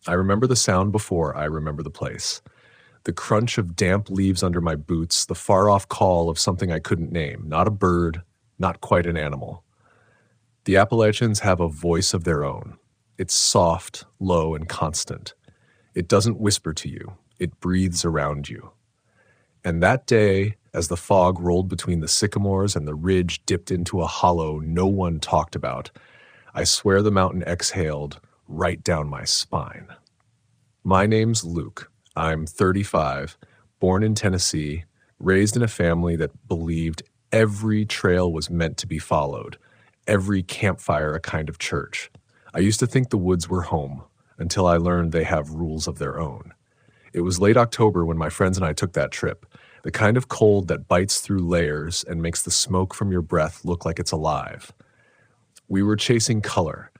I remember the sound before I remember the place. The crunch of damp leaves under my boots, the far-off call of something I couldn't name, not a bird, not quite an animal. The Appalachians have a voice of their own. It's soft, low, and constant. It doesn't whisper to you. It breathes around you. And that day, as the fog rolled between the sycamores and the ridge dipped into a hollow no one talked about, I swear the mountain exhaled right down my spine. My name's Luke. I'm 35, born in Tennessee, raised in a family that believed every trail was meant to be followed, every campfire a kind of church. I used to think the woods were home until I learned they have rules of their own. It was late October when my friends and I took that trip, the kind of cold that bites through layers and makes the smoke from your breath look like it's alive. We were chasing color,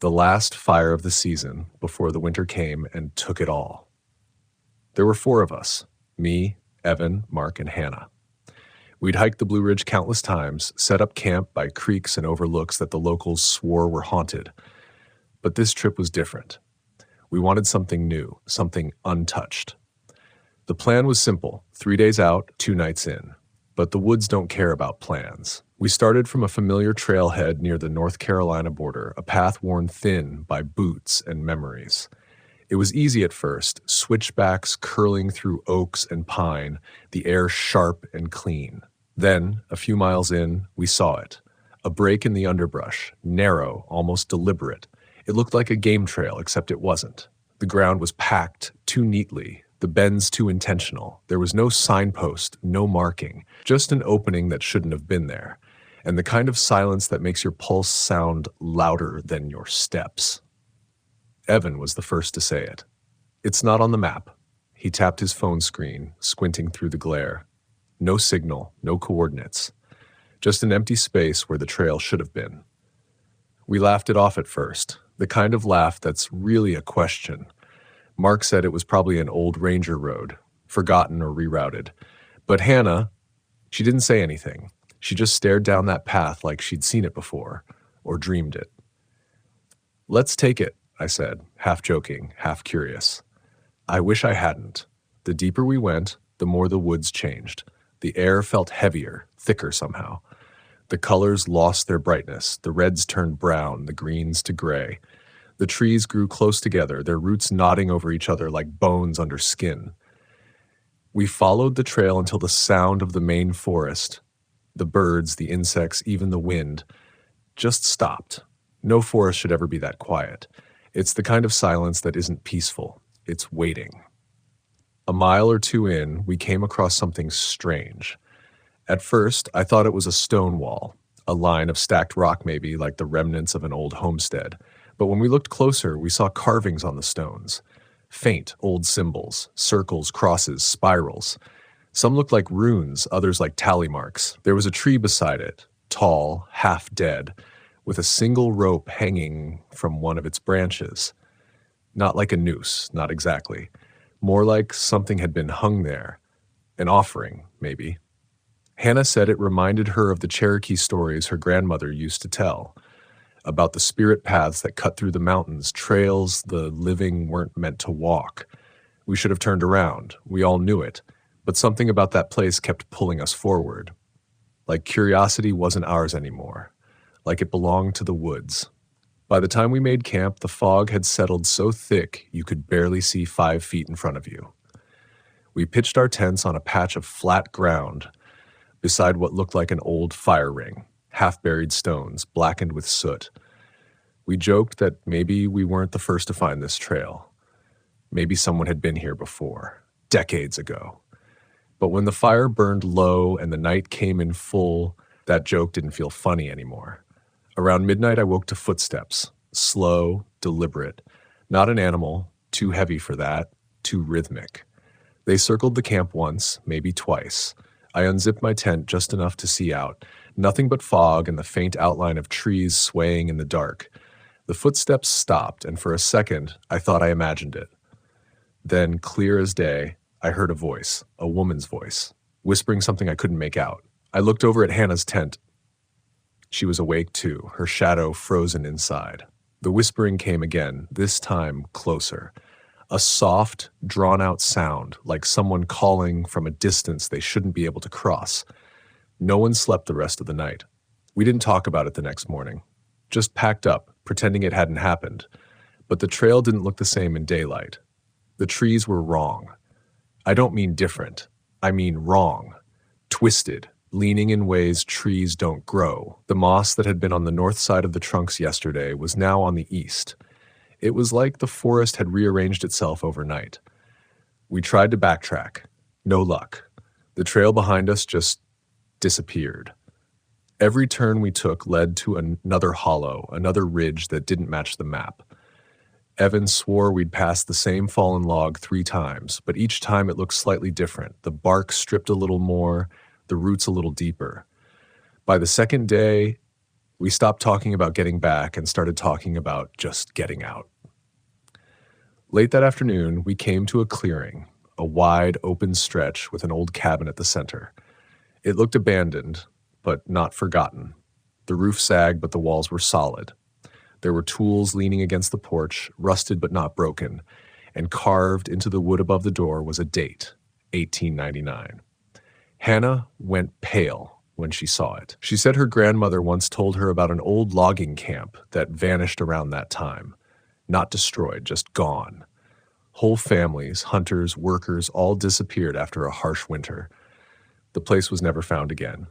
the last fire of the season before the winter came and took it all. There were 4 of us, me, Evan, Mark, and Hannah. We'd hiked the Blue Ridge countless times, set up camp by creeks and overlooks that the locals swore were haunted. But this trip was different. We wanted something new, something untouched. The plan was simple, 3 days out, 2 nights in. But the woods don't care about plans. We started from a familiar trailhead near the North Carolina border, a path worn thin by boots and memories. It was easy at first, switchbacks curling through oaks and pine, the air sharp and clean. Then, a few miles in, we saw it. A break in the underbrush, narrow, almost deliberate. It looked like a game trail, except it wasn't. The ground was packed too neatly, the bends too intentional. There was no signpost, no marking, just an opening that shouldn't have been there, and the kind of silence that makes your pulse sound louder than your steps. Evan was the first to say it. "It's not on the map." He tapped his phone screen, squinting through the glare. No signal, no coordinates. Just an empty space where the trail should have been. We laughed it off at first, the kind of laugh that's really a question. Mark said it was probably an old ranger road, forgotten or rerouted. But Hannah, she didn't say anything. She just stared down that path like she'd seen it before, or dreamed it. "Let's take it," I said, half joking, half curious. I wish I hadn't. The deeper we went, the more the woods changed. The air felt heavier, thicker somehow. The colors lost their brightness. The reds turned brown, the greens to gray. The trees grew close together, their roots knotting over each other like bones under skin. We followed the trail until the sound of the main forest, the birds, the insects, even the wind, just stopped. No forest should ever be that quiet. It's the kind of silence that isn't peaceful. It's waiting. A mile or 2 in, we came across something strange. At first, I thought it was a stone wall, a line of stacked rock maybe, like the remnants of an old homestead. But when we looked closer, we saw carvings on the stones. Faint, old symbols, circles, crosses, spirals. Some looked like runes, others like tally marks. There was a tree beside it, tall, half dead, with a single rope hanging from one of its branches. Not like a noose, not exactly. More like something had been hung there. An offering, maybe. Hannah said it reminded her of the Cherokee stories her grandmother used to tell, about the spirit paths that cut through the mountains, trails the living weren't meant to walk. We should have turned around. We all knew it. But something about that place kept pulling us forward. Like curiosity wasn't ours anymore. Like it belonged to the woods. By the time we made camp, the fog had settled so thick you could barely see 5 feet in front of you. We pitched our tents on a patch of flat ground beside what looked like an old fire ring, half-buried stones, blackened with soot. We joked that maybe we weren't the first to find this trail. Maybe someone had been here before, decades ago. But when the fire burned low and the night came in full, that joke didn't feel funny anymore. Around midnight, I woke to footsteps, slow, deliberate. Not an animal, too heavy for that, too rhythmic. They circled the camp once, maybe twice. I unzipped my tent just enough to see out. Nothing but fog and the faint outline of trees swaying in the dark. The footsteps stopped, and for a second, I thought I imagined it. Then, clear as day, I heard a voice, a woman's voice, whispering something I couldn't make out. I looked over at Hannah's tent. She was awake too, her shadow frozen inside. The whispering came again, this time closer. A soft, drawn-out sound, like someone calling from a distance they shouldn't be able to cross. No one slept the rest of the night. We didn't talk about it the next morning. Just packed up, pretending it hadn't happened. But the trail didn't look the same in daylight. The trees were wrong. I don't mean different. I mean wrong. Twisted, leaning in ways trees don't grow. The moss that had been on the north side of the trunks yesterday was now on the east. It was like the forest had rearranged itself overnight. We tried to backtrack. No luck. The trail behind us just disappeared. Every turn we took led to another hollow, another ridge that didn't match the map. Evan swore we'd passed the same fallen log 3 times, but each time it looked slightly different. The bark stripped a little more, the roots a little deeper. By the second day, we stopped talking about getting back and started talking about just getting out. Late that afternoon, we came to a clearing, a wide, open stretch with an old cabin at the center. It looked abandoned, but not forgotten. The roof sagged, but the walls were solid. There were tools leaning against the porch, rusted but not broken, and carved into the wood above the door was a date, 1899. Hannah went pale when she saw it. She said her grandmother once told her about an old logging camp that vanished around that time. Not destroyed, just gone. Whole families, hunters, workers, all disappeared after a harsh winter. The place was never found again.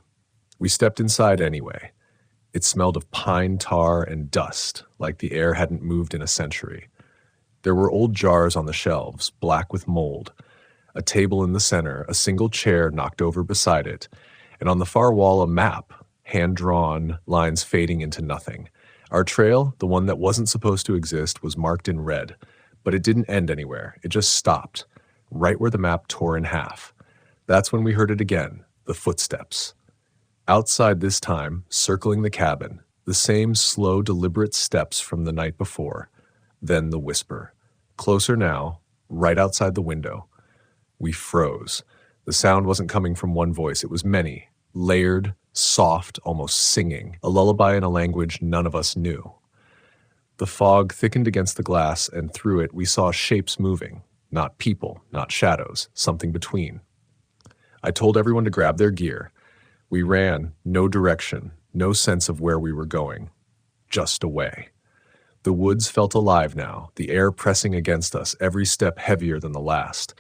We stepped inside anyway. It smelled of pine tar and dust, like the air hadn't moved in a century. There were old jars on the shelves, black with mold, a table in the center, a single chair knocked over beside it, and on the far wall a map, hand-drawn, lines fading into nothing. Our trail, the one that wasn't supposed to exist, was marked in red, but it didn't end anywhere. It just stopped, right where the map tore in half. That's when we heard it again, the footsteps. Outside this time, circling the cabin, the same slow, deliberate steps from the night before. Then the whisper. Closer now, right outside the window. We froze. The sound wasn't coming from one voice. It was many, layered, soft, almost singing, a lullaby in a language none of us knew. The fog thickened against the glass, and through it we saw shapes moving. Not people, not shadows, something between. I told everyone to grab their gear. We ran, no direction, no sense of where we were going. Just away. The woods felt alive now, the air pressing against us, every step heavier than the last.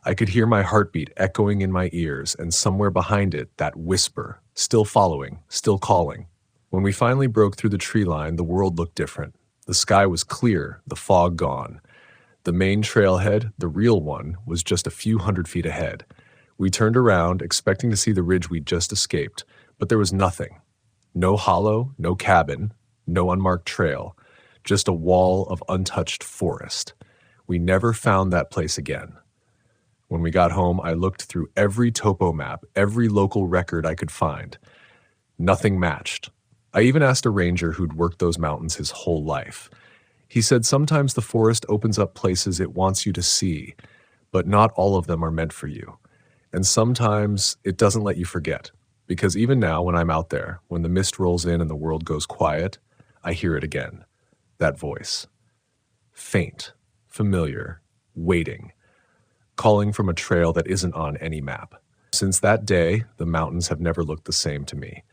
I could hear my heartbeat echoing in my ears, and somewhere behind it, that whisper, still following, still calling. When we finally broke through the tree line, the world looked different. The sky was clear, the fog gone. The main trailhead, the real one, was just a few 100 feet ahead. We turned around, expecting to see the ridge we'd just escaped, but there was nothing. No hollow, no cabin, no unmarked trail, just a wall of untouched forest. We never found that place again. When we got home, I looked through every topo map, every local record I could find. Nothing matched. I even asked a ranger who'd worked those mountains his whole life. He said sometimes the forest opens up places it wants you to see, but not all of them are meant for you. And sometimes it doesn't let you forget, because even now when I'm out there, when the mist rolls in and the world goes quiet, I hear it again, that voice. Faint, familiar, waiting, calling from a trail that isn't on any map. Since that day, the mountains have never looked the same to me.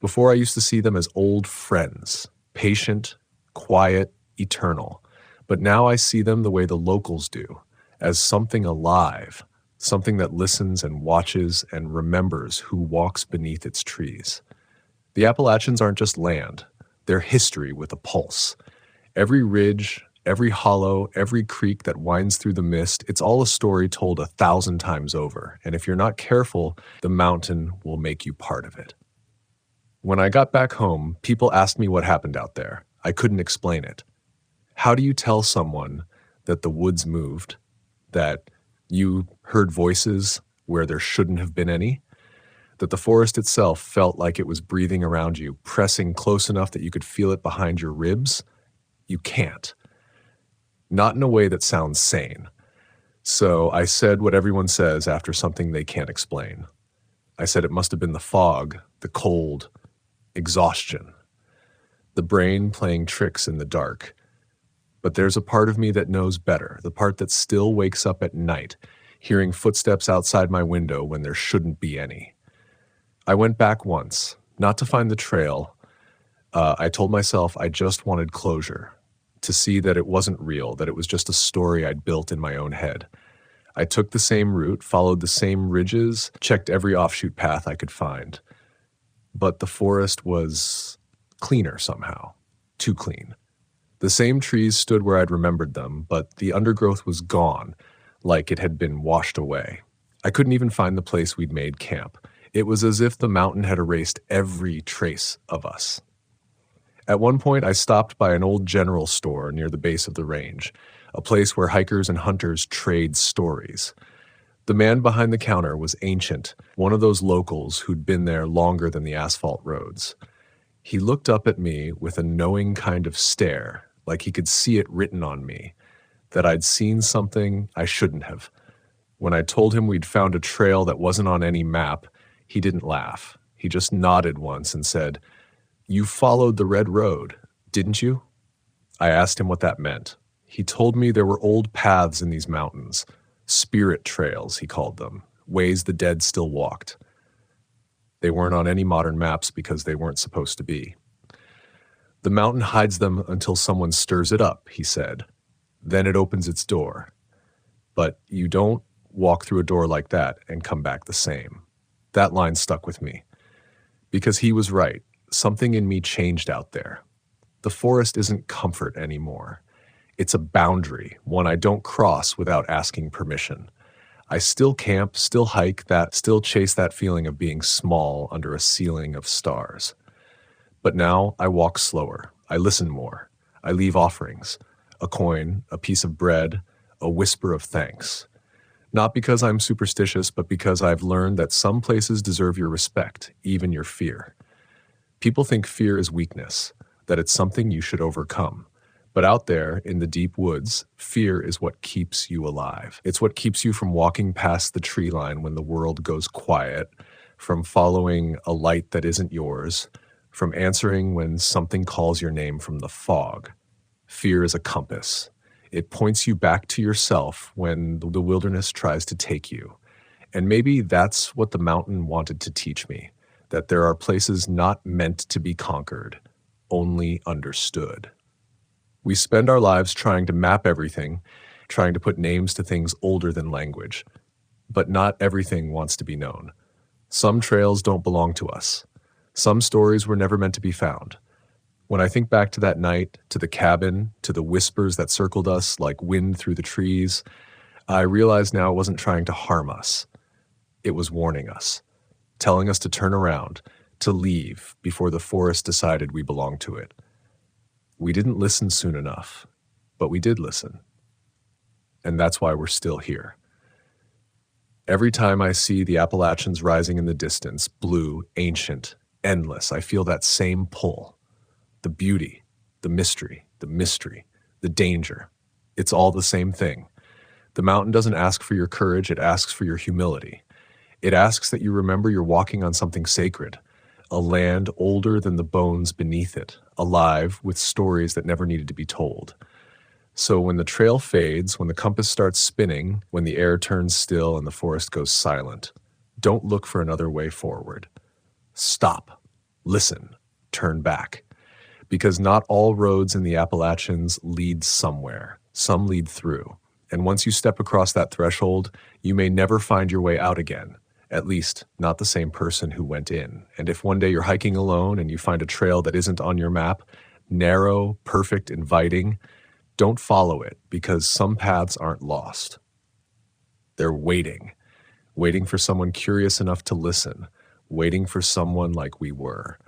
Before I used to see them as old friends, patient, quiet, eternal. But now I see them the way the locals do, as something alive, something that listens and watches and remembers who walks beneath its trees. The Appalachians aren't just land, they're history with a pulse. Every ridge, every hollow, every creek that winds through the mist, it's all a story told 1,000 times over, and if you're not careful, the mountain will make you part of it. When I got back home, people asked me what happened out there. I couldn't explain it. How do you tell someone that the woods moved, that you heard voices where there shouldn't have been any, that the forest itself felt like it was breathing around you, pressing close enough that you could feel it behind your ribs? You can't. Not in a way that sounds sane. So I said what everyone says after something they can't explain. I said it must have been the fog, the cold, exhaustion. the brain playing tricks in the dark. But there's a part of me that knows better, the part that still wakes up at night, hearing footsteps outside my window when there shouldn't be any. I went back once, not to find the trail. I told myself I just wanted closure, to see that it wasn't real, that it was just a story I'd built in my own head. I took the same route, followed the same ridges, checked every offshoot path I could find. But the forest was cleaner somehow, too clean. The same trees stood where I'd remembered them, but the undergrowth was gone, like it had been washed away. I couldn't even find the place we'd made camp. It was as if the mountain had erased every trace of us. At one point, I stopped by an old general store near the base of the range, a place where hikers and hunters trade stories. The man behind the counter was ancient, one of those locals who'd been there longer than the asphalt roads. He looked up at me with a knowing kind of stare, like he could see it written on me, that I'd seen something I shouldn't have. When I told him we'd found a trail that wasn't on any map, he didn't laugh. He just nodded once and said, "You followed the red road, didn't you?" I asked him what that meant. He told me there were old paths in these mountains, spirit trails, he called them, ways the dead still walked. They weren't on any modern maps because they weren't supposed to be. The mountain hides them until someone stirs it up, he said. Then it opens its door. But you don't walk through a door like that and come back the same. That line stuck with me. Because he was right. Something in me changed out there. The forest isn't comfort anymore. It's a boundary, one I don't cross without asking permission. I still camp, still hike, still chase that feeling of being small under a ceiling of stars. But now I walk slower. I listen more. I leave offerings. A coin, a piece of bread, a whisper of thanks. Not because I'm superstitious, but because I've learned that some places deserve your respect, even your fear. People think fear is weakness, that it's something you should overcome. But out there, in the deep woods, fear is what keeps you alive. It's what keeps you from walking past the tree line when the world goes quiet, from following a light that isn't yours, from answering when something calls your name from the fog. Fear is a compass. It points you back to yourself when the wilderness tries to take you. And maybe that's what the mountain wanted to teach me, that there are places not meant to be conquered, only understood. We spend our lives trying to map everything, trying to put names to things older than language. But not everything wants to be known. Some trails don't belong to us. Some stories were never meant to be found. When I think back to that night, to the cabin, to the whispers that circled us like wind through the trees, I realize now it wasn't trying to harm us. It was warning us, telling us to turn around, to leave before the forest decided we belonged to it. We didn't listen soon enough, but we did listen. And that's why we're still here. Every time I see the Appalachians rising in the distance, blue, ancient, endless, I feel that same pull. The beauty, the mystery, the danger. It's all the same thing. The mountain doesn't ask for your courage, it asks for your humility. It asks that you remember you're walking on something sacred, a land older than the bones beneath it, alive with stories that never needed to be told. So when the trail fades, when the compass starts spinning, when the air turns still and the forest goes silent, don't look for another way forward. Stop, listen, turn back. Because not all roads in the Appalachians lead somewhere. Some lead through. And once you step across that threshold, you may never find your way out again. At least, not the same person who went in. And if one day you're hiking alone and you find a trail that isn't on your map, narrow, perfect, inviting, don't follow it because some paths aren't lost. They're waiting for someone curious enough to listen, waiting for someone like we were.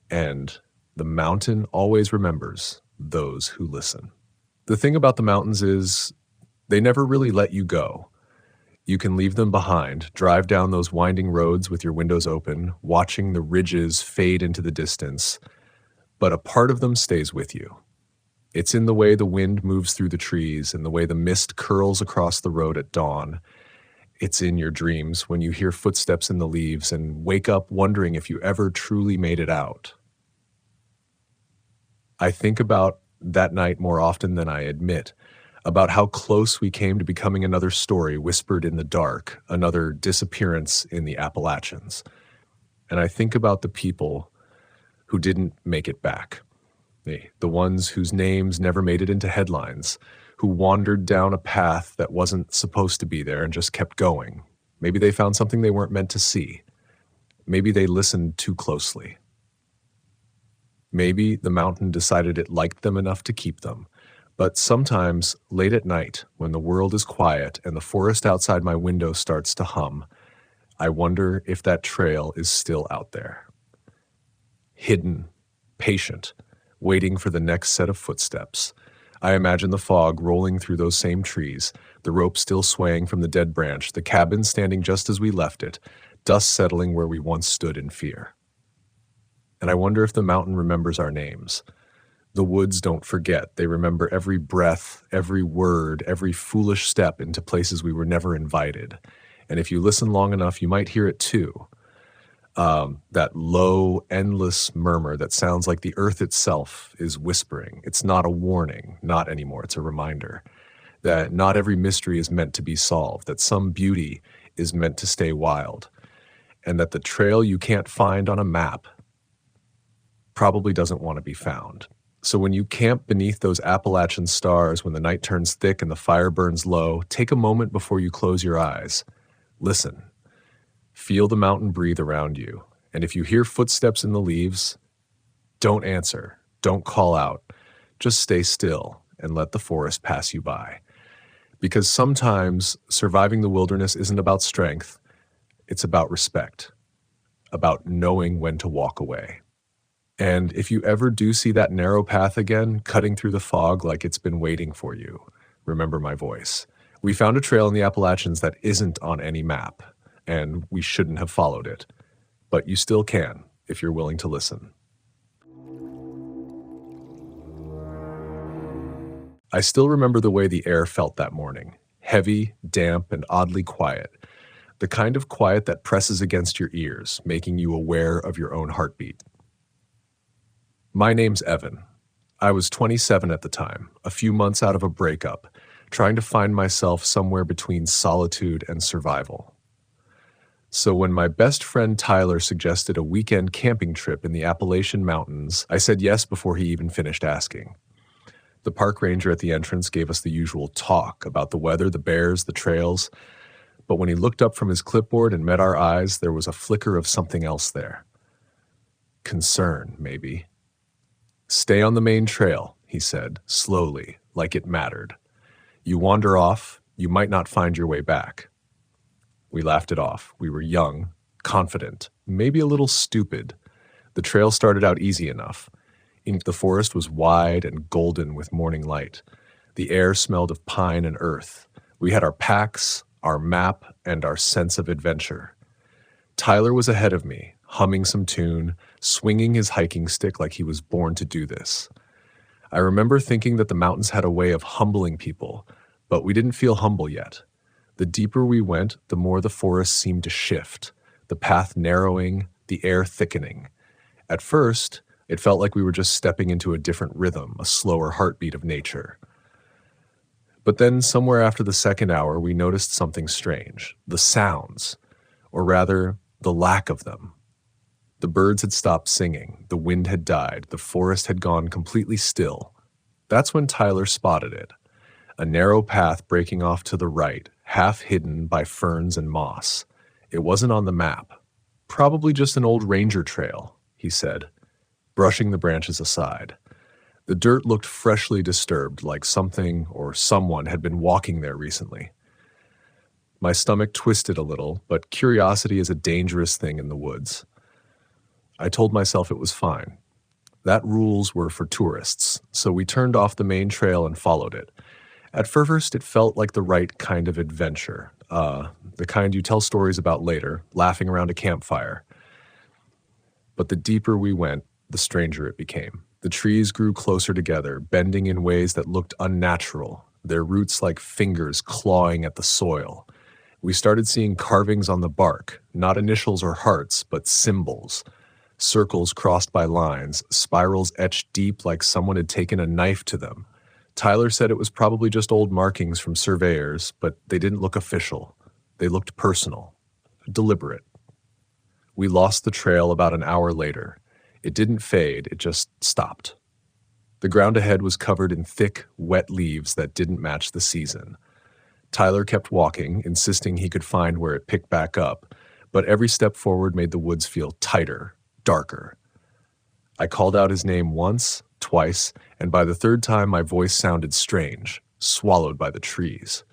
And the mountain always remembers those who listen. The thing about the mountains is they never really let you go. You can leave them behind, drive down those winding roads with your windows open, watching the ridges fade into the distance, but a part of them stays with you. It's in the way the wind moves through the trees and the way the mist curls across the road at dawn. It's in your dreams when you hear footsteps in the leaves and wake up wondering if you ever truly made it out. I think about that night more often than I admit, about how close we came to becoming another story whispered in the dark, another disappearance in the Appalachians. And I think about the people who didn't make it back, the ones whose names never made it into headlines, who wandered down a path that wasn't supposed to be there and just kept going. Maybe they found something they weren't meant to see. Maybe they listened too closely. Maybe the mountain decided it liked them enough to keep them. But sometimes, late at night, when the world is quiet and the forest outside my window starts to hum, I wonder if that trail is still out there. Hidden, patient, waiting for the next set of footsteps. I imagine the fog rolling through those same trees, the rope still swaying from the dead branch, the cabin standing just as we left it, dust settling where we once stood in fear. And I wonder if the mountain remembers our names. The woods don't forget. They remember every breath, every word, every foolish step into places we were never invited. And if you listen long enough, you might hear it too. That low, endless murmur that sounds like the earth itself is whispering. It's not a warning, not anymore. It's a reminder that not every mystery is meant to be solved, that some beauty is meant to stay wild, and that the trail you can't find on a map probably doesn't want to be found. So when you camp beneath those Appalachian stars, when the night turns thick and the fire burns low, take a moment before you close your eyes. Listen. Feel the mountain breathe around you. And if you hear footsteps in the leaves, don't answer. Don't call out. Just stay still and let the forest pass you by. Because sometimes surviving the wilderness isn't about strength. It's about respect, about knowing when to walk away. And if you ever do see that narrow path again, cutting through the fog like it's been waiting for you, remember my voice. We found a trail in the Appalachians that isn't on any map, and we shouldn't have followed it. But you still can, if you're willing to listen. I still remember the way the air felt that morning. Heavy, damp, and oddly quiet. The kind of quiet that presses against your ears, making you aware of your own heartbeat. My name's Evan. I was 27 at the time, a few months out of a breakup, trying to find myself somewhere between solitude and survival. So when my best friend Tyler suggested a weekend camping trip in the Appalachian Mountains, I said yes before he even finished asking. The park ranger at the entrance gave us the usual talk about the weather, the bears, the trails, but when he looked up from his clipboard and met our eyes, there was a flicker of something else there. Concern, maybe. Stay on the main trail, he said, slowly, like it mattered. You wander off, you might not find your way back. We laughed it off. We were young, confident, maybe a little stupid. The trail started out easy enough. The forest was wide and golden with morning light. The air smelled of pine and earth. We had our packs, our map, and our sense of adventure. Tyler was ahead of me, humming some tune, swinging his hiking stick like he was born to do this. I remember thinking that the mountains had a way of humbling people, but we didn't feel humble yet. The deeper we went, the more the forest seemed to shift, the path narrowing, the air thickening. At first, it felt like we were just stepping into a different rhythm, a slower heartbeat of nature. But then somewhere after the second hour, we noticed something strange, the sounds, or rather, the lack of them. The birds had stopped singing, the wind had died, the forest had gone completely still. That's when Tyler spotted it. A narrow path breaking off to the right, half hidden by ferns and moss. It wasn't on the map. Probably just an old ranger trail, he said, brushing the branches aside. The dirt looked freshly disturbed, like something or someone had been walking there recently. My stomach twisted a little, but curiosity is a dangerous thing in the woods. I told myself it was fine. That rules were for tourists, so we turned off the main trail and followed it. At first, it felt like the right kind of adventure, the kind you tell stories about later, laughing around a campfire. But the deeper we went, the stranger it became. The trees grew closer together, bending in ways that looked unnatural, their roots like fingers clawing at the soil. We started seeing carvings on the bark, not initials or hearts, but symbols. Circles crossed by lines, spirals etched deep like someone had taken a knife to them. Tyler said it was probably just old markings from surveyors, but they didn't look official. They looked personal, deliberate. We lost the trail about an hour later. It didn't fade, it just stopped. The ground ahead was covered in thick, wet leaves that didn't match the season. Tyler kept walking, insisting he could find where it picked back up, but every step forward made the woods feel tighter, darker. I called out his name once, twice, and by the third time my voice sounded strange, swallowed by the trees.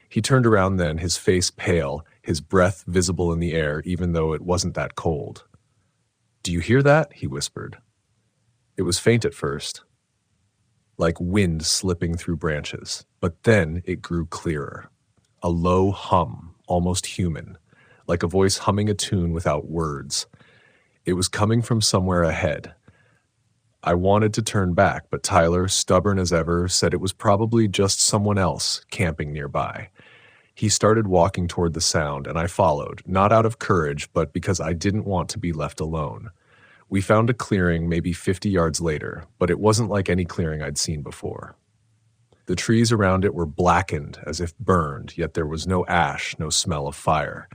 He turned around then, his face pale, his breath visible in the air even though it wasn't that cold. "Do you hear that?" he whispered. It was faint at first, like wind slipping through branches, but then it grew clearer. A low hum, almost human, like a voice humming a tune without words. It was coming from somewhere ahead. I wanted to turn back, but Tyler, stubborn as ever, said it was probably just someone else camping nearby. He started walking toward the sound, and I followed, not out of courage, but because I didn't want to be left alone. We found a clearing maybe 50 yards later, but it wasn't like any clearing I'd seen before. The trees around it were blackened as if burned, yet there was no ash, no smell of fire.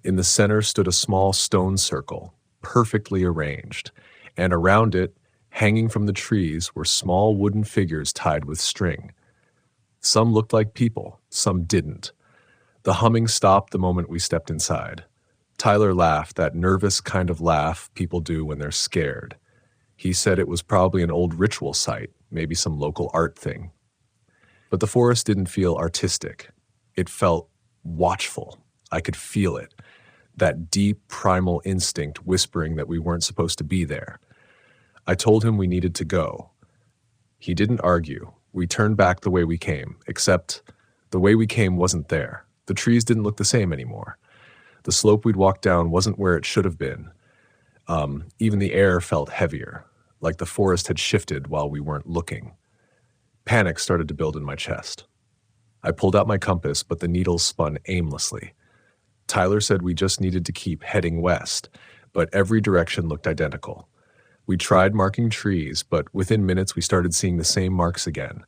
In the center stood a small stone circle, perfectly arranged, and around it, hanging from the trees, were small wooden figures tied with string. Some looked like people, some didn't. The humming stopped the moment we stepped inside. Tyler laughed, that nervous kind of laugh people do when they're scared. He said it was probably an old ritual site, maybe some local art thing. But the forest didn't feel artistic. It felt watchful. I could feel it. That deep, primal instinct whispering that we weren't supposed to be there. I told him we needed to go. He didn't argue. We turned back the way we came, except the way we came wasn't there. The trees didn't look the same anymore. The slope we'd walked down wasn't where it should have been. Even the air felt heavier, like the forest had shifted while we weren't looking. Panic started to build in my chest. I pulled out my compass, but the needles spun aimlessly. Tyler said we just needed to keep heading west, but every direction looked identical. We tried marking trees, but within minutes we started seeing the same marks again,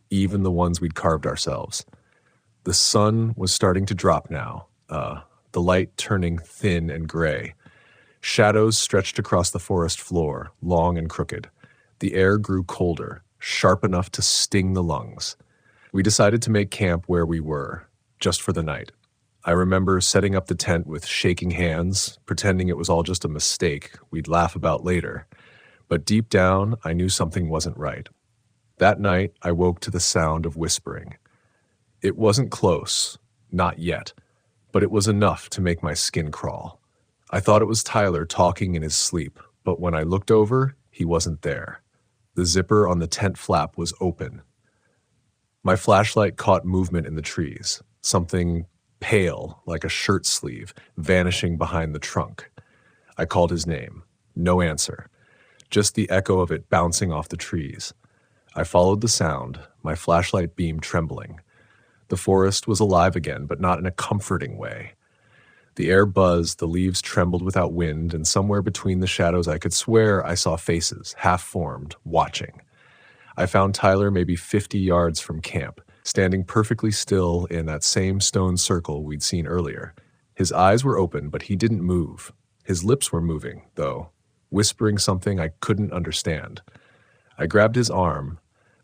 even the ones we'd carved ourselves. The sun was starting to drop now, the light turning thin and gray. Shadows stretched across the forest floor, long and crooked. The air grew colder, sharp enough to sting the lungs. We decided to make camp where we were, just for the night. I remember setting up the tent with shaking hands, pretending it was all just a mistake we'd laugh about later. But deep down, I knew something wasn't right. That night, I woke to the sound of whispering. It wasn't close, not yet, but it was enough to make my skin crawl. I thought it was Tyler talking in his sleep, but when I looked over, he wasn't there. The zipper on the tent flap was open. My flashlight caught movement in the trees, something pale, like a shirt sleeve, vanishing behind the trunk. I called his name. No answer. Just the echo of it bouncing off the trees. I followed the sound, my flashlight beam trembling. The forest was alive again, but not in a comforting way. The air buzzed, the leaves trembled without wind, and somewhere between the shadows I could swear I saw faces, half-formed, watching. I found Tyler maybe 50 yards from camp, standing perfectly still in that same stone circle we'd seen earlier. His eyes were open, but he didn't move. His lips were moving, though, whispering something I couldn't understand. I grabbed his arm,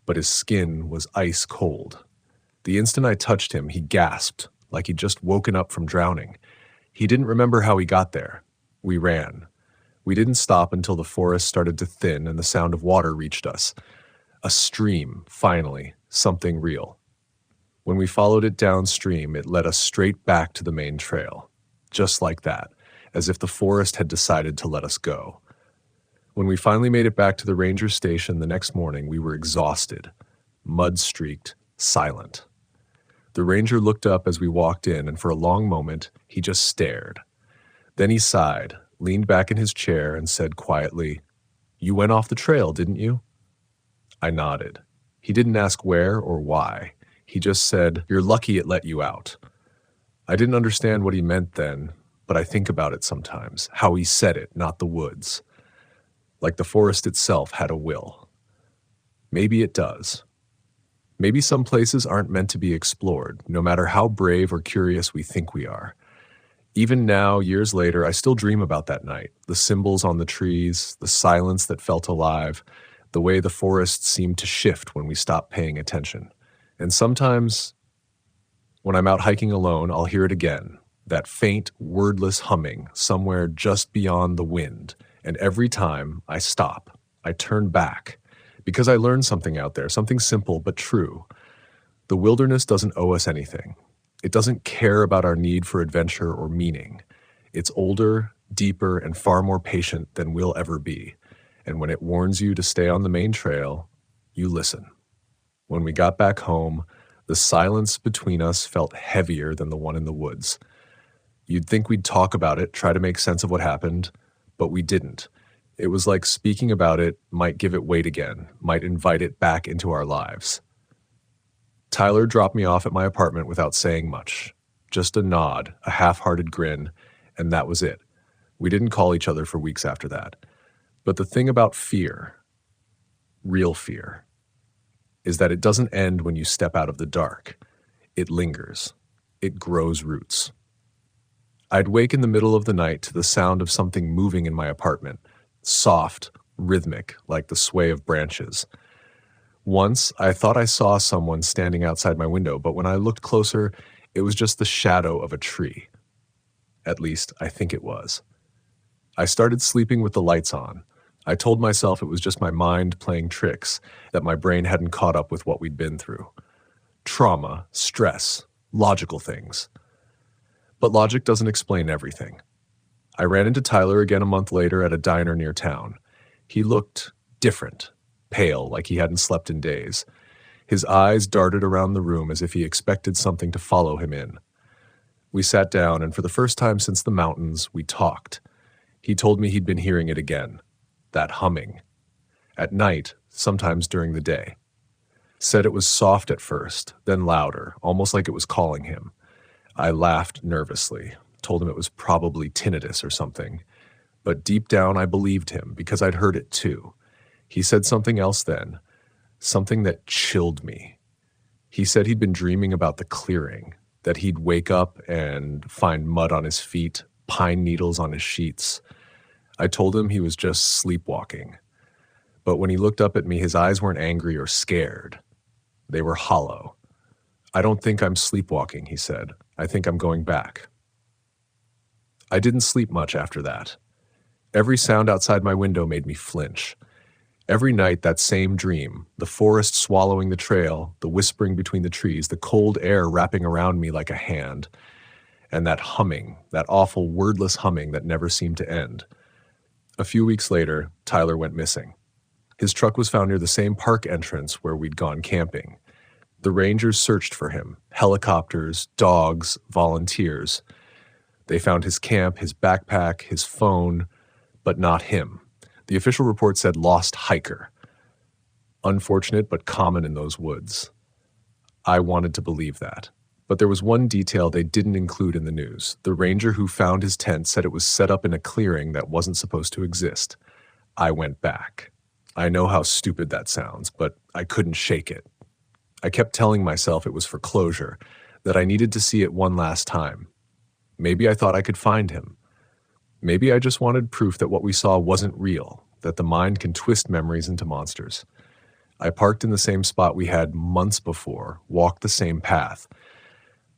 but his skin was ice cold. The instant I touched him, he gasped, like he'd just woken up from drowning. He didn't remember how he got there. We ran. We didn't stop until the forest started to thin and the sound of water reached us. A stream, finally, something real. When we followed it downstream, it led us straight back to the main trail. Just like that, as if the forest had decided to let us go. When we finally made it back to the ranger station the next morning, we were exhausted, mud-streaked, silent. The ranger looked up as we walked in, and for a long moment, he just stared. Then he sighed, leaned back in his chair, and said quietly, "You went off the trail, didn't you?" I nodded. He didn't ask where or why. He just said, "You're lucky it let you out." I didn't understand what he meant then, but I think about it sometimes, how he said it, not the woods. like the forest itself had a will. Maybe it does. Maybe some places aren't meant to be explored, no matter how brave or curious we think we are. Even now, years later, I still dream about that night, the symbols on the trees, the silence that felt alive, the way the forest seemed to shift when we stopped paying attention. And sometimes, when I'm out hiking alone, I'll hear it again, that faint, wordless humming somewhere just beyond the wind. And every time I stop, I turn back, because I learned something out there, something simple but true. The wilderness doesn't owe us anything. It doesn't care about our need for adventure or meaning. It's older, deeper, and far more patient than we'll ever be. And when it warns you to stay on the main trail, you listen. When we got back home, the silence between us felt heavier than the one in the woods. You'd think we'd talk about it, try to make sense of what happened, but we didn't. It was like speaking about it might give it weight again, might invite it back into our lives. Tyler dropped me off at my apartment without saying much. Just a nod, a half-hearted grin, and that was it. We didn't call each other for weeks after that. But the thing about fear, real fear, is that it doesn't end when you step out of the dark. It lingers. It grows roots. I'd wake in the middle of the night to the sound of something moving in my apartment, soft, rhythmic, like the sway of branches. Once, I thought I saw someone standing outside my window, but when I looked closer, it was just the shadow of a tree. At least, I think it was. I started sleeping with the lights on. I told myself it was just my mind playing tricks, that my brain hadn't caught up with what we'd been through. Trauma, stress, logical things. But logic doesn't explain everything. I ran into Tyler again a month later at a diner near town. He looked different, pale, like he hadn't slept in days. His eyes darted around the room as if he expected something to follow him in. We sat down, and for the first time since the mountains, we talked. He told me he'd been hearing it again, that humming. At night, sometimes during the day. Said it was soft at first, then louder, almost like it was calling him. I laughed nervously, told him it was probably tinnitus or something. But deep down I believed him, because I'd heard it too. He said something else then, something that chilled me. He said he'd been dreaming about the clearing, that he'd wake up and find mud on his feet, pine needles on his sheets. I told him he was just sleepwalking. But when he looked up at me, his eyes weren't angry or scared. They were hollow. I don't think I'm sleepwalking, he said. I think I'm going back. I didn't sleep much after that. Every sound outside my window made me flinch. Every night, that same dream, the forest swallowing the trail, the whispering between the trees, the cold air wrapping around me like a hand, and that humming, that awful wordless humming that never seemed to end. A few weeks later, Tyler went missing. His truck was found near the same park entrance where we'd gone camping. The rangers searched for him, helicopters, dogs, volunteers. They found his camp, his backpack, his phone, but not him. The official report said lost hiker. Unfortunate but common in those woods. I wanted to believe that. But there was one detail they didn't include in the news. The ranger who found his tent said it was set up in a clearing that wasn't supposed to exist. I went back. I know how stupid that sounds, but I couldn't shake it. I kept telling myself it was for closure, that I needed to see it one last time. Maybe I thought I could find him. Maybe I just wanted proof that what we saw wasn't real, that the mind can twist memories into monsters. I parked in the same spot we had months before, walked the same path.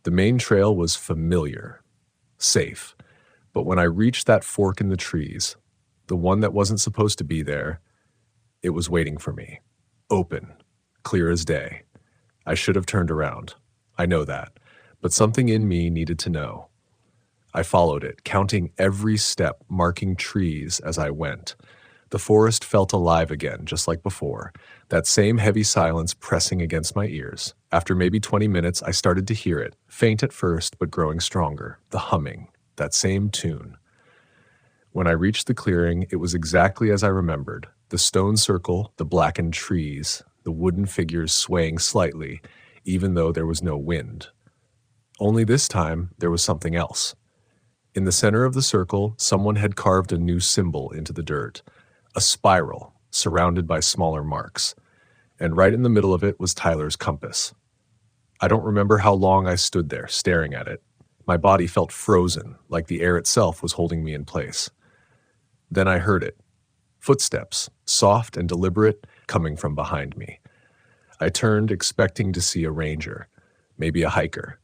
The main trail was familiar, safe, but when I reached that fork in the trees, the one that wasn't supposed to be there, it was waiting for me, open, clear as day. I should have turned around. I know that, but something in me needed to know. I followed it, counting every step, marking trees as I went. The forest felt alive again, just like before, that same heavy silence pressing against my ears. After maybe 20 minutes, I started to hear it, faint at first, but growing stronger, the humming, that same tune. When I reached the clearing, it was exactly as I remembered. The stone circle, the blackened trees, the wooden figures swaying slightly, even though there was no wind. Only this time, there was something else. In the center of the circle, someone had carved a new symbol into the dirt. a spiral surrounded by smaller marks, and right in the middle of it was Tyler's compass. I don't remember how long I stood there staring at it. My body felt frozen, like the air itself was holding me in place. Then I heard it. Footsteps, soft and deliberate, coming from behind me. I turned, expecting to see a ranger, maybe a hiker.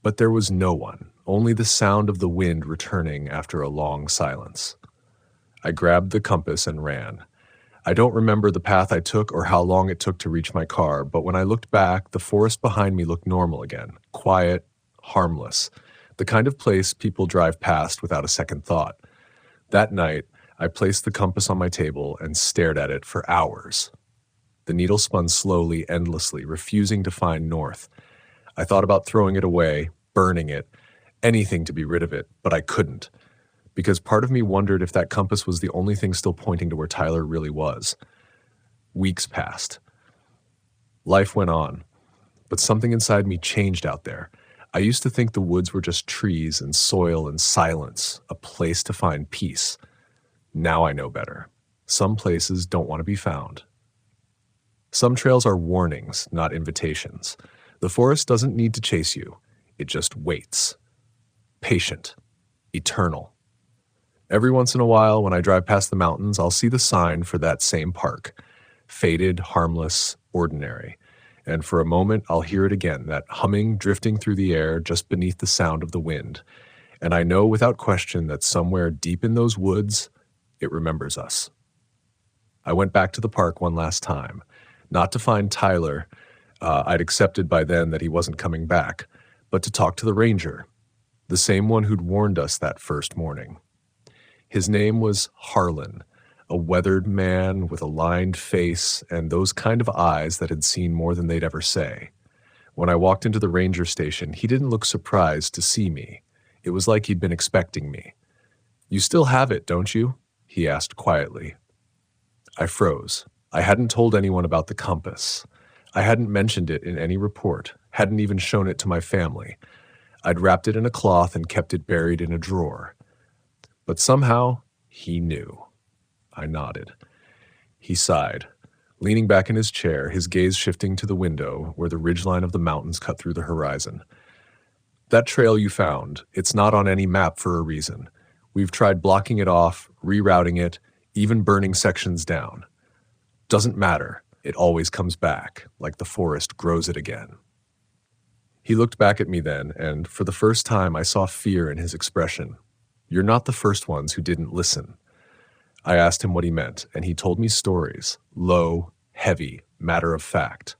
But there was no one, only the sound of the wind returning after a long silence. I grabbed the compass and ran. I don't remember the path I took or how long it took to reach my car, but when I looked back, the forest behind me looked normal again, quiet, harmless, the kind of place people drive past without a second thought. That night, I placed the compass on my table and stared at it for hours. The needle spun slowly, endlessly, refusing to find north. I thought about throwing it away, burning it, anything to be rid of it, but I couldn't, because part of me wondered if that compass was the only thing still pointing to where Tyler really was. Weeks passed. Life went on, but something inside me changed out there. I used to think the woods were just trees and soil and silence, a place to find peace. Now I know better. Some places don't want to be found. Some trails are warnings, not invitations. The forest doesn't need to chase you. It just waits. Patient. Eternal. Every once in a while, when I drive past the mountains, I'll see the sign for that same park. Faded, harmless, ordinary. And for a moment, I'll hear it again, that humming drifting through the air just beneath the sound of the wind. And I know without question that somewhere deep in those woods, it remembers us. I went back to the park one last time, not to find Tyler. I'd accepted by then that he wasn't coming back, but to talk to the ranger, the same one who'd warned us that first morning. His name was Harlan, a weathered man with a lined face and those kind of eyes that had seen more than they'd ever say. When I walked into the ranger station, he didn't look surprised to see me. It was like he'd been expecting me. "You still have it, don't you?" he asked quietly. I froze. I hadn't told anyone about the compass. I hadn't mentioned it in any report, hadn't even shown it to my family. I'd wrapped it in a cloth and kept it buried in a drawer. But somehow, he knew. I nodded. He sighed, leaning back in his chair, his gaze shifting to the window where the ridgeline of the mountains cut through the horizon. "That trail you found, it's not on any map for a reason. We've tried blocking it off, rerouting it, even burning sections down. Doesn't matter. It always comes back, like the forest grows it again." He looked back at me then, and for the first time I saw fear in his expression. "You're not the first ones who didn't listen." I asked him what he meant, and he told me stories, low, heavy, matter of fact,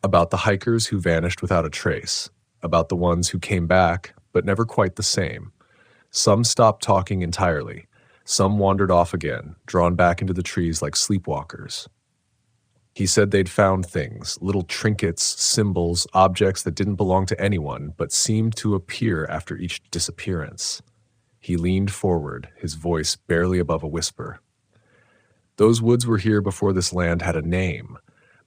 about the hikers who vanished without a trace, about the ones who came back, but never quite the same. Some stopped talking entirely. Some wandered off again, drawn back into the trees like sleepwalkers. He said they'd found things, little trinkets, symbols, objects that didn't belong to anyone, but seemed to appear after each disappearance. He leaned forward, his voice barely above a whisper. "Those woods were here before this land had a name.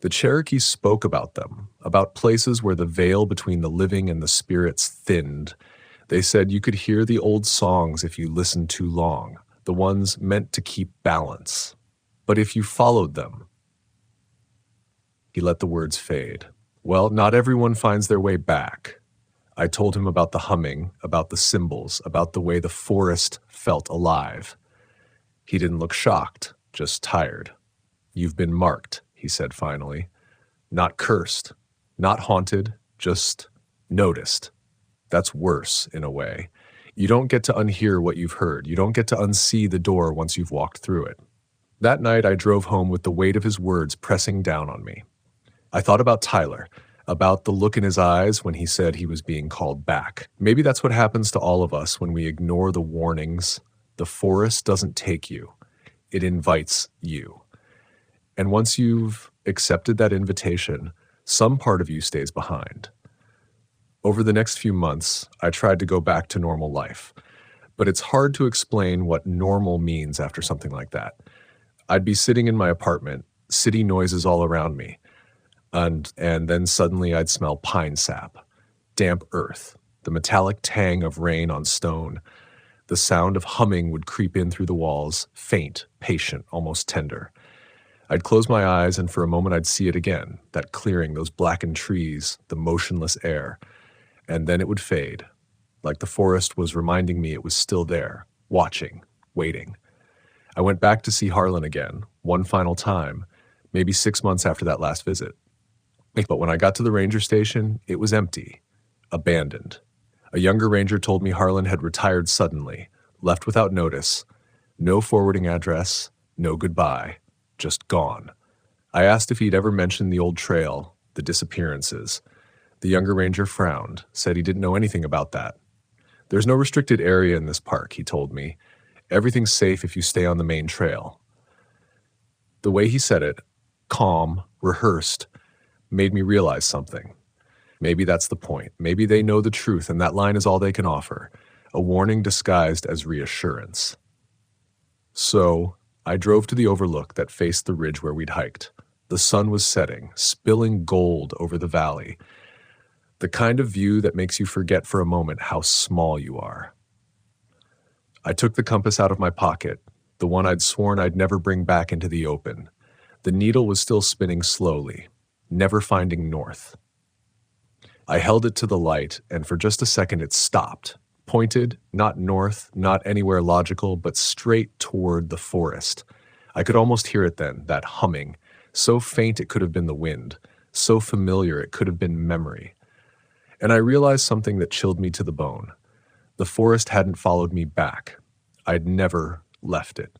The Cherokees spoke about them, about places where the veil between the living and the spirits thinned. They said you could hear the old songs if you listened too long, the ones meant to keep balance. But if you followed them..." He let the words fade. "Well, not everyone finds their way back." I told him about the humming, about the symbols, about the way the forest felt alive. He didn't look shocked, just tired. "You've been marked," he said finally. "Not cursed, not haunted, just noticed. That's worse, in a way. You don't get to unhear what you've heard. You don't get to unsee the door once you've walked through it." That night I drove home with the weight of his words pressing down on me. I thought about Tyler, about the look in his eyes when he said he was being called back. Maybe that's what happens to all of us when we ignore the warnings. The forest doesn't take you. It invites you. And once you've accepted that invitation, some part of you stays behind. Over the next few months, I tried to go back to normal life. But it's hard to explain what normal means after something like that. I'd be sitting in my apartment, city noises all around me. And then suddenly I'd smell pine sap, damp earth, the metallic tang of rain on stone. The sound of humming would creep in through the walls, faint, patient, almost tender. I'd close my eyes, and for a moment I'd see it again, that clearing, those blackened trees, the motionless air. And then it would fade, like the forest was reminding me it was still there, watching, waiting. I went back to see Harlan again, one final time, maybe 6 months after that last visit. But when I got to the ranger station, it was empty, abandoned. A younger ranger told me Harlan had retired suddenly, left without notice, no forwarding address, no goodbye, just gone. I asked if he'd ever mentioned the old trail, the disappearances. The younger ranger frowned, said he didn't know anything about that. There's no restricted area in this park, he told me. Everything's safe if you stay on the main trail. The way he said it, calm, rehearsed, made me realize something. Maybe that's the point. Maybe they know the truth and that line is all they can offer, a warning disguised as reassurance. So, I drove to the overlook that faced the ridge where we'd hiked. The sun was setting, spilling gold over the valley. The kind of view that makes you forget for a moment how small you are. I took the compass out of my pocket, the one I'd sworn I'd never bring back into the open. The needle was still spinning slowly, never finding north. I held it to the light, and for just a second it stopped, pointed, not north, not anywhere logical, but straight toward the forest. I could almost hear it then, that humming, so faint it could have been the wind, so familiar it could have been memory. And I realized something that chilled me to the bone. The forest hadn't followed me back. I'd never left it.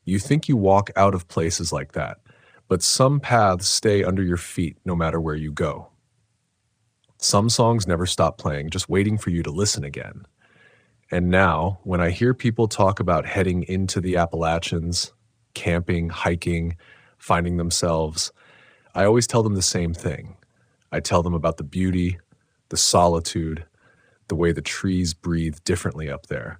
You think you walk out of places like that, but some paths stay under your feet no matter where you go. Some songs never stop playing, just waiting for you to listen again. And now, when I hear people talk about heading into the Appalachians, camping, hiking, finding themselves, I always tell them the same thing. I tell them about the beauty, the solitude, the way the trees breathe differently up there.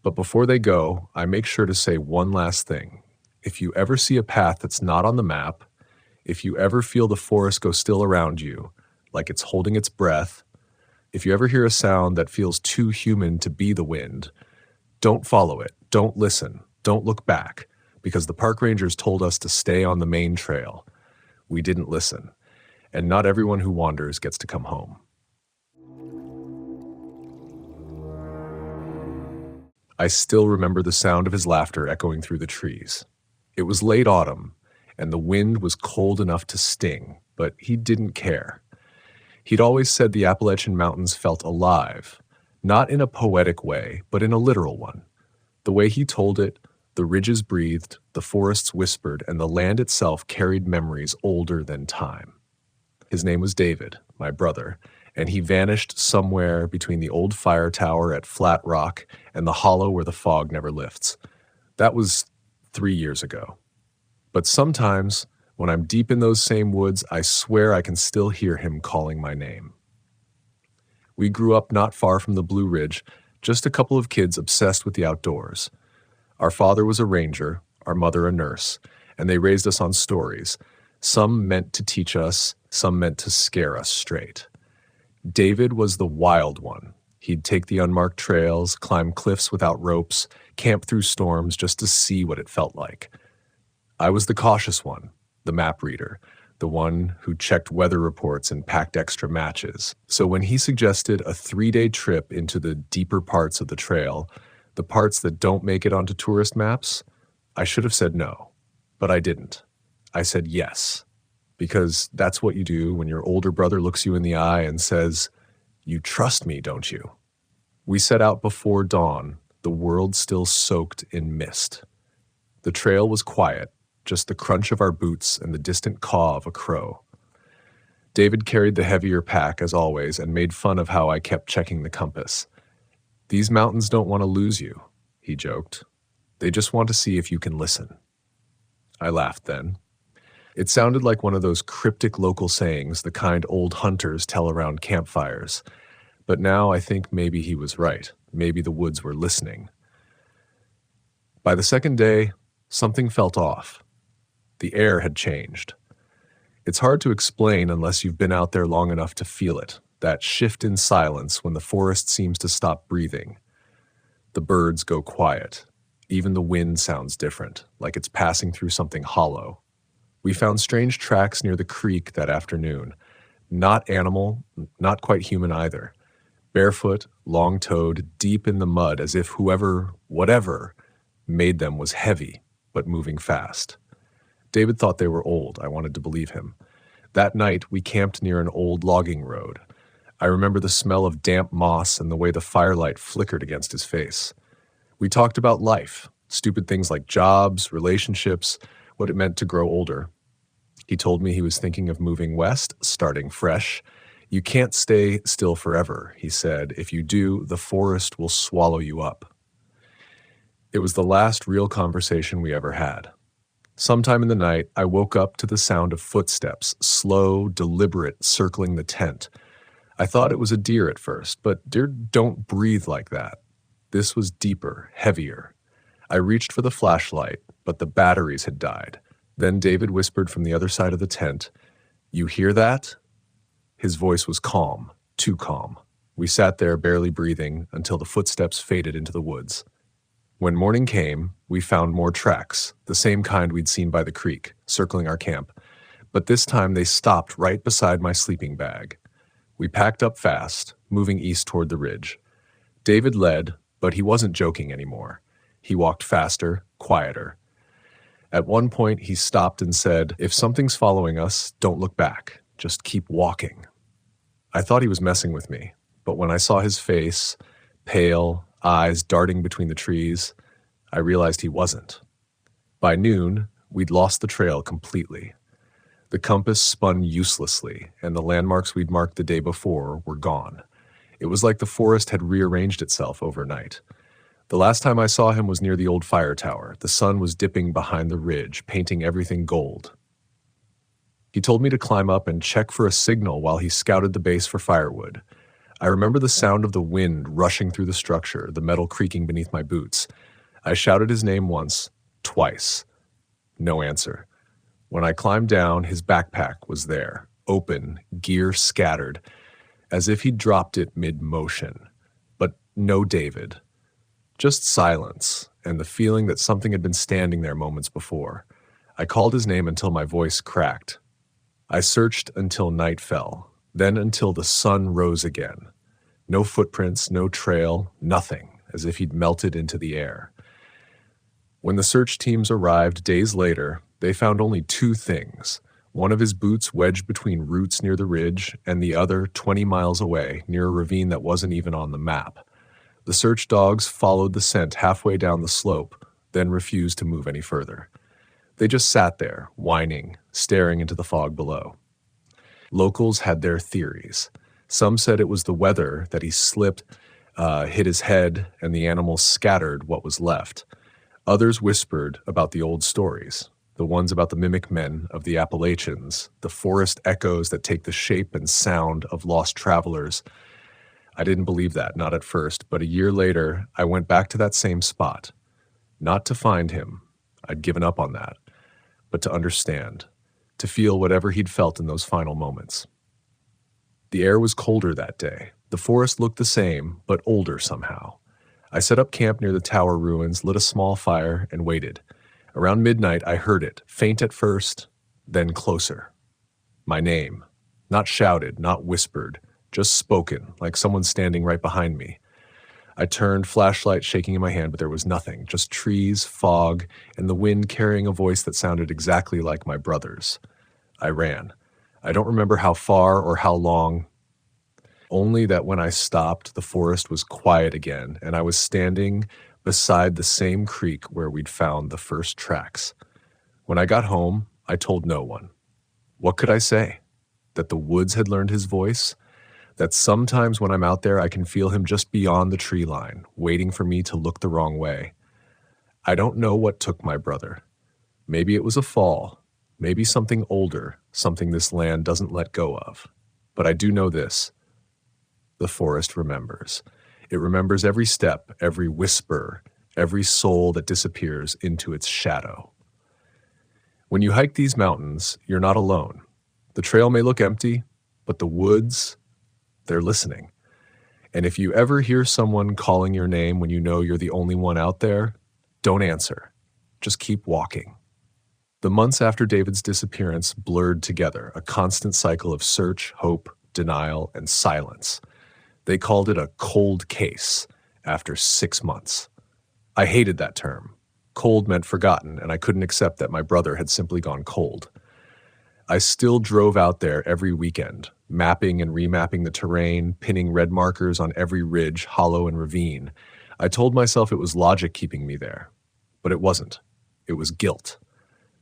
But before they go, I make sure to say one last thing. If you ever see a path that's not on the map, if you ever feel the forest go still around you, like it's holding its breath, if you ever hear a sound that feels too human to be the wind, don't follow it, don't listen, don't look back, because the park rangers told us to stay on the main trail. We didn't listen, and not everyone who wanders gets to come home. I still remember the sound of his laughter echoing through the trees. It was late autumn, and the wind was cold enough to sting, but he didn't care. He'd always said the Appalachian Mountains felt alive, not in a poetic way, but in a literal one. The way he told it, the ridges breathed, the forests whispered, and the land itself carried memories older than time. His name was David, my brother, and he vanished somewhere between the old fire tower at Flat Rock and the hollow where the fog never lifts. That was 3 years ago. But sometimes, when I'm deep in those same woods, I swear I can still hear him calling my name. We grew up not far from the Blue Ridge, just a couple of kids obsessed with the outdoors. Our father was a ranger, our mother a nurse, and they raised us on stories. Some meant to teach us, some meant to scare us straight. David was the wild one. He'd take the unmarked trails, climb cliffs without ropes, camp through storms just to see what it felt like. I was the cautious one, the map reader, the one who checked weather reports and packed extra matches. So when he suggested a 3-day trip into the deeper parts of the trail, the parts that don't make it onto tourist maps, I should have said no, but I didn't. I said yes, because that's what you do when your older brother looks you in the eye and says, "You trust me, don't you?" We set out before dawn, the world still soaked in mist. The trail was quiet, just the crunch of our boots and the distant caw of a crow. David carried the heavier pack, as always, and made fun of how I kept checking the compass. "These mountains don't want to lose you," he joked. "They just want to see if you can listen." I laughed then. It sounded like one of those cryptic local sayings, the kind old hunters tell around campfires. But now I think maybe he was right. Maybe the woods were listening. By the second day, something felt off. The air had changed. It's hard to explain unless you've been out there long enough to feel it, that shift in silence when the forest seems to stop breathing. The birds go quiet. Even the wind sounds different, like it's passing through something hollow. We found strange tracks near the creek that afternoon. Not animal, not quite human either. Barefoot, long-toed, deep in the mud, as if whoever, whatever, made them was heavy, but moving fast. David thought they were old. I wanted to believe him. That night, we camped near an old logging road. I remember the smell of damp moss and the way the firelight flickered against his face. We talked about life, stupid things like jobs, relationships, what it meant to grow older. He told me he was thinking of moving west, starting fresh. You can't stay still forever, he said. If you do, the forest will swallow you up. It was the last real conversation we ever had. Sometime in the night, I woke up to the sound of footsteps, slow, deliberate, circling the tent. I thought it was a deer at first, but deer don't breathe like that. This was deeper, heavier. I reached for the flashlight, but the batteries had died. Then David whispered from the other side of the tent, "You hear that?" His voice was calm, too calm. We sat there barely breathing until the footsteps faded into the woods. When morning came, we found more tracks, the same kind we'd seen by the creek, circling our camp. But this time they stopped right beside my sleeping bag. We packed up fast, moving east toward the ridge. David led, but he wasn't joking anymore. He walked faster, quieter. At one point, he stopped and said, "If something's following us, don't look back. Just keep walking." I thought he was messing with me, but when I saw his face, pale, eyes darting between the trees, I realized he wasn't. By noon, we'd lost the trail completely. The compass spun uselessly, and the landmarks we'd marked the day before were gone. It was like the forest had rearranged itself overnight. The last time I saw him was near the old fire tower. The sun was dipping behind the ridge, painting everything gold. He told me to climb up and check for a signal while he scouted the base for firewood. I remember the sound of the wind rushing through the structure, the metal creaking beneath my boots. I shouted his name once, twice. No answer. When I climbed down, his backpack was there, open, gear scattered, as if he'd dropped it mid-motion. But no David. Just silence, and the feeling that something had been standing there moments before. I called his name until my voice cracked. I searched until night fell, then until the sun rose again. No footprints, no trail, nothing, as if he'd melted into the air. When the search teams arrived days later, they found only two things. One of his boots wedged between roots near the ridge, and the other 20 miles away, near a ravine that wasn't even on the map. The search dogs followed the scent halfway down the slope, then refused to move any further. They just sat there, whining, staring into the fog below. Locals had their theories. Some said it was the weather, that he slipped, hit his head, and the animals scattered what was left. Others whispered about the old stories, the ones about the mimic men of the Appalachians, the forest echoes that take the shape and sound of lost travelers. I didn't believe that, not at first, but a year later, I went back to that same spot. Not to find him. I'd given up on that. But to understand, to feel whatever he'd felt in those final moments. The air was colder that day. The forest looked the same, but older somehow. I set up camp near the tower ruins, lit a small fire, and waited. Around midnight, I heard it, faint at first, then closer. My name. Not shouted, not whispered, just spoken, like someone standing right behind me. I turned, flashlight shaking in my hand, but there was nothing, just trees, fog, and the wind carrying a voice that sounded exactly like my brother's. I ran. I don't remember how far or how long, only that when I stopped, the forest was quiet again, and I was standing beside the same creek where we'd found the first tracks. When I got home, I told no one. What could I say? That the woods had learned his voice? That sometimes when I'm out there, I can feel him just beyond the tree line, waiting for me to look the wrong way. I don't know what took my brother. Maybe it was a fall. Maybe something older, something this land doesn't let go of. But I do know this. The forest remembers. It remembers every step, every whisper, every soul that disappears into its shadow. When you hike these mountains, you're not alone. The trail may look empty, but the woods, they're listening. And if you ever hear someone calling your name when you know you're the only one out there, don't answer. Just keep walking. The months after David's disappearance blurred together, a constant cycle of search, hope, denial, and silence. They called it a cold case after 6 months. I hated that term. Cold meant forgotten, and I couldn't accept that my brother had simply gone cold. I still drove out there every weekend, mapping and remapping the terrain, pinning red markers on every ridge, hollow, and ravine. I told myself it was logic keeping me there, but it wasn't. It was guilt.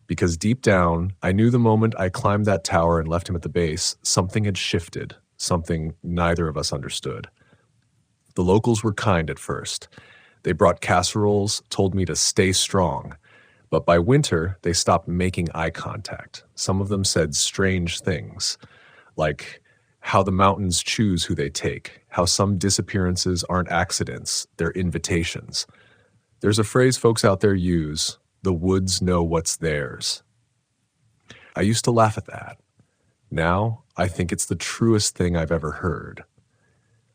Because deep down, I knew the moment I climbed that tower and left him at the base, something had shifted, something neither of us understood. The locals were kind at first. They brought casseroles, told me to stay strong. But by winter, they stopped making eye contact. Some of them said strange things, like how the mountains choose who they take, how some disappearances aren't accidents, they're invitations. There's a phrase folks out there use, the woods know what's theirs. I used to laugh at that. Now, I think it's the truest thing I've ever heard.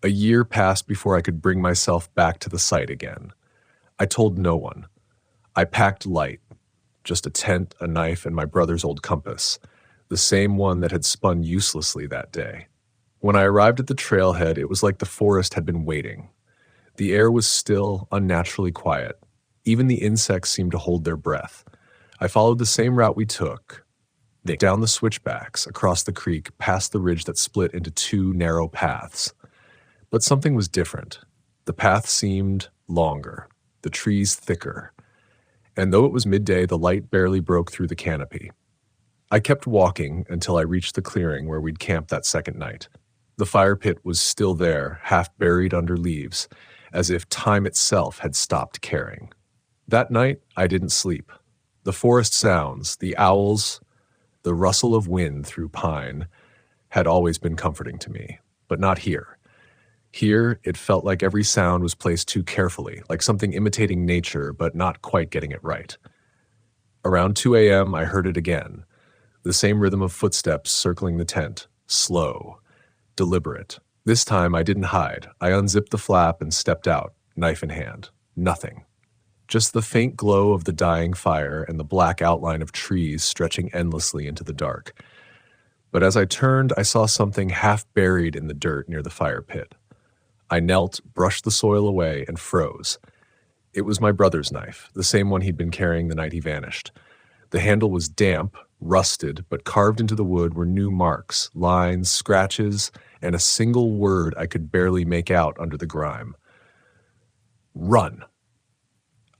A year passed before I could bring myself back to the site again. I told no one. I packed light, just a tent, a knife, and my brother's old compass, the same one that had spun uselessly that day. When I arrived at the trailhead, it was like the forest had been waiting. The air was still, unnaturally quiet. Even the insects seemed to hold their breath. I followed the same route we took, down the switchbacks, across the creek, past the ridge that split into 2 narrow paths. But something was different. The path seemed longer, the trees thicker. And though it was midday, the light barely broke through the canopy. I kept walking until I reached the clearing where we'd camped that second night. The fire pit was still there, half buried under leaves, as if time itself had stopped caring. That night, I didn't sleep. The forest sounds, the owls, the rustle of wind through pine, had always been comforting to me, but not here. Here, it felt like every sound was placed too carefully, like something imitating nature but not quite getting it right. Around 2 a.m., I heard it again, the same rhythm of footsteps circling the tent, slow, deliberate. This time, I didn't hide. I unzipped the flap and stepped out, knife in hand. Nothing. Just the faint glow of the dying fire and the black outline of trees stretching endlessly into the dark. But as I turned, I saw something half buried in the dirt near the fire pit. I knelt, brushed the soil away, and froze. It was my brother's knife, the same one he'd been carrying the night he vanished. The handle was damp, rusted, but carved into the wood were new marks, lines, scratches, and a single word I could barely make out under the grime. Run.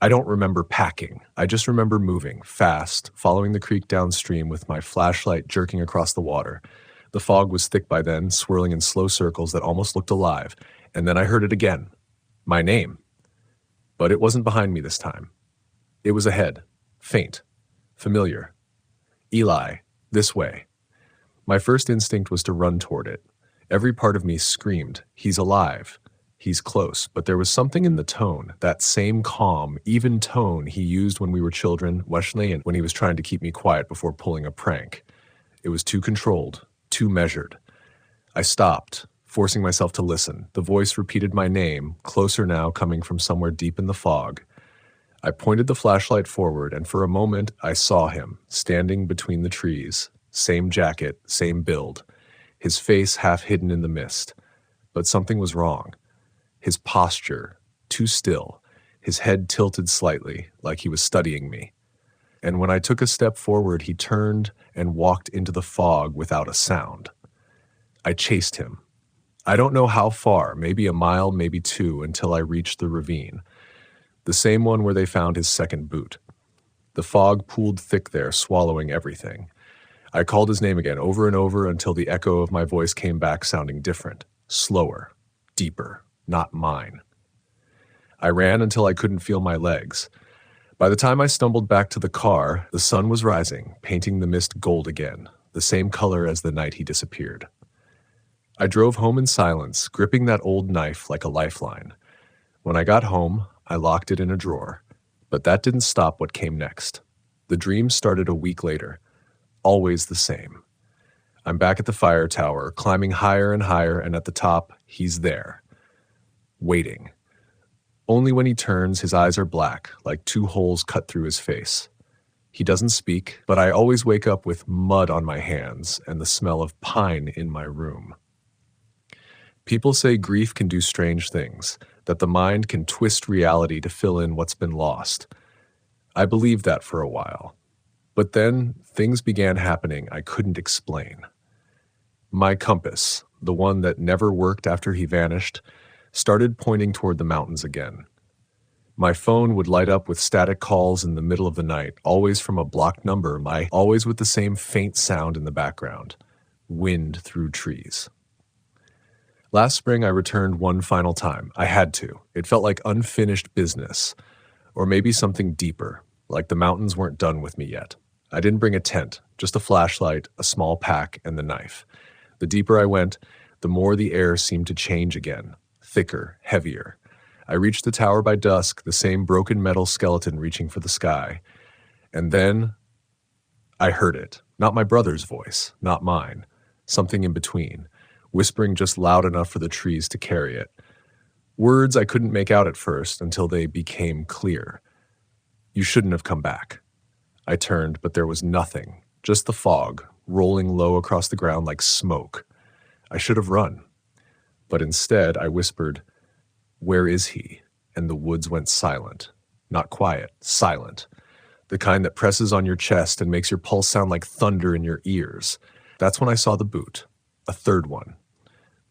I don't remember packing. I just remember moving, fast, following the creek downstream with my flashlight jerking across the water. The fog was thick by then, swirling in slow circles that almost looked alive. And then I heard it again. My name. But it wasn't behind me this time. It was ahead. Faint. Familiar. Eli. This way. My first instinct was to run toward it. Every part of me screamed, he's alive. He's close. But there was something in the tone, that same calm, even tone he used when we were children, Wesley, and when he was trying to keep me quiet before pulling a prank. It was too controlled, too measured. I stopped, forcing myself to listen. The voice repeated my name, closer now, coming from somewhere deep in the fog. I pointed the flashlight forward, and for a moment I saw him, standing between the trees. Same jacket, same build. His face half hidden in the mist. But something was wrong. His posture, too still, his head tilted slightly, like he was studying me. And when I took a step forward, he turned and walked into the fog without a sound. I chased him. I don't know how far, maybe a mile, maybe 2, until I reached the ravine. The same one where they found his second boot. The fog pooled thick there, swallowing everything. I called his name again over and over until the echo of my voice came back sounding different, slower, deeper, not mine. I ran until I couldn't feel my legs. By the time I stumbled back to the car, the sun was rising, painting the mist gold again, the same color as the night he disappeared. I drove home in silence, gripping that old knife like a lifeline. When I got home, I locked it in a drawer. But that didn't stop what came next. The dream started a week later. Always the same. I'm back at the fire tower, climbing higher and higher, and at the top, he's there. waiting. Only when he turns, his eyes are black, like two holes cut through his face. He doesn't speak, but I always wake up with mud on my hands and the smell of pine in my room. People say grief can do strange things, that the mind can twist reality to fill in what's been lost. I believed that for a while. But then things began happening I couldn't explain. My compass, the one that never worked after he vanished, started pointing toward the mountains again. My phone would light up with static calls in the middle of the night, always from a blocked number, always with the same faint sound in the background. Wind through trees. Last spring, I returned one final time. I had to. It felt like unfinished business. Or maybe something deeper, like the mountains weren't done with me yet. I didn't bring a tent, just a flashlight, a small pack, and the knife. The deeper I went, the more the air seemed to change again. Thicker, heavier. I reached the tower by dusk, the same broken metal skeleton reaching for the sky. And then I heard it. Not my brother's voice, not mine. Something in between, whispering just loud enough for the trees to carry it. Words I couldn't make out at first until they became clear. You shouldn't have come back. I turned, but there was nothing, just the fog, rolling low across the ground like smoke. I should have run. But instead, I whispered, "Where is he?" And the woods went silent. Not quiet, silent. The kind that presses on your chest and makes your pulse sound like thunder in your ears. That's when I saw the boot. A third one.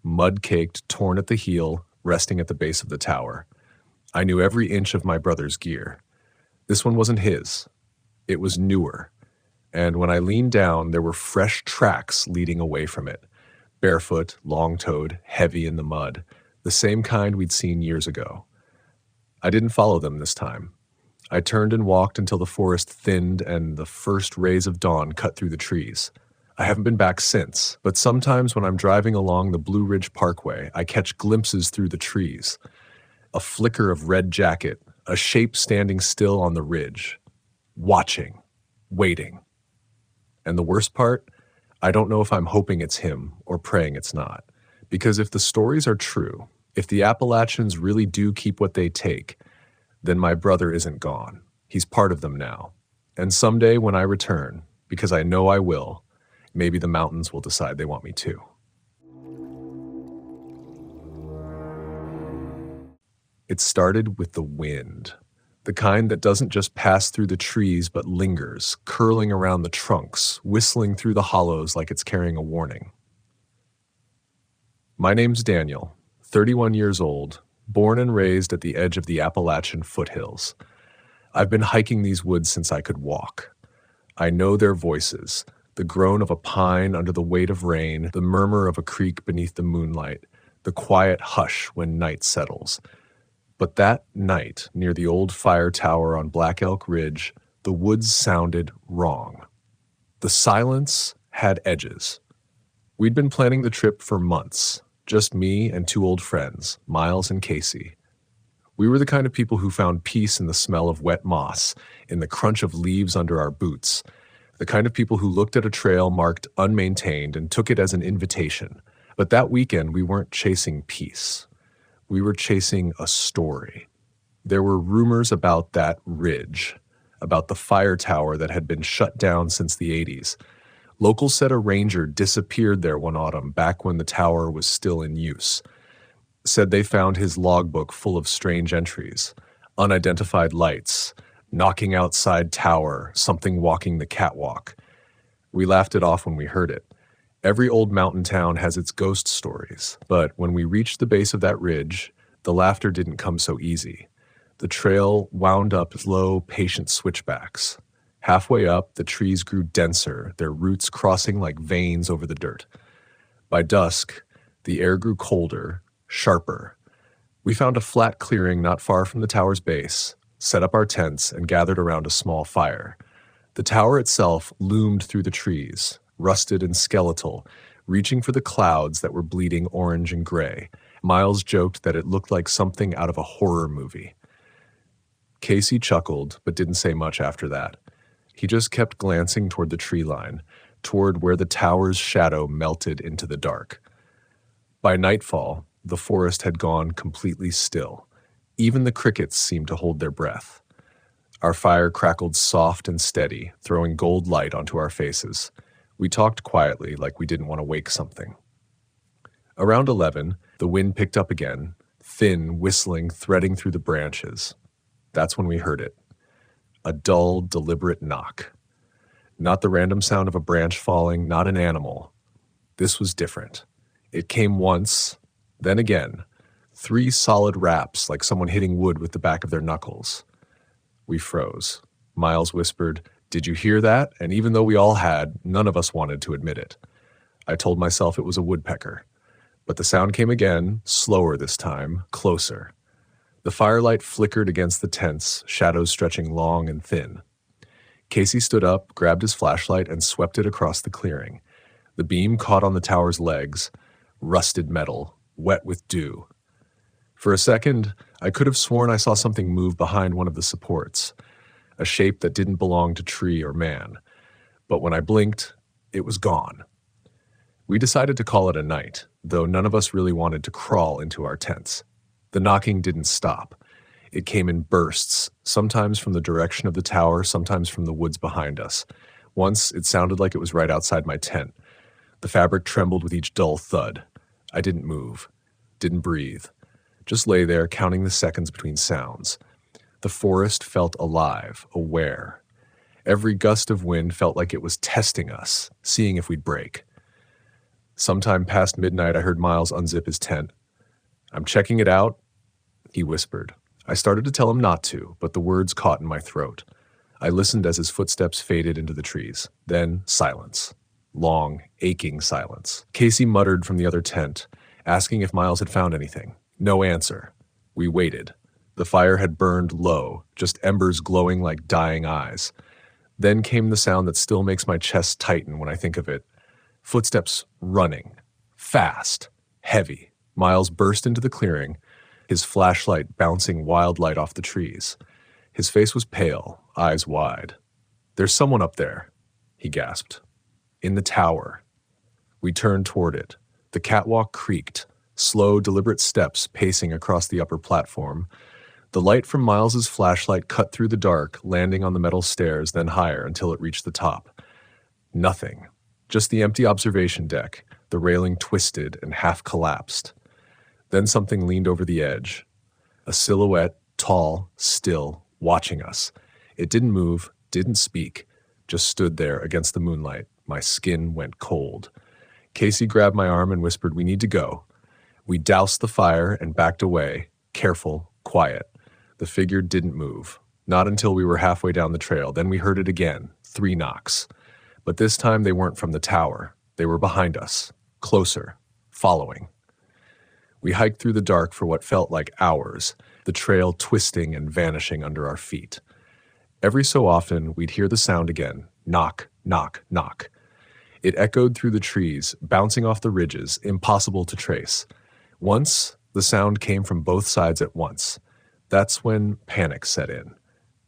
Mud-caked, torn at the heel, resting at the base of the tower. I knew every inch of my brother's gear. This one wasn't his. It was newer. And when I leaned down, there were fresh tracks leading away from it. Barefoot, long-toed, heavy in the mud. The same kind we'd seen years ago. I didn't follow them this time. I turned and walked until the forest thinned and the first rays of dawn cut through the trees. I haven't been back since, but sometimes when I'm driving along the Blue Ridge Parkway, I catch glimpses through the trees. A flicker of red jacket, a shape standing still on the ridge. Watching, waiting. And the worst part? I don't know if I'm hoping it's him or praying it's not. Because if the stories are true, if the Appalachians really do keep what they take, then my brother isn't gone. He's part of them now. And someday when I return, because I know I will, maybe the mountains will decide they want me too. It started with the wind. The kind that doesn't just pass through the trees but lingers, curling around the trunks, whistling through the hollows like it's carrying a warning. My name's Daniel, 31 years old, born and raised at the edge of the Appalachian foothills. I've been hiking these woods since I could walk. I know their voices, the groan of a pine under the weight of rain, the murmur of a creek beneath the moonlight, the quiet hush when night settles. But that night, near the old fire tower on Black Elk Ridge, the woods sounded wrong. The silence had edges. We'd been planning the trip for months, just me and two old friends, Miles and Casey. We were the kind of people who found peace in the smell of wet moss, in the crunch of leaves under our boots, the kind of people who looked at a trail marked unmaintained and took it as an invitation. But that weekend, we weren't chasing peace. We were chasing a story. There were rumors about that ridge, about the fire tower that had been shut down since the 80s. Locals said a ranger disappeared there one autumn back when the tower was still in use. Said they found his logbook full of strange entries, unidentified lights, knocking outside tower, something walking the catwalk. We laughed it off when we heard it. Every old mountain town has its ghost stories, but when we reached the base of that ridge, the laughter didn't come so easy. The trail wound up low, patient switchbacks. Halfway up, the trees grew denser, their roots crossing like veins over the dirt. By dusk, the air grew colder, sharper. We found a flat clearing not far from the tower's base, set up our tents, and gathered around a small fire. The tower itself loomed through the trees, rusted and skeletal, reaching for the clouds that were bleeding orange and gray. Miles joked that it looked like something out of a horror movie. Casey chuckled, but didn't say much after that. He just kept glancing toward the tree line, toward where the tower's shadow melted into the dark. By nightfall, The forest had gone completely still. Even the crickets seemed to hold their breath. Our fire crackled soft and steady, throwing gold light onto our faces. We talked quietly, like we didn't want to wake something. Around 11, the wind picked up again, thin, whistling, threading through the branches. That's when we heard it. A dull, deliberate knock. Not the random sound of a branch falling, not an animal. This was different. It came once, then again. 3 solid raps, like someone hitting wood with the back of their knuckles. We froze. Miles whispered, "Did you hear that?" And even though we all had, none of us wanted to admit it. I told myself it was a woodpecker. But the sound came again, slower this time, closer. The firelight flickered against the tents, shadows stretching long and thin. Casey stood up, grabbed his flashlight, and swept it across the clearing. The beam caught on the tower's legs, rusted metal, wet with dew. For a second, I could have sworn I saw something move behind one of the supports, a shape that didn't belong to tree or man. But when I blinked, it was gone. We decided to call it a night, though none of us really wanted to crawl into our tents. The knocking didn't stop. It came in bursts, sometimes from the direction of the tower, sometimes from the woods behind us. Once, it sounded like it was right outside my tent. The fabric trembled with each dull thud. I didn't move, didn't breathe. Just lay there, counting the seconds between sounds. The forest felt alive, aware. Every gust of wind felt like it was testing us, seeing if we'd break. Sometime past midnight, I heard Miles unzip his tent. "I'm checking it out," he whispered. I started to tell him not to, but the words caught in my throat. I listened as his footsteps faded into the trees. Then silence. Long, aching silence. Casey muttered from the other tent, asking if Miles had found anything. No answer. We waited. The fire had burned low, just embers glowing like dying eyes. Then came the sound that still makes my chest tighten when I think of it. Footsteps running. Fast. Heavy. Miles burst into the clearing, his flashlight bouncing wild light off the trees. His face was pale, eyes wide. "There's someone up there," he gasped. "In the tower." We turned toward it. The catwalk creaked. Slow, deliberate steps pacing across the upper platform. The light from Miles's flashlight cut through the dark, landing on the metal stairs, then higher until it reached the top. Nothing. Just the empty observation deck, the railing twisted and half collapsed. Then something leaned over the edge. A silhouette, tall, still, watching us. It didn't move, didn't speak, just stood there against the moonlight. My skin went cold. Casey grabbed my arm and whispered, "We need to go." We doused the fire and backed away, careful, quiet. The figure didn't move, not until we were halfway down the trail. Then we heard it again, 3 knocks. But this time they weren't from the tower. They were behind us, closer, following. We hiked through the dark for what felt like hours, the trail twisting and vanishing under our feet. Every so often, we'd hear the sound again, knock, knock, knock. It echoed through the trees, bouncing off the ridges, impossible to trace. Once, the sound came from both sides at once. That's when panic set in.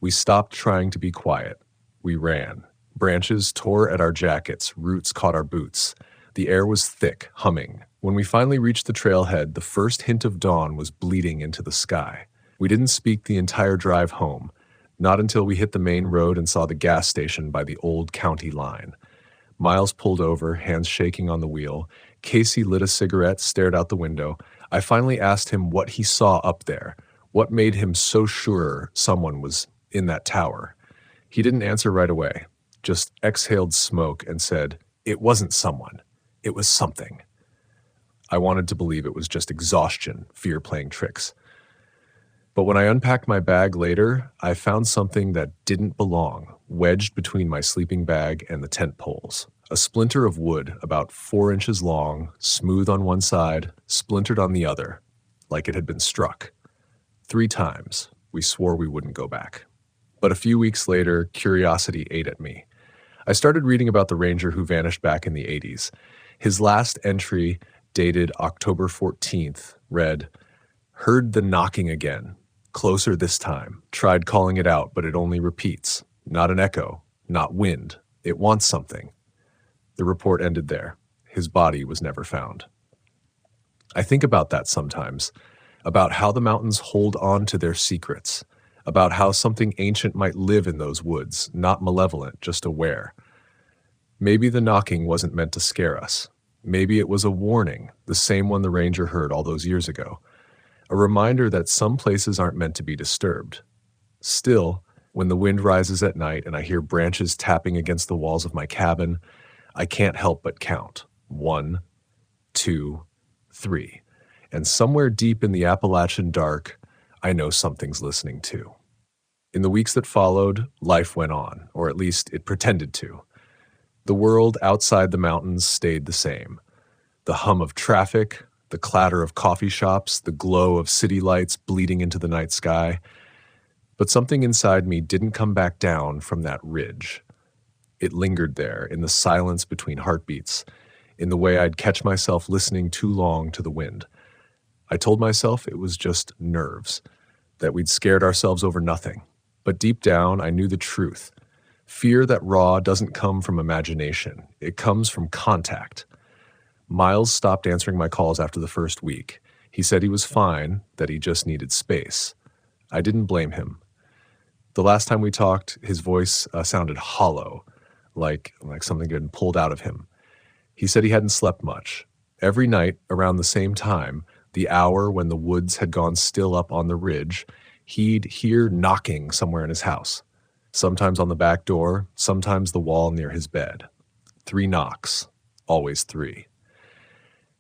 We stopped trying to be quiet. We ran. Branches tore at our jackets, roots caught our boots. The air was thick, humming. When we finally reached the trailhead, the first hint of dawn was bleeding into the sky. We didn't speak the entire drive home, not until we hit the main road and saw the gas station by the old county line. Miles pulled over, hands shaking on the wheel. Casey lit a cigarette, stared out the window. I finally asked him what he saw up there, what made him so sure someone was in that tower. He didn't answer right away, just exhaled smoke and said, "It wasn't someone, it was something." I wanted to believe it was just exhaustion, fear playing tricks. But when I unpacked my bag later, I found something that didn't belong, wedged between my sleeping bag and the tent poles. A splinter of wood about 4 inches long, smooth on one side, splintered on the other, like it had been struck. 3 times, we swore we wouldn't go back. But a few weeks later, curiosity ate at me. I started reading about the ranger who vanished back in the 80s. His last entry, dated October 14th, read, "Heard the knocking again. Closer this time. Tried calling it out, but it only repeats. Not an echo, not wind. It wants something." The report ended there. His body was never found. I think about that sometimes, about how the mountains hold on to their secrets, about how something ancient might live in those woods, not malevolent, just aware. Maybe the knocking wasn't meant to scare us. Maybe it was a warning, the same one the ranger heard all those years ago. A reminder that some places aren't meant to be disturbed. Still, when the wind rises at night and I hear branches tapping against the walls of my cabin, I can't help but count. 1, 2, 3. And somewhere deep in the Appalachian dark, I know something's listening too. In the weeks that followed, life went on, or at least it pretended to. The world outside the mountains stayed the same. The hum of traffic, the clatter of coffee shops, the glow of city lights bleeding into the night sky. But something inside me didn't come back down from that ridge. It lingered there in the silence between heartbeats, in the way I'd catch myself listening too long to the wind. I told myself it was just nerves, that we'd scared ourselves over nothing. But deep down, I knew the truth. Fear that raw doesn't come from imagination. It comes from contact. Miles stopped answering my calls after the first week. He said he was fine, that he just needed space. I didn't blame him. The last time we talked, his voice sounded hollow, like something had been pulled out of him. He said he hadn't slept much. Every night, around the same time, the hour when the woods had gone still up on the ridge, he'd hear knocking somewhere in his house. Sometimes on the back door, sometimes the wall near his bed. 3 knocks, always 3.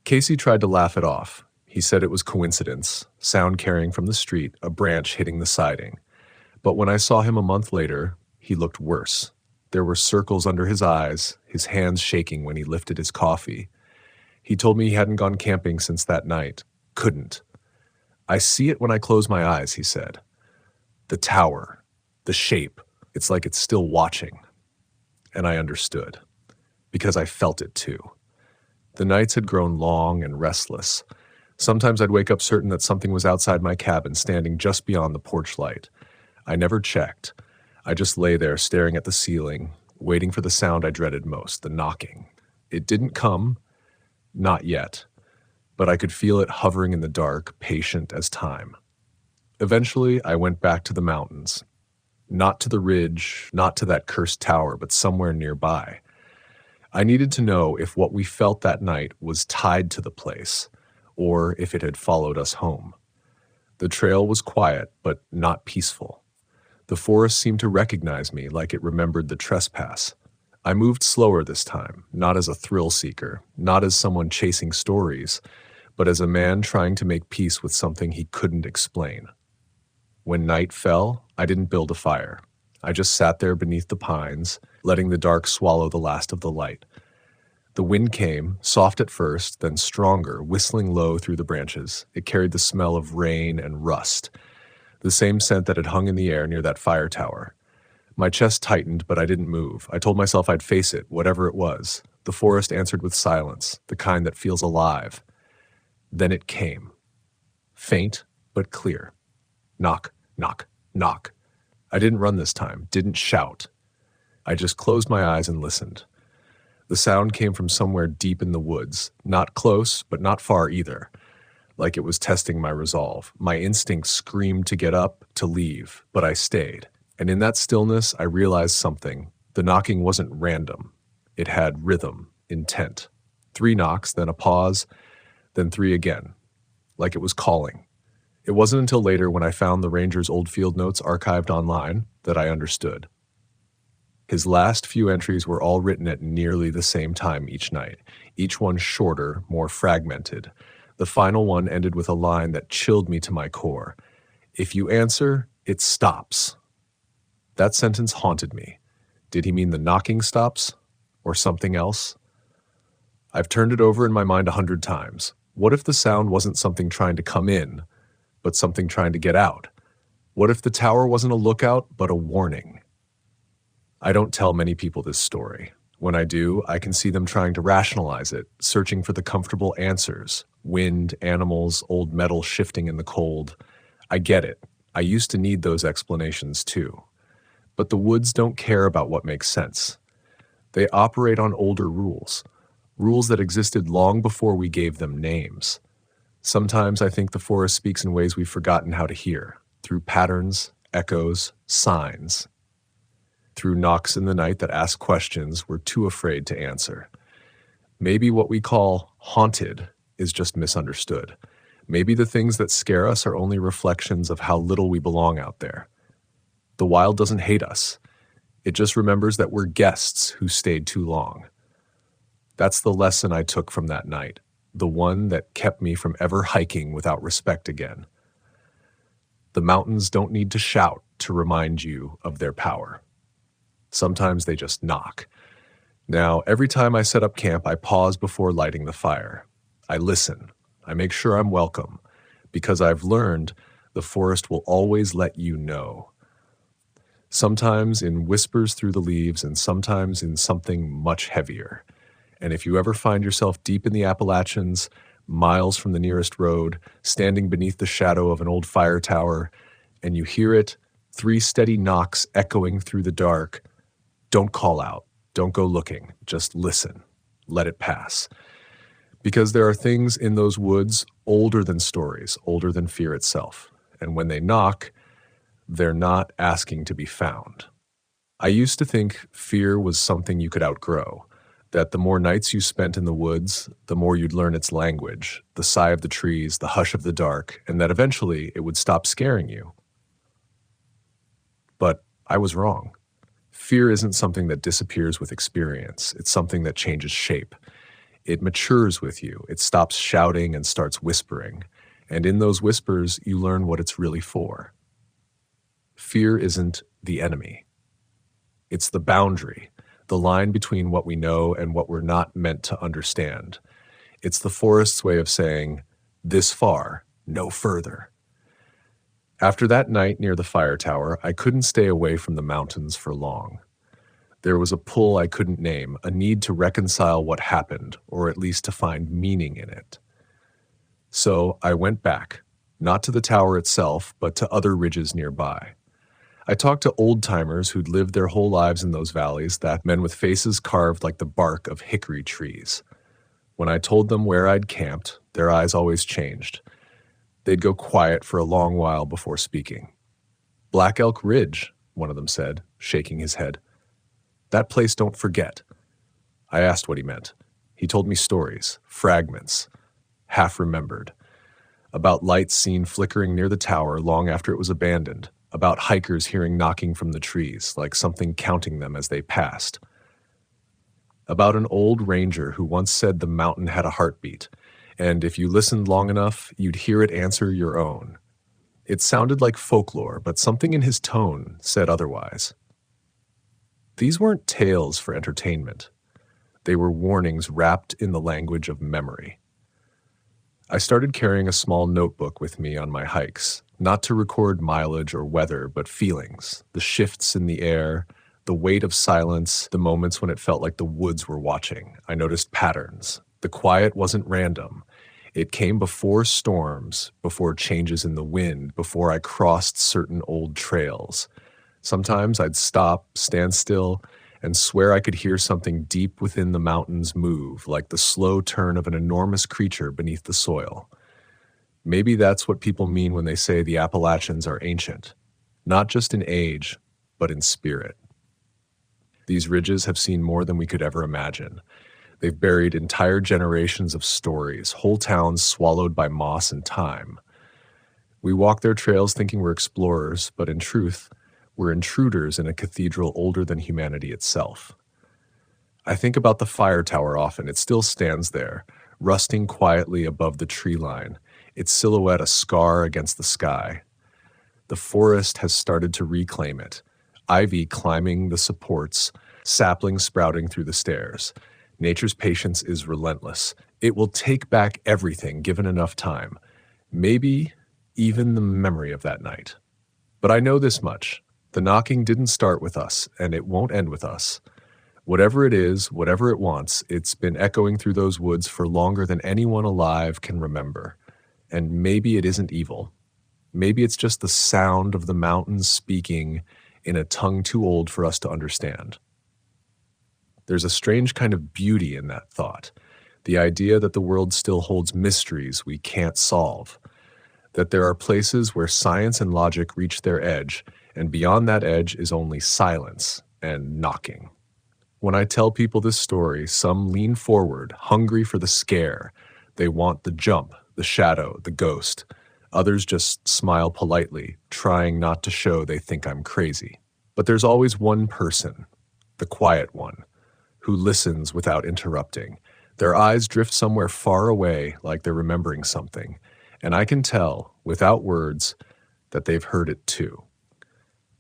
Casey tried to laugh it off. He said it was coincidence, sound carrying from the street, a branch hitting the siding. But when I saw him a month later, he looked worse. There were circles under his eyes, his hands shaking when he lifted his coffee. He told me he hadn't gone camping since that night. Couldn't. I see it when I close my eyes, he said. The tower, the shape, it's like it's still watching. And I understood, because I felt it too. The nights had grown long and restless. Sometimes I'd wake up certain that something was outside my cabin, standing just beyond the porch light. I never checked. I just lay there staring at the ceiling, waiting for the sound I dreaded most, the knocking. It didn't come, not yet, but I could feel it hovering in the dark, patient as time. Eventually, I went back to the mountains. Not to the ridge, not to that cursed tower, but somewhere nearby. I needed to know if what we felt that night was tied to the place, or if it had followed us home. The trail was quiet, but not peaceful. The forest seemed to recognize me like it remembered the trespass. I moved slower this time, not as a thrill seeker, not as someone chasing stories, but as a man trying to make peace with something he couldn't explain. When night fell, I didn't build a fire. I just sat there beneath the pines, letting the dark swallow the last of the light. The wind came, soft at first, then stronger, whistling low through the branches. It carried the smell of rain and rust, the same scent that had hung in the air near that fire tower. My chest tightened, but I didn't move. I told myself I'd face it, whatever it was. The forest answered with silence, the kind that feels alive. Then it came. Faint, but clear. Knock, knock, knock. I didn't run this time, didn't shout. I just closed my eyes and listened. The sound came from somewhere deep in the woods, not close, but not far either, like it was testing my resolve. My instincts screamed to get up, to leave, but I stayed. And in that stillness, I realized something. The knocking wasn't random. It had rhythm, intent. 3 knocks, then a pause, then 3 again, like it was calling. It wasn't until later when I found the ranger's old field notes archived online that I understood. His last few entries were all written at nearly the same time each night, each one shorter, more fragmented. The final one ended with a line that chilled me to my core. If you answer, it stops. That sentence haunted me. Did he mean the knocking stops, or something else? I've turned it over in my mind 100 times. What if the sound wasn't something trying to come in, but something trying to get out? What if the tower wasn't a lookout, but a warning? I don't tell many people this story. When I do, I can see them trying to rationalize it, searching for the comfortable answers. Wind, animals, old metal shifting in the cold. I get it. I used to need those explanations too. But the woods don't care about what makes sense. They operate on older rules, rules that existed long before we gave them names. Sometimes I think the forest speaks in ways we've forgotten how to hear, through patterns, echoes, signs, through knocks in the night that ask questions we're too afraid to answer. Maybe what we call haunted is just misunderstood. Maybe the things that scare us are only reflections of how little we belong out there. The wild doesn't hate us. It just remembers that we're guests who stayed too long. That's the lesson I took from that night, the one that kept me from ever hiking without respect again. The mountains don't need to shout to remind you of their power. Sometimes they just knock. Now, every time I set up camp, I pause before lighting the fire. I listen. I make sure I'm welcome, because I've learned the forest will always let you know. Sometimes in whispers through the leaves, and sometimes in something much heavier. And if you ever find yourself deep in the Appalachians, miles from the nearest road, standing beneath the shadow of an old fire tower, and you hear it, 3 steady knocks echoing through the dark, don't call out. Don't go looking. Just listen. Let it pass. Because there are things in those woods older than stories, older than fear itself. And when they knock, they're not asking to be found. I used to think fear was something you could outgrow, that the more nights you spent in the woods, the more you'd learn its language, the sigh of the trees, the hush of the dark, and that eventually it would stop scaring you. But I was wrong. Fear isn't something that disappears with experience. It's something that changes shape. It matures with you. It stops shouting and starts whispering. And in those whispers, you learn what it's really for. Fear isn't the enemy. It's the boundary, the line between what we know and what we're not meant to understand. It's the forest's way of saying, this far, no further. After that night near the fire tower, I couldn't stay away from the mountains for long. There was a pull I couldn't name, a need to reconcile what happened, or at least to find meaning in it. So I went back, not to the tower itself, but to other ridges nearby. I talked to old-timers who'd lived their whole lives in those valleys, that men with faces carved like the bark of hickory trees. When I told them where I'd camped, their eyes always changed. They'd go quiet for a long while before speaking. Black Elk Ridge, one of them said, shaking his head. That place don't forget. I asked what he meant. He told me stories, fragments, half remembered, about lights seen flickering near the tower long after it was abandoned, about hikers hearing knocking from the trees, like something counting them as they passed, about an old ranger who once said the mountain had a heartbeat, and if you listened long enough, you'd hear it answer your own. It sounded like folklore, but something in his tone said otherwise. These weren't tales for entertainment. They were warnings wrapped in the language of memory. I started carrying a small notebook with me on my hikes, not to record mileage or weather, but feelings, the shifts in the air, the weight of silence, the moments when it felt like the woods were watching. I noticed patterns. The quiet wasn't random. It came before storms, before changes in the wind, before I crossed certain old trails. Sometimes I'd stop, stand still, and swear I could hear something deep within the mountains move, like the slow turn of an enormous creature beneath the soil. Maybe that's what people mean when they say the Appalachians are ancient, not just in age, but in spirit. These ridges have seen more than we could ever imagine. They've buried entire generations of stories, whole towns swallowed by moss and time. We walk their trails thinking we're explorers, but in truth, we're intruders in a cathedral older than humanity itself. I think about the fire tower often. It still stands there, rusting quietly above the tree line, its silhouette a scar against the sky. The forest has started to reclaim it, ivy climbing the supports, saplings sprouting through the stairs. Nature's patience is relentless. It will take back everything given enough time, maybe even the memory of that night. But I know this much. The knocking didn't start with us, and it won't end with us. Whatever it is, whatever it wants, it's been echoing through those woods for longer than anyone alive can remember. And maybe it isn't evil. Maybe it's just the sound of the mountains speaking in a tongue too old for us to understand. There's a strange kind of beauty in that thought, The idea that the world still holds mysteries we can't solve, that there are places where science and logic reach their edge, and beyond that edge is only silence and knocking. When I tell people this story, some lean forward, hungry for the scare. They want the jump, the shadow, the ghost. Others just smile politely, trying not to show they think I'm crazy. But there's always one person, the quiet one, who listens without interrupting. Their eyes drift somewhere far away, like they're remembering something. And I can tell, without words, that they've heard it too.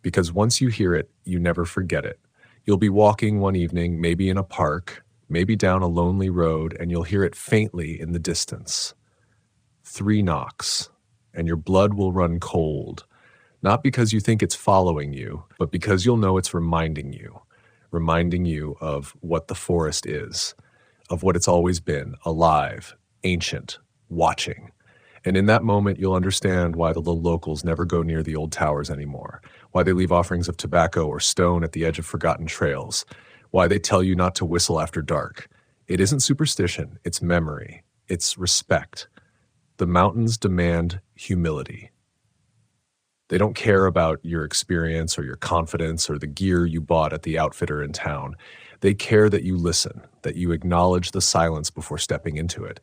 Because once you hear it, you never forget it. You'll be walking one evening, maybe in a park, maybe down a lonely road, and you'll hear it faintly in the distance. 3 knocks, and your blood will run cold. Not because you think it's following you, but because you'll know it's reminding you of what the forest is, of what it's always been, alive, ancient, watching. And in that moment, you'll understand why the little locals never go near the old towers anymore, why they leave offerings of tobacco or stone at the edge of forgotten trails, why they tell you not to whistle after dark. It isn't superstition, it's memory, it's respect. The mountains demand humility. They don't care about your experience or your confidence or the gear you bought at the outfitter in town. They care that you listen, that you acknowledge the silence before stepping into it,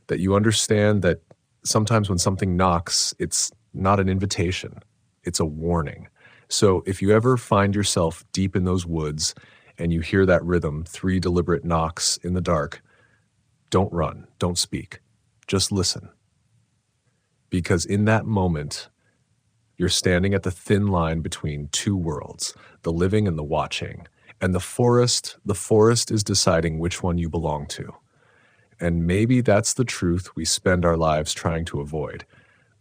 that you understand that sometimes when something knocks, it's not an invitation, it's a warning. So if you ever find yourself deep in those woods and you hear that rhythm, 3 deliberate knocks in the dark, don't run, don't speak, just listen. Because in that moment, you're standing at the thin line between 2 worlds, the living and the watching. And the forest is deciding which one you belong to. And maybe that's the truth we spend our lives trying to avoid,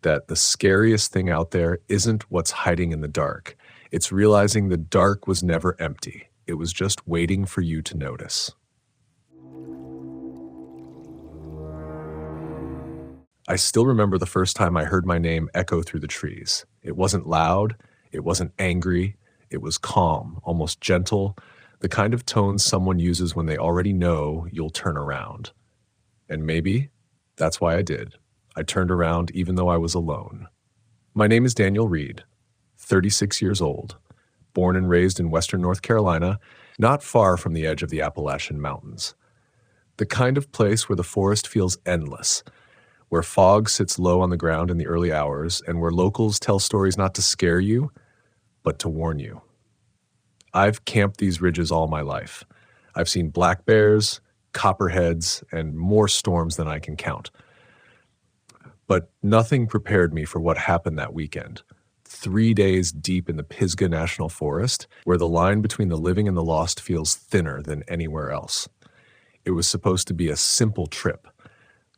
that the scariest thing out there isn't what's hiding in the dark. It's realizing the dark was never empty. It was just waiting for you to notice. I still remember the first time I heard my name echo through the trees. It wasn't loud, it wasn't angry, it was calm, almost gentle, the kind of tone someone uses when they already know you'll turn around. And maybe that's why I did. I turned around even though I was alone. My name is Daniel Reed, 36 years old, born and raised in western North Carolina, not far from the edge of the Appalachian Mountains. The kind of place where the forest feels endless, where fog sits low on the ground in the early hours, and where locals tell stories not to scare you, but to warn you. I've camped these ridges all my life. I've seen black bears, copperheads, and more storms than I can count. But nothing prepared me for what happened that weekend. 3 days deep in the Pisgah National Forest, where the line between the living and the lost feels thinner than anywhere else. It was supposed to be a simple trip.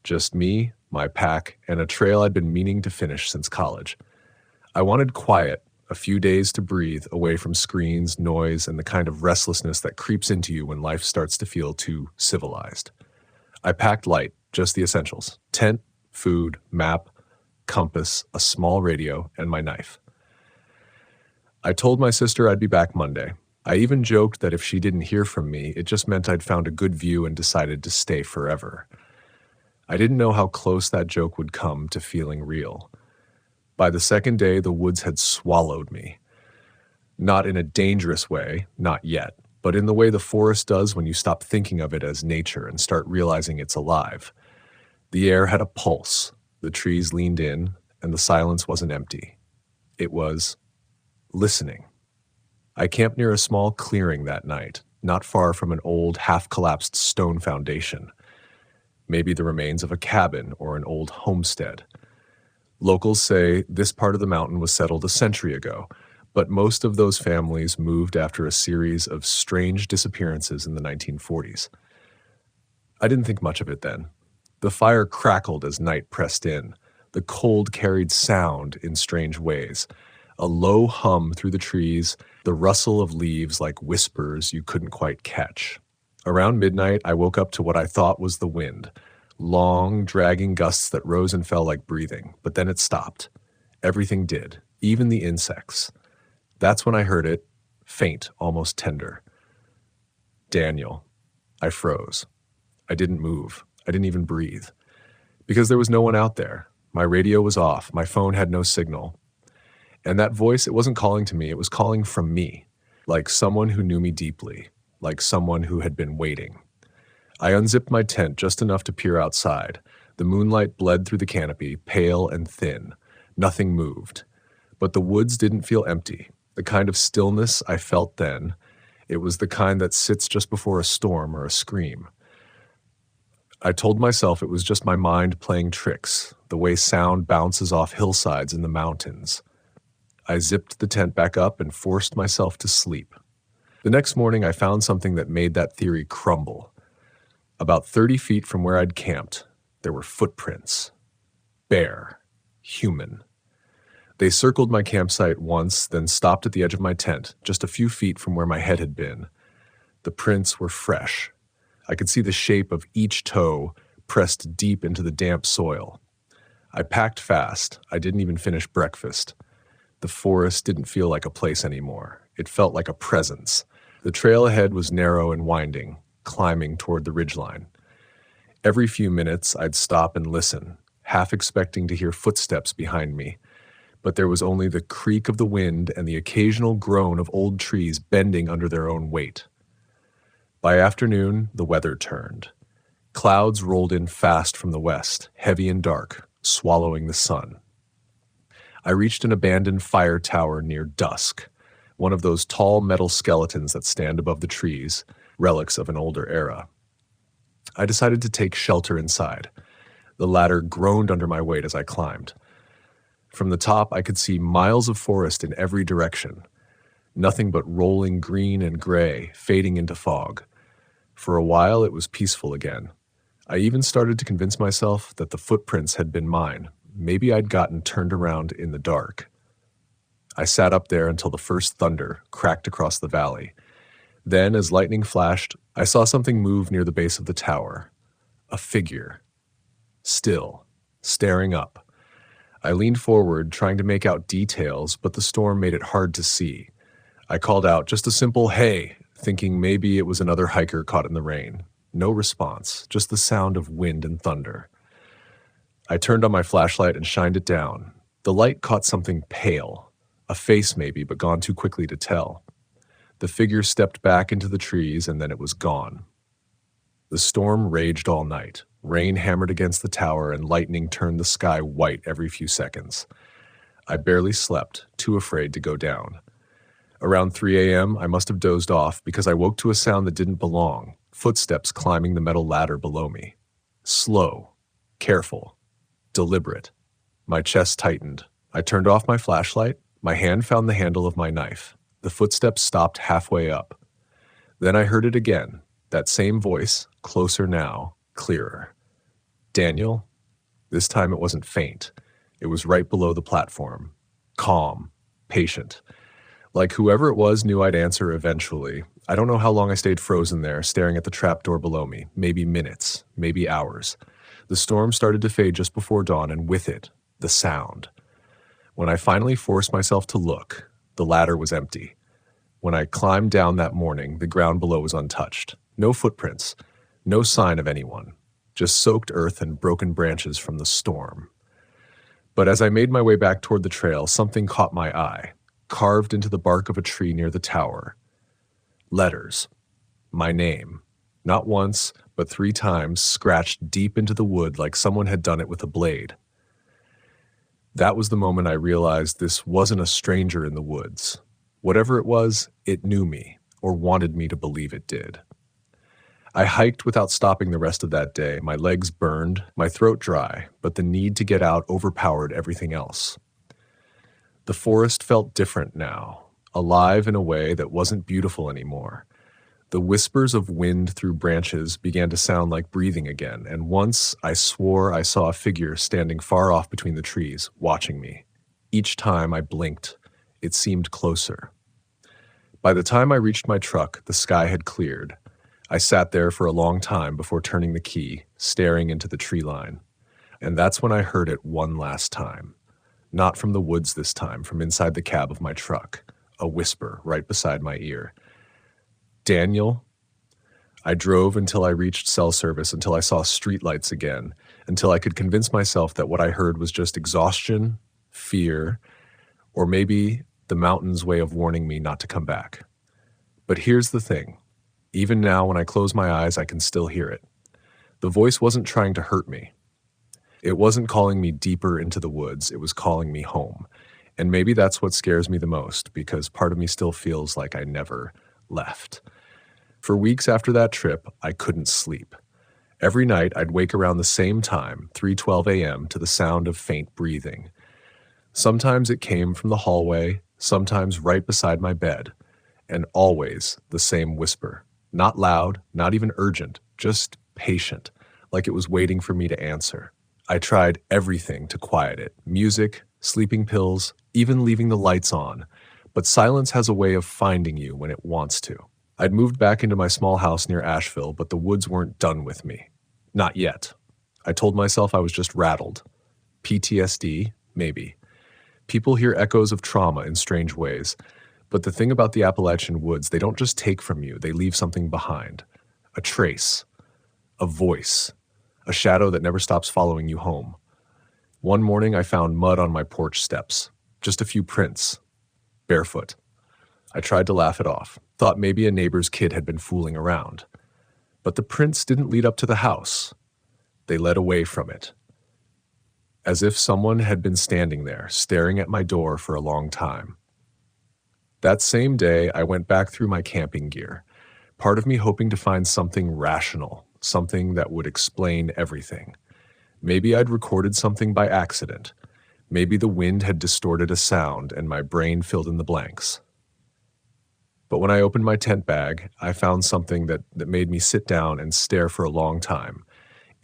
Just me, my pack, and a trail I'd been meaning to finish since college. I wanted quiet, a few days to breathe away from screens, noise, and the kind of restlessness that creeps into you when life starts to feel too civilized. I packed light, just the essentials: tent, food, map, compass, a small radio, and my knife. I told my sister I'd be back Monday. I even joked that if she didn't hear from me, it just meant I'd found a good view and decided to stay forever. I didn't know how close that joke would come to feeling real. By the second day, the woods had swallowed me. Not in a dangerous way, not yet, but in the way the forest does when you stop thinking of it as nature and start realizing it's alive. The air had a pulse, the trees leaned in, and the silence wasn't empty. It was listening. I camped near a small clearing that night, not far from an old, half-collapsed stone foundation. Maybe the remains of a cabin or an old homestead. Locals say this part of the mountain was settled a century ago, but most of those families moved after a series of strange disappearances in the 1940s. I didn't think much of it then. The fire crackled as night pressed in. The cold carried sound in strange ways. A low hum through the trees, the rustle of leaves like whispers you couldn't quite catch. Around midnight, I woke up to what I thought was the wind. Long, dragging gusts that rose and fell like breathing, but then it stopped. Everything did, even the insects. That's when I heard it, faint, almost tender. Daniel. I froze. I didn't move. I didn't even breathe. Because there was no one out there. My radio was off. My phone had no signal. And that voice, it wasn't calling to me. It was calling from me, like someone who knew me deeply, like someone who had been waiting. I unzipped my tent just enough to peer outside. The moonlight bled through the canopy, pale and thin. Nothing moved. But the woods didn't feel empty. The kind of stillness I felt then, it was the kind that sits just before a storm or a scream. I told myself it was just my mind playing tricks, the way sound bounces off hillsides in the mountains. I zipped the tent back up and forced myself to sleep. The next morning, I found something that made that theory crumble. About 30 feet from where I'd camped, there were footprints. Bare. Human. They circled my campsite once, then stopped at the edge of my tent, just a few feet from where my head had been. The prints were fresh. I could see the shape of each toe pressed deep into the damp soil. I packed fast. I didn't even finish breakfast. The forest didn't feel like a place anymore. It felt like a presence. The trail ahead was narrow and winding, climbing toward the ridgeline. Every few minutes, I'd stop and listen, half expecting to hear footsteps behind me. But there was only the creak of the wind and the occasional groan of old trees bending under their own weight. By afternoon, the weather turned. Clouds rolled in fast from the west, heavy and dark, swallowing the sun. I reached an abandoned fire tower near dusk, one of those tall metal skeletons that stand above the trees, relics of an older era. I decided to take shelter inside. The ladder groaned under my weight as I climbed. From the top, I could see miles of forest in every direction, nothing but rolling green and gray, fading into fog. For a while, it was peaceful again. I even started to convince myself that the footprints had been mine. Maybe I'd gotten turned around in the dark. I sat up there until the first thunder cracked across the valley. Then, as lightning flashed, I saw something move near the base of the tower. A figure. Still, staring up. I leaned forward, trying to make out details, but the storm made it hard to see. I called out just a simple, "Hey," thinking maybe it was another hiker caught in the rain. No response, just the sound of wind and thunder. I turned on my flashlight and shined it down. The light caught something pale, a face maybe, but gone too quickly to tell. The figure stepped back into the trees, and then it was gone. The storm raged all night. Rain hammered against the tower, and lightning turned the sky white every few seconds. I barely slept, too afraid to go down. Around 3 a.m., I must have dozed off because I woke to a sound that didn't belong, footsteps climbing the metal ladder below me. Slow, careful, deliberate. My chest tightened. I turned off my flashlight. My hand found the handle of my knife. The footsteps stopped halfway up. Then I heard it again, that same voice, closer now, clearer. "Daniel?" This time it wasn't faint. It was right below the platform. Calm, patient. Like whoever it was knew I'd answer eventually. I don't know how long I stayed frozen there, staring at the trapdoor below me. Maybe minutes, maybe hours. The storm started to fade just before dawn, and with it, the sound. When I finally forced myself to look, the ladder was empty. When I climbed down that morning, the ground below was untouched. No footprints, no sign of anyone, just soaked earth and broken branches from the storm. But as I made my way back toward the trail, something caught my eye, carved into the bark of a tree near the tower. Letters. My name. Not once, but 3 times, scratched deep into the wood like someone had done it with a blade. That was the moment I realized this wasn't a stranger in the woods. Whatever it was, it knew me, or wanted me to believe it did. I hiked without stopping the rest of that day. My legs burned, my throat dry, but the need to get out overpowered everything else. The forest felt different now, alive in a way that wasn't beautiful anymore. The whispers of wind through branches began to sound like breathing again, and once I swore I saw a figure standing far off between the trees, watching me. Each time I blinked, it seemed closer. By the time I reached my truck, the sky had cleared. I sat there for a long time before turning the key, staring into the tree line. And that's when I heard it one last time. Not from the woods this time, from inside the cab of my truck. A whisper right beside my ear. "Daniel?" I drove until I reached cell service, until I saw streetlights again, until I could convince myself that what I heard was just exhaustion, fear, or maybe the mountain's way of warning me not to come back. But here's the thing. Even now, when I close my eyes, I can still hear it. The voice wasn't trying to hurt me. It wasn't calling me deeper into the woods. It was calling me home. And maybe that's what scares me the most, because part of me still feels like I never left. For weeks after that trip, I couldn't sleep. Every night, I'd wake around the same time, 3:12 a.m., to the sound of faint breathing. Sometimes it came from the hallway, sometimes right beside my bed, and always the same whisper. Not loud, not even urgent, just patient, like it was waiting for me to answer. I tried everything to quiet it: music, sleeping pills, even leaving the lights on. But silence has a way of finding you when it wants to. I'd moved back into my small house near Asheville, but the woods weren't done with me. Not yet. I told myself I was just rattled. PTSD? Maybe. People hear echoes of trauma in strange ways. But the thing about the Appalachian woods, they don't just take from you, they leave something behind. A trace. A voice. A shadow that never stops following you home. One morning I found mud on my porch steps. Just a few prints. Barefoot. I tried to laugh it off. Thought maybe a neighbor's kid had been fooling around. But the prints didn't lead up to the house. They led away from it. As if someone had been standing there, staring at my door for a long time. That same day, I went back through my camping gear, part of me hoping to find something rational, something that would explain everything. Maybe I'd recorded something by accident. Maybe the wind had distorted a sound and my brain filled in the blanks. But when I opened my tent bag, I found something that made me sit down and stare for a long time.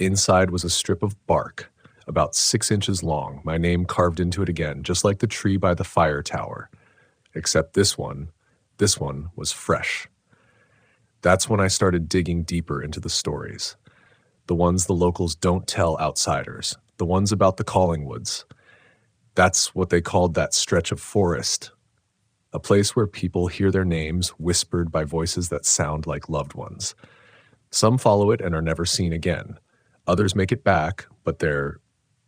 Inside was a strip of bark, about 6 inches long, my name carved into it again, just like the tree by the fire tower. Except this one was fresh. That's when I started digging deeper into the stories. The ones the locals don't tell outsiders. The ones about the Collingwoods. That's what they called that stretch of forest. A place where people hear their names whispered by voices that sound like loved ones. Some follow it and are never seen again. Others make it back, but they're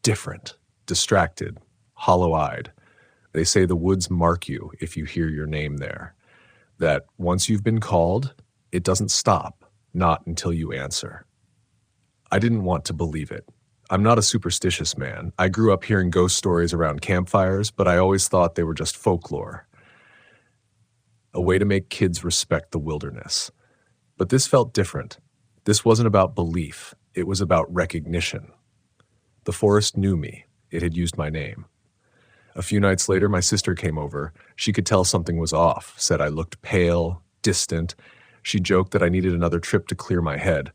different, distracted, hollow-eyed. They say the woods mark you if you hear your name there. That once you've been called, it doesn't stop, not until you answer. I didn't want to believe it. I'm not a superstitious man. I grew up hearing ghost stories around campfires, but I always thought they were just folklore. A way to make kids respect the wilderness. But this felt different. This wasn't about belief. It was about recognition. The forest knew me. It had used my name. A few nights later, my sister came over. She could tell something was off, said I looked pale, distant. She joked that I needed another trip to clear my head.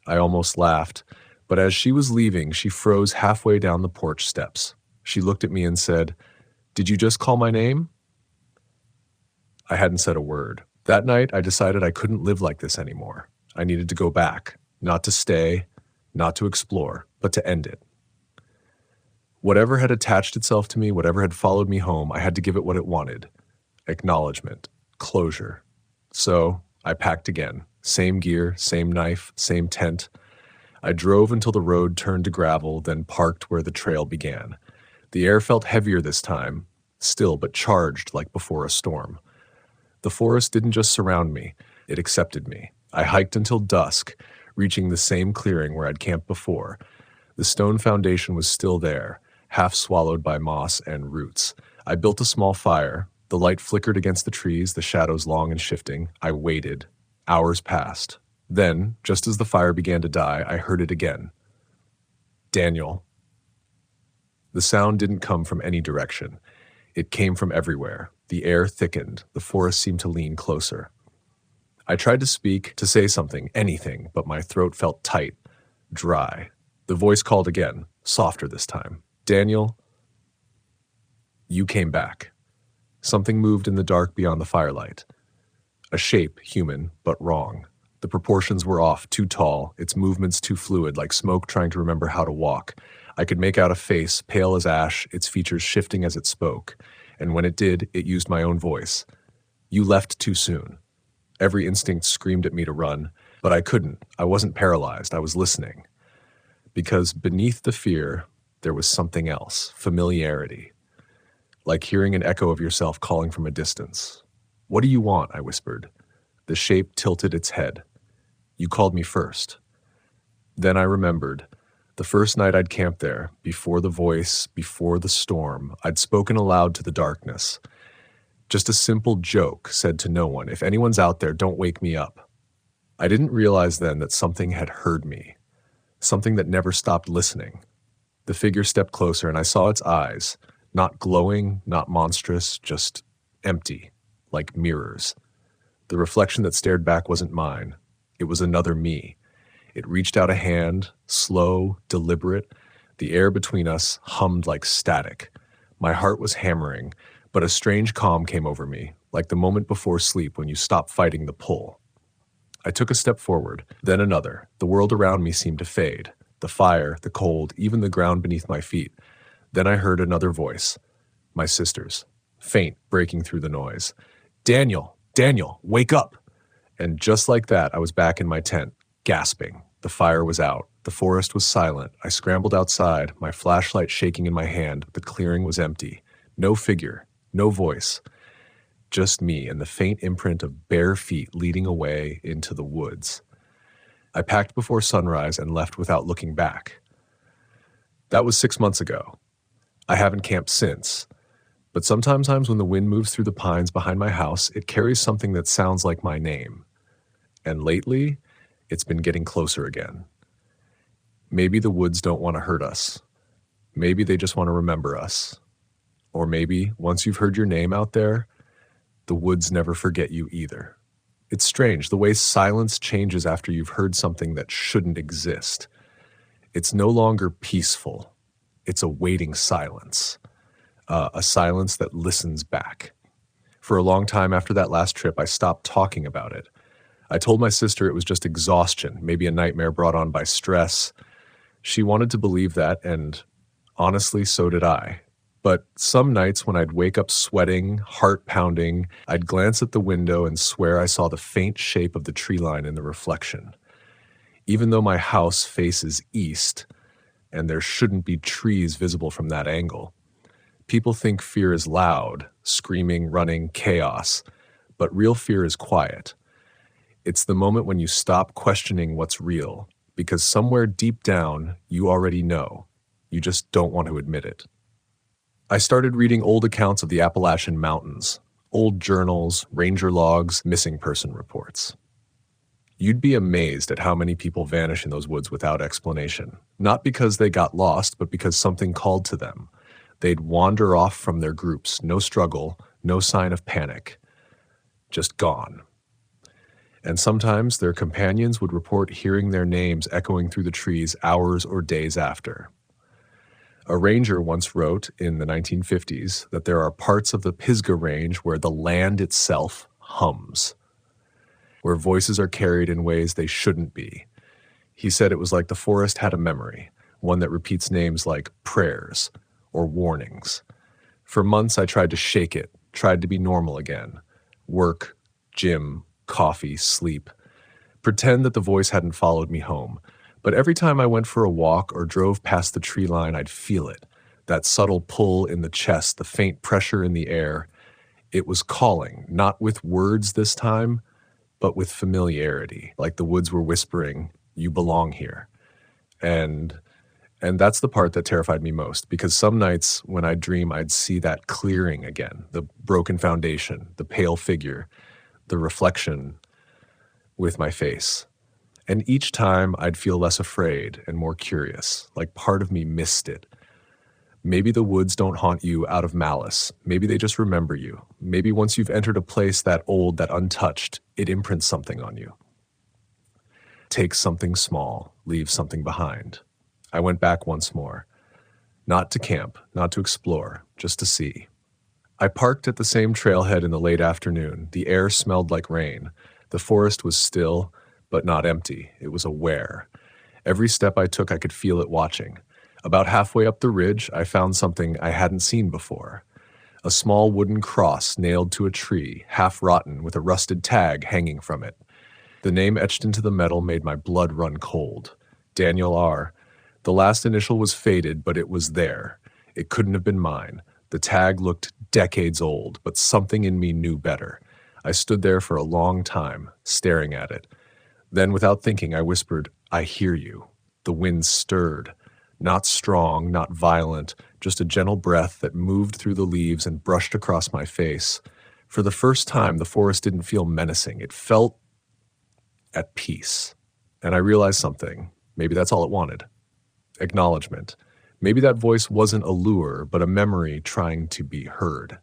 I almost laughed, but as she was leaving, she froze halfway down the porch steps. She looked at me and said, "Did you just call my name?" I hadn't said a word. That night, I decided I couldn't live like this anymore. I needed to go back, not to stay, not to explore, but to end it. Whatever had attached itself to me, whatever had followed me home, I had to give it what it wanted. Acknowledgement, closure. So I packed again. Same gear, same knife, same tent. I drove until the road turned to gravel, then parked where the trail began. The air felt heavier this time, still but charged like before a storm. The forest didn't just surround me, it accepted me. I hiked until dusk, reaching the same clearing where I'd camped before. The stone foundation was still there, half swallowed by moss and roots. I built a small fire. The light flickered against the trees, the shadows long and shifting. I waited. Hours passed. Then, just as the fire began to die, I heard it again. Daniel. The sound didn't come from any direction. It came from everywhere. The air thickened. The forest seemed to lean closer. I tried to speak, to say something, anything, but my throat felt tight, dry. The voice called again, softer this time. "Daniel, you came back." Something moved in the dark beyond the firelight. A shape, human, but wrong. The proportions were off, too tall, its movements too fluid, like smoke trying to remember how to walk. I could make out a face, pale as ash, its features shifting as it spoke. And when it did, it used my own voice. "You left too soon." Every instinct screamed at me to run, But I couldn't. I wasn't paralyzed. I was listening. Because beneath the fear, there was something else, familiarity. Like hearing an echo of yourself calling from a distance. "What do you want?" I whispered. The shape tilted its head. "You called me first." Then I remembered. The first night I'd camped there, before the voice, before the storm, I'd spoken aloud to the darkness. Just a simple joke said to no one, "If anyone's out there, don't wake me up." I didn't realize then that something had heard me, something that never stopped listening. The figure stepped closer and I saw its eyes, not glowing, not monstrous, just empty, like mirrors. The reflection that stared back wasn't mine. It was another me. It reached out a hand, slow, deliberate. The air between us hummed like static. My heart was hammering, but a strange calm came over me, like the moment before sleep when you stop fighting the pull. I took a step forward, then another. The world around me seemed to fade. The fire, the cold, even the ground beneath my feet. Then I heard another voice. My sister's, faint, breaking through the noise. "Daniel, Daniel, wake up!" And just like that, I was back in my tent, gasping. The fire was out. The forest was silent. I scrambled outside, my flashlight shaking in my hand. The clearing was empty. No figure, no voice. Just me and the faint imprint of bare feet leading away into the woods. I packed before sunrise and left without looking back. That was 6 months ago. I haven't camped since. But sometimes when the wind moves through the pines behind my house, it carries something that sounds like my name. And lately, it's been getting closer again. Maybe the woods don't want to hurt us. Maybe they just want to remember us. Or maybe, once you've heard your name out there, the woods never forget you either. It's strange, the way silence changes after you've heard something that shouldn't exist. It's no longer peaceful. It's a waiting silence. A silence that listens back. For a long time after that last trip, I stopped talking about it. I told my sister it was just exhaustion, maybe a nightmare brought on by stress. She wanted to believe that, and honestly, so did I. But some nights when I'd wake up sweating, heart pounding, I'd glance at the window and swear I saw the faint shape of the tree line in the reflection. Even though my house faces east, and there shouldn't be trees visible from that angle, people think fear is loud, screaming, running, chaos, but real fear is quiet. It's the moment when you stop questioning what's real, because somewhere deep down, you already know. You just don't want to admit it. I started reading old accounts of the Appalachian Mountains, old journals, ranger logs, missing person reports. You'd be amazed at how many people vanish in those woods without explanation, not because they got lost, but because something called to them. They'd wander off from their groups, no struggle, no sign of panic, just gone. And sometimes their companions would report hearing their names echoing through the trees hours or days after. A ranger once wrote in the 1950s that there are parts of the Pisgah Range where the land itself hums, where voices are carried in ways they shouldn't be. He said it was like the forest had a memory, one that repeats names like prayers or warnings. For months I tried to shake it, tried to be normal again. Work, gym, coffee, sleep. Pretend that the voice hadn't followed me home. But every time I went for a walk or drove past the tree line, I'd feel it. That subtle pull in the chest, the faint pressure in the air. It was calling, not with words this time, but with familiarity, like the woods were whispering, "You belong here." And that's the part that terrified me most, because some nights when I'd dream, I'd see that clearing again, the broken foundation, the pale figure, the reflection with my face. And each time I'd feel less afraid and more curious, like part of me missed it. Maybe the woods don't haunt you out of malice. Maybe they just remember you. Maybe once you've entered a place that old, that untouched, it imprints something on you. Take something small, leave something behind. I went back once more. Not to camp, not to explore, just to see. I parked at the same trailhead in the late afternoon. The air smelled like rain. The forest was still, but not empty. It was aware. Every step I took, I could feel it watching. About halfway up the ridge, I found something I hadn't seen before. A small wooden cross nailed to a tree, half rotten, with a rusted tag hanging from it. The name etched into the metal made my blood run cold. Daniel R. The last initial was faded, but it was there. It couldn't have been mine. The tag looked decades old, but something in me knew better. I stood there for a long time, staring at it. Then, without thinking, I whispered, "I hear you." The wind stirred. Not strong, not violent, just a gentle breath that moved through the leaves and brushed across my face. For the first time, the forest didn't feel menacing. It felt at peace. And I realized something. Maybe that's all it wanted. Acknowledgement. Maybe that voice wasn't a lure, but a memory trying to be heard.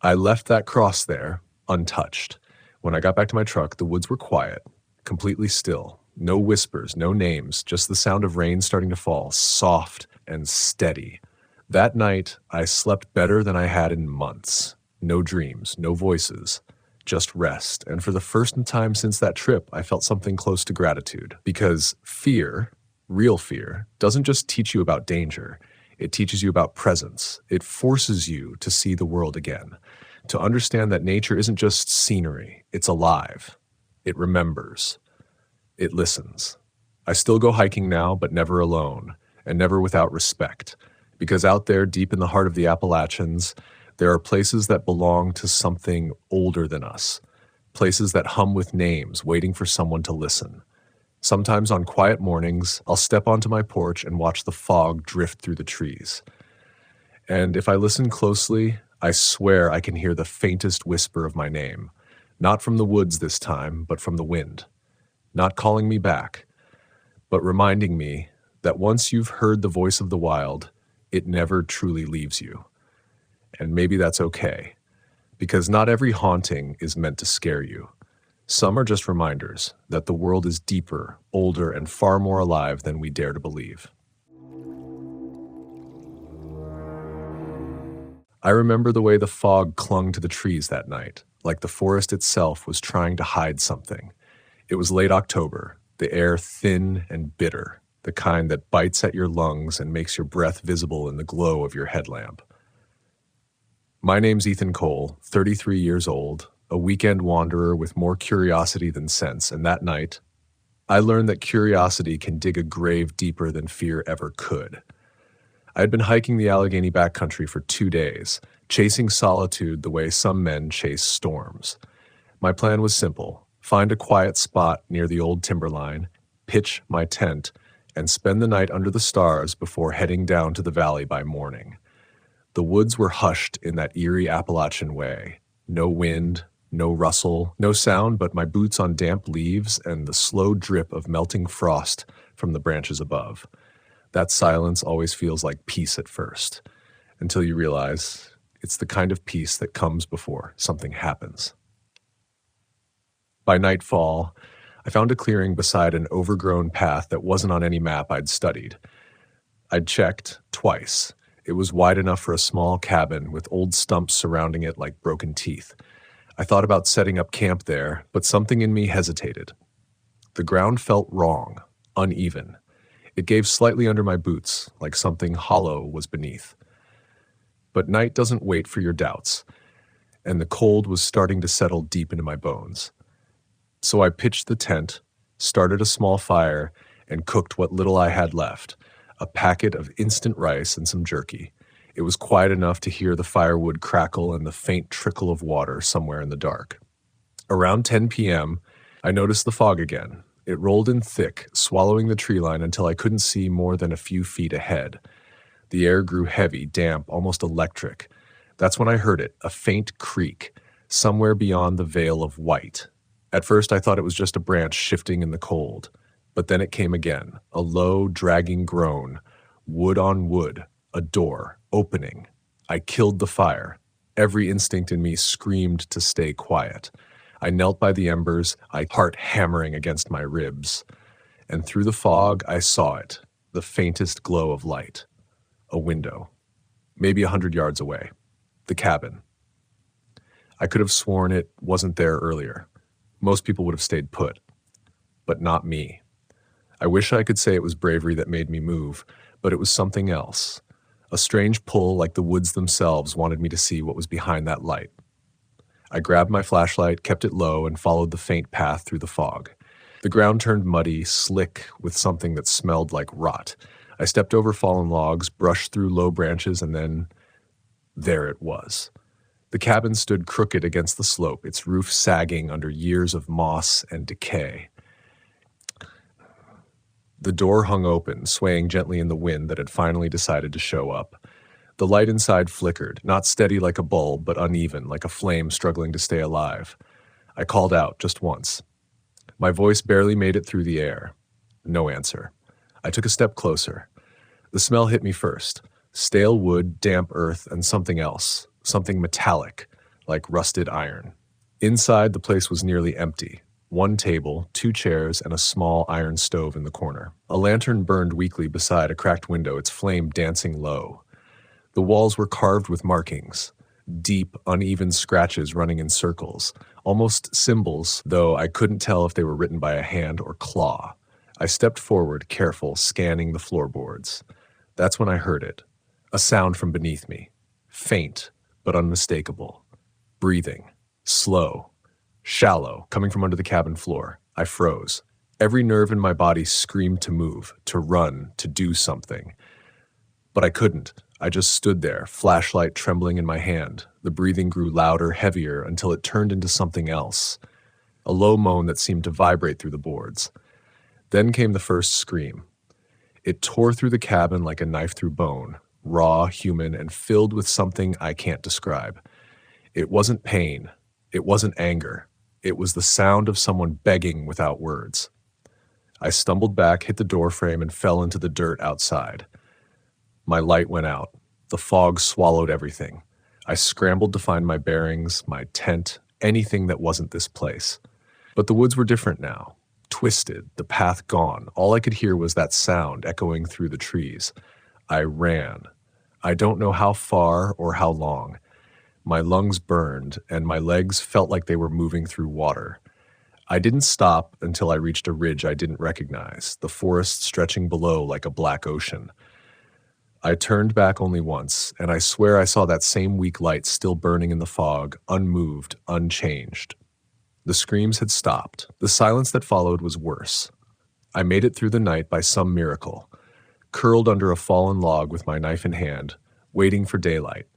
I left that cross there, untouched. When I got back to my truck, the woods were quiet, completely still. No whispers, no names, just the sound of rain starting to fall, soft and steady. That night, I slept better than I had in months. No dreams, no voices, just rest. And for the first time since that trip, I felt something close to gratitude. Because fear, real fear, doesn't just teach you about danger. It teaches you about presence. It forces you to see the world again, to understand that nature isn't just scenery. It's alive. It remembers. It listens. I still go hiking now, but never alone, and never without respect. Because out there, deep in the heart of the Appalachians, there are places that belong to something older than us. Places that hum with names, waiting for someone to listen. Sometimes on quiet mornings, I'll step onto my porch and watch the fog drift through the trees. And if I listen closely, I swear I can hear the faintest whisper of my name. Not from the woods this time, but from the wind. Not calling me back, but reminding me that once you've heard the voice of the wild, it never truly leaves you. And maybe that's okay, because not every haunting is meant to scare you. Some are just reminders that the world is deeper, older, and far more alive than we dare to believe. I remember the way the fog clung to the trees that night, like the forest itself was trying to hide something. It was late October, the air thin and bitter, the kind that bites at your lungs and makes your breath visible in the glow of your headlamp. My name's Ethan Cole, 33 years old, a weekend wanderer with more curiosity than sense, and that night, I learned that curiosity can dig a grave deeper than fear ever could. I had been hiking the Allegheny backcountry for 2 days, chasing solitude the way some men chase storms. My plan was simple: find a quiet spot near the old timberline, pitch my tent, and spend the night under the stars before heading down to the valley by morning. The woods were hushed in that eerie Appalachian way. No wind, no rustle, no sound but my boots on damp leaves and the slow drip of melting frost from the branches above. That silence always feels like peace at first, until you realize it's the kind of peace that comes before something happens. By nightfall, I found a clearing beside an overgrown path that wasn't on any map I'd studied. I'd checked twice. It was wide enough for a small cabin with old stumps surrounding it like broken teeth. I thought about setting up camp there, but something in me hesitated. The ground felt wrong, uneven. It gave slightly under my boots, like something hollow was beneath. But night doesn't wait for your doubts, and the cold was starting to settle deep into my bones. So I pitched the tent, started a small fire, and cooked what little I had left, a packet of instant rice and some jerky. It was quiet enough to hear the firewood crackle and the faint trickle of water somewhere in the dark. Around 10 p.m., I noticed the fog again. It rolled in thick, swallowing the tree line until I couldn't see more than a few feet ahead. The air grew heavy, damp, almost electric. That's when I heard it, a faint creak, somewhere beyond the veil of white. At first I thought it was just a branch shifting in the cold. But then it came again, a low, dragging groan, wood on wood, a door, opening. I killed the fire. Every instinct in me screamed to stay quiet. I knelt by the embers, my heart hammering against my ribs. And through the fog, I saw it, the faintest glow of light. A window, maybe 100 yards away. The cabin. I could have sworn it wasn't there earlier. Most people would have stayed put. But not me. I wish I could say it was bravery that made me move, but it was something else. A strange pull like the woods themselves wanted me to see what was behind that light. I grabbed my flashlight, kept it low, and followed the faint path through the fog. The ground turned muddy, slick with something that smelled like rot. I stepped over fallen logs, brushed through low branches, and then there it was. The cabin stood crooked against the slope, its roof sagging under years of moss and decay. The door hung open, swaying gently in the wind that had finally decided to show up. The light inside flickered, not steady like a bulb, but uneven, like a flame struggling to stay alive. I called out just once. My voice barely made it through the air. No answer. I took a step closer. The smell hit me first. Stale wood, damp earth, and something else. Something metallic, like rusted iron. Inside, the place was nearly empty. One table, 2 chairs, and a small iron stove in the corner. A lantern burned weakly beside a cracked window, its flame dancing low. The walls were carved with markings, deep, uneven scratches running in circles, almost symbols, though I couldn't tell if they were written by a hand or claw. I stepped forward, careful, scanning the floorboards. That's when I heard it. A sound from beneath me. Faint, but unmistakable. Breathing. Slow. Shallow, coming from under the cabin floor. I froze. Every nerve in my body screamed to move, to run, to do something. But I couldn't. I just stood there, flashlight trembling in my hand. The breathing grew louder, heavier, until it turned into something else. A low moan that seemed to vibrate through the boards. Then came the first scream. It tore through the cabin like a knife through bone, raw, human, and filled with something I can't describe. It wasn't pain. It wasn't anger. It was the sound of someone begging without words. I stumbled back, hit the doorframe, and fell into the dirt outside. My light went out. The fog swallowed everything. I scrambled to find my bearings, my tent, anything that wasn't this place. But the woods were different now. Twisted, the path gone. All I could hear was that sound echoing through the trees. I ran. I don't know how far or how long. My lungs burned, and my legs felt like they were moving through water. I didn't stop until I reached a ridge I didn't recognize, the forest stretching below like a black ocean. I turned back only once, and I swear I saw that same weak light still burning in the fog, unmoved, unchanged. The screams had stopped. The silence that followed was worse. I made it through the night by some miracle, curled under a fallen log with my knife in hand, waiting for daylight.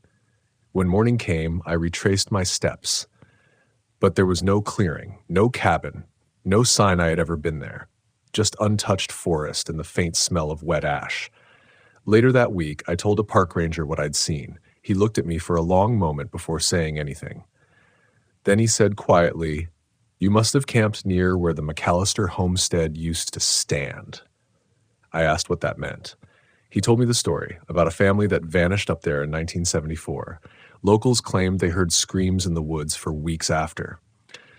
When morning came, I retraced my steps. But there was no clearing, no cabin, no sign I had ever been there, just untouched forest and the faint smell of wet ash. Later that week, I told a park ranger what I'd seen. He looked at me for a long moment before saying anything. Then he said quietly, "You must have camped near where the McAllister homestead used to stand." I asked what that meant. He told me the story about a family that vanished up there in 1974. Locals claimed they heard screams in the woods for weeks after.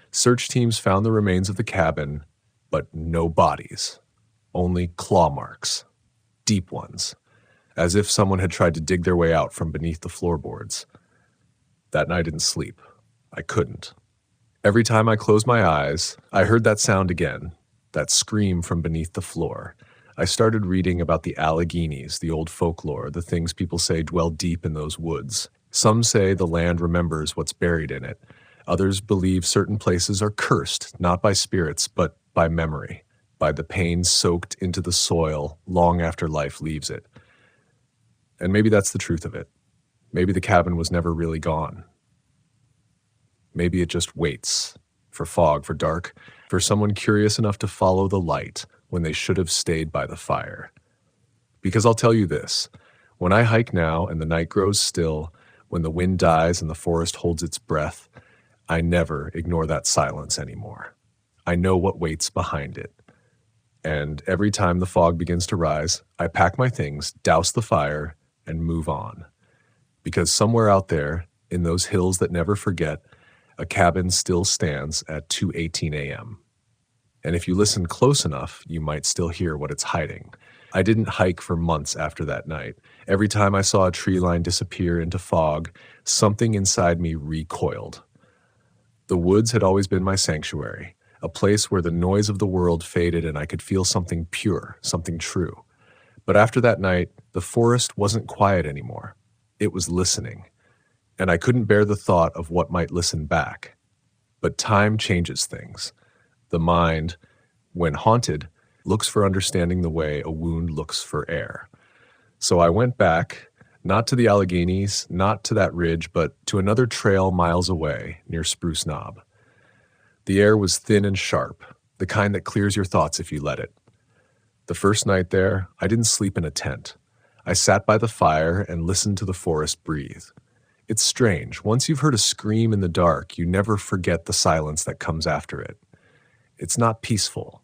Search teams found the remains of the cabin, but no bodies. Only claw marks. Deep ones. As if someone had tried to dig their way out from beneath the floorboards. That night I didn't sleep. I couldn't. Every time I closed my eyes, I heard that sound again, that scream from beneath the floor. I started reading about the Alleghenies, the old folklore, the things people say dwell deep in those woods. Some say the land remembers what's buried in it. Others believe certain places are cursed, not by spirits, but by memory, by the pain soaked into the soil long after life leaves it. And maybe that's the truth of it. Maybe the cabin was never really gone. Maybe it just waits for fog, for dark, for someone curious enough to follow the light when they should have stayed by the fire. Because I'll tell you this, when I hike now and the night grows still, when the wind dies and the forest holds its breath, I never ignore that silence anymore. I know what waits behind it. And every time the fog begins to rise, I pack my things, douse the fire, and move on. Because somewhere out there, in those hills that never forget, a cabin still stands at 2:18 a.m. And if you listen close enough, you might still hear what it's hiding. I didn't hike for months after that night. Every time I saw a tree line disappear into fog, something inside me recoiled. The woods had always been my sanctuary, a place where the noise of the world faded and I could feel something pure, something true. But after that night, the forest wasn't quiet anymore. It was listening. and I couldn't bear the thought of what might listen back. But time changes things. The mind, when haunted, looks for understanding the way a wound looks for air. So I went back, not to the Alleghenies, not to that ridge, but to another trail miles away near Spruce Knob. The air was thin and sharp, the kind that clears your thoughts if you let it. The first night there, I didn't sleep in a tent. I sat by the fire and listened to the forest breathe. It's strange. Once you've heard a scream in the dark, you never forget the silence that comes after it. It's not peaceful.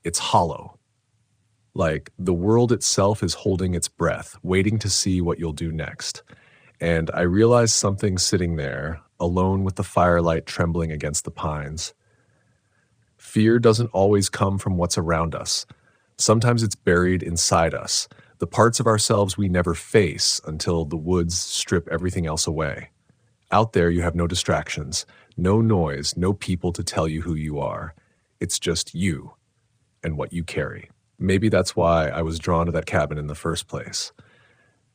It's hollow. Like the world itself is holding its breath, waiting to see what you'll do next. And I realized something sitting there, alone with the firelight trembling against the pines. Fear doesn't always come from what's around us. Sometimes it's buried inside us, the parts of ourselves we never face until the woods strip everything else away. Out there, you have no distractions, no noise, no people to tell you who you are. It's just you and what you carry. Maybe that's why I was drawn to that cabin in the first place.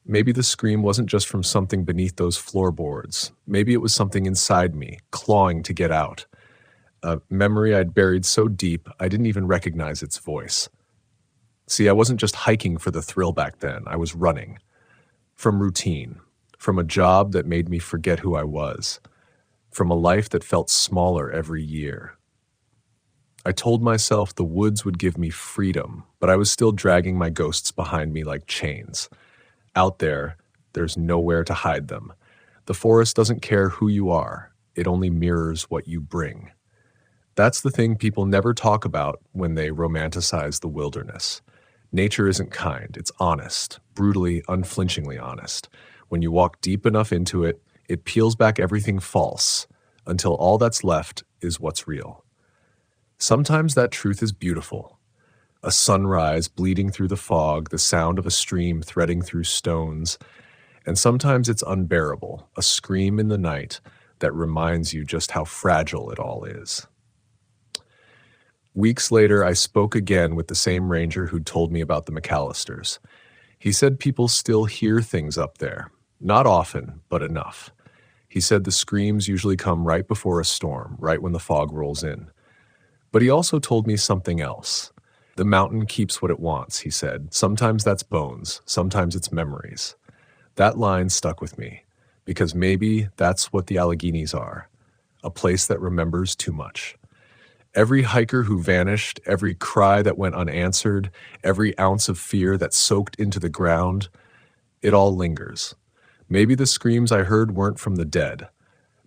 Maybe the scream wasn't just from something beneath those floorboards. Maybe it was something inside me, clawing to get out. A memory I'd buried so deep, I didn't even recognize its voice. See, I wasn't just hiking for the thrill back then. I was running. From routine. From a job that made me forget who I was. From a life that felt smaller every year. I told myself the woods would give me freedom, but I was still dragging my ghosts behind me like chains. Out there, there's nowhere to hide them. The forest doesn't care who you are. It only mirrors what you bring. That's the thing people never talk about when they romanticize the wilderness. Nature isn't kind. It's honest, brutally, unflinchingly honest. When you walk deep enough into it, it peels back everything false until all that's left is what's real. Sometimes that truth is beautiful. A sunrise bleeding through the fog, the sound of a stream threading through stones. And sometimes it's unbearable, a scream in the night that reminds you just how fragile it all is. Weeks later, I spoke again with the same ranger who'd told me about the McAllisters. He said people still hear things up there. Not often, but enough. He said the screams usually come right before a storm, right when the fog rolls in. But he also told me something else. The mountain keeps what it wants, he said. Sometimes that's bones, sometimes it's memories. That line stuck with me, because maybe that's what the Alleghenies are, a place that remembers too much. Every hiker who vanished, every cry that went unanswered, every ounce of fear that soaked into the ground, it all lingers. Maybe the screams I heard weren't from the dead,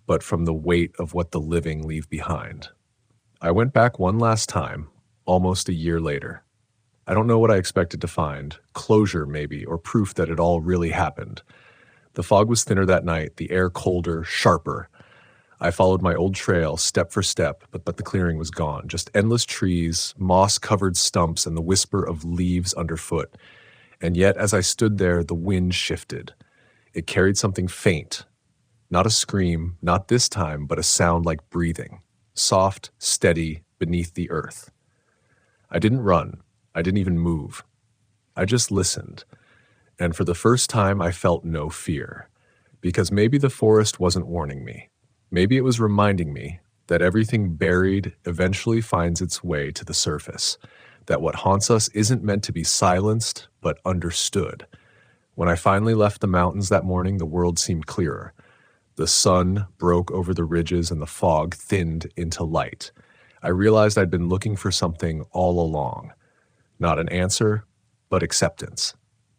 but from the weight of what the living leave behind. I went back one last time, almost a year later. I don't know what I expected to find, closure maybe, or proof that it all really happened. The fog was thinner that night, the air colder, sharper. I followed my old trail step for step, but the clearing was gone. Just endless trees, moss-covered stumps, and the whisper of leaves underfoot. And yet, as I stood there, the wind shifted. It carried something faint. Not a scream, not this time, but a sound like breathing. Soft, steady, beneath the earth. I didn't run. I didn't even move. I just listened. And for the first time, I felt no fear. Because maybe the forest wasn't warning me. Maybe it was reminding me that everything buried eventually finds its way to the surface, that what haunts us isn't meant to be silenced, but understood. When I finally left the mountains that morning, the world seemed clearer. The sun broke over the ridges and the fog thinned into light. I realized I'd been looking for something all along. Not an answer, but acceptance.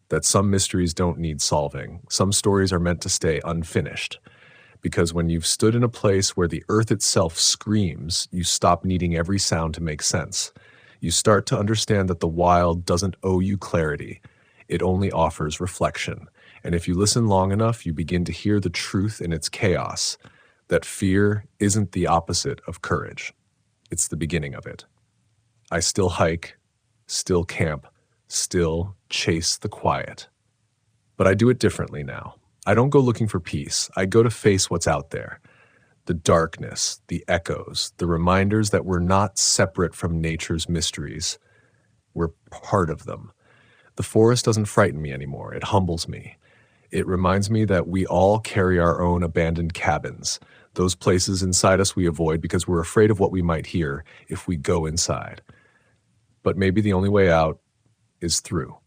That some mysteries don't need solving. Some stories are meant to stay unfinished. Because when you've stood in a place where the earth itself screams, you stop needing every sound to make sense. You start to understand that the wild doesn't owe you clarity. It only offers reflection. And if you listen long enough, you begin to hear the truth in its chaos, that fear isn't the opposite of courage. It's the beginning of it. I still hike, still camp, still chase the quiet. But I do it differently now. I don't go looking for peace. I go to face what's out there. The darkness, the echoes, the reminders that we're not separate from nature's mysteries. We're part of them. The forest doesn't frighten me anymore. It humbles me. It reminds me that we all carry our own abandoned cabins, those places inside us we avoid because we're afraid of what we might hear if we go inside. But maybe the only way out is through.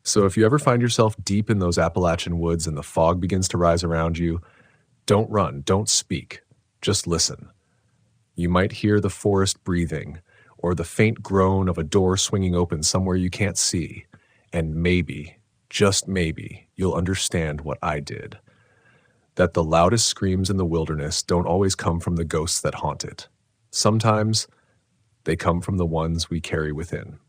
So if you ever find yourself deep in those Appalachian woods and the fog begins to rise around you, don't run, don't speak, just listen. You might hear the forest breathing, or the faint groan of a door swinging open somewhere you can't see, and maybe, just maybe, you'll understand what I did. That the loudest screams in the wilderness don't always come from the ghosts that haunt it. Sometimes they come from the ones we carry within.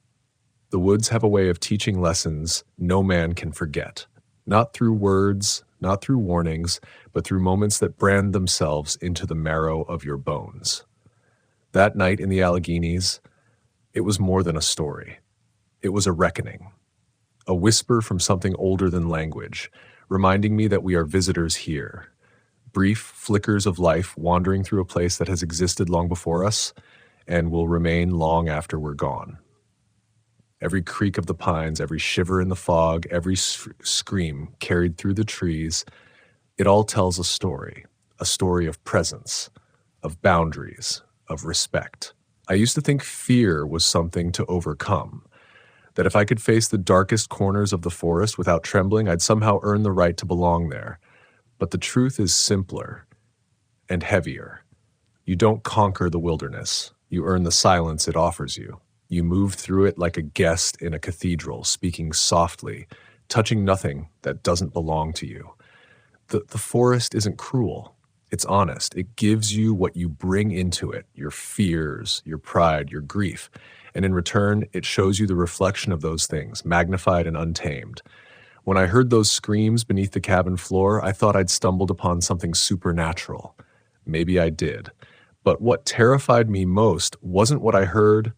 The woods have a way of teaching lessons no man can forget, not through words, not through warnings, but through moments that brand themselves into the marrow of your bones. That night in the Alleghenies, it was more than a story. It was a reckoning, a whisper from something older than language, reminding me that we are visitors here, brief flickers of life wandering through a place that has existed long before us and will remain long after we're gone. Every creak of the pines, every shiver in the fog, every scream carried through the trees, it all tells a story of presence, of boundaries, of respect. I used to think fear was something to overcome, that if I could face the darkest corners of the forest without trembling, I'd somehow earn the right to belong there. But the truth is simpler and heavier. You don't conquer the wilderness. You earn the silence it offers you. You move through it like a guest in a cathedral, speaking softly, touching nothing that doesn't belong to you. The forest isn't cruel. It's honest. It gives you what you bring into it, your fears, your pride, your grief. And in return, it shows you the reflection of those things, magnified and untamed. When I heard those screams beneath the cabin floor, I thought I'd stumbled upon something supernatural. Maybe I did. But what terrified me most wasn't what I heard,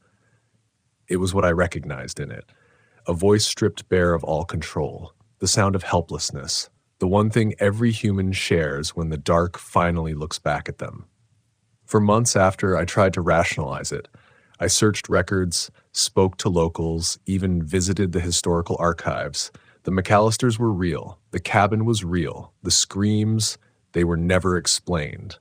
it was what I recognized in it. A voice stripped bare of all control, the sound of helplessness, the one thing every human shares when the dark finally looks back at them. For months after, I tried to rationalize it. I searched records, spoke to locals, even visited the historical archives. The McAllisters were real. The cabin was real. The screams, they were never explained.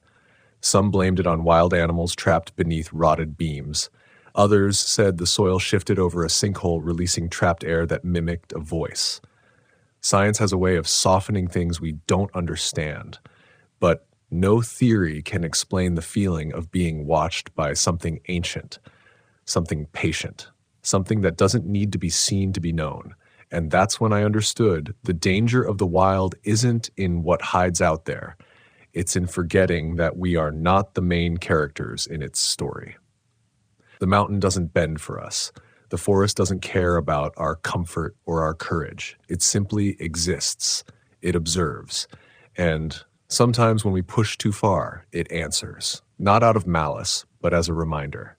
Some blamed it on wild animals trapped beneath rotted beams. Others said the soil shifted over a sinkhole, releasing trapped air that mimicked a voice. Science has a way of softening things we don't understand, but no theory can explain the feeling of being watched by something ancient, something patient, something that doesn't need to be seen to be known. And that's when I understood the danger of the wild isn't in what hides out there. It's in forgetting that we are not the main characters in its story. The mountain doesn't bend for us. The forest doesn't care about our comfort or our courage. It simply exists. It observes. And sometimes when we push too far, it answers. Not out of malice, but as a reminder.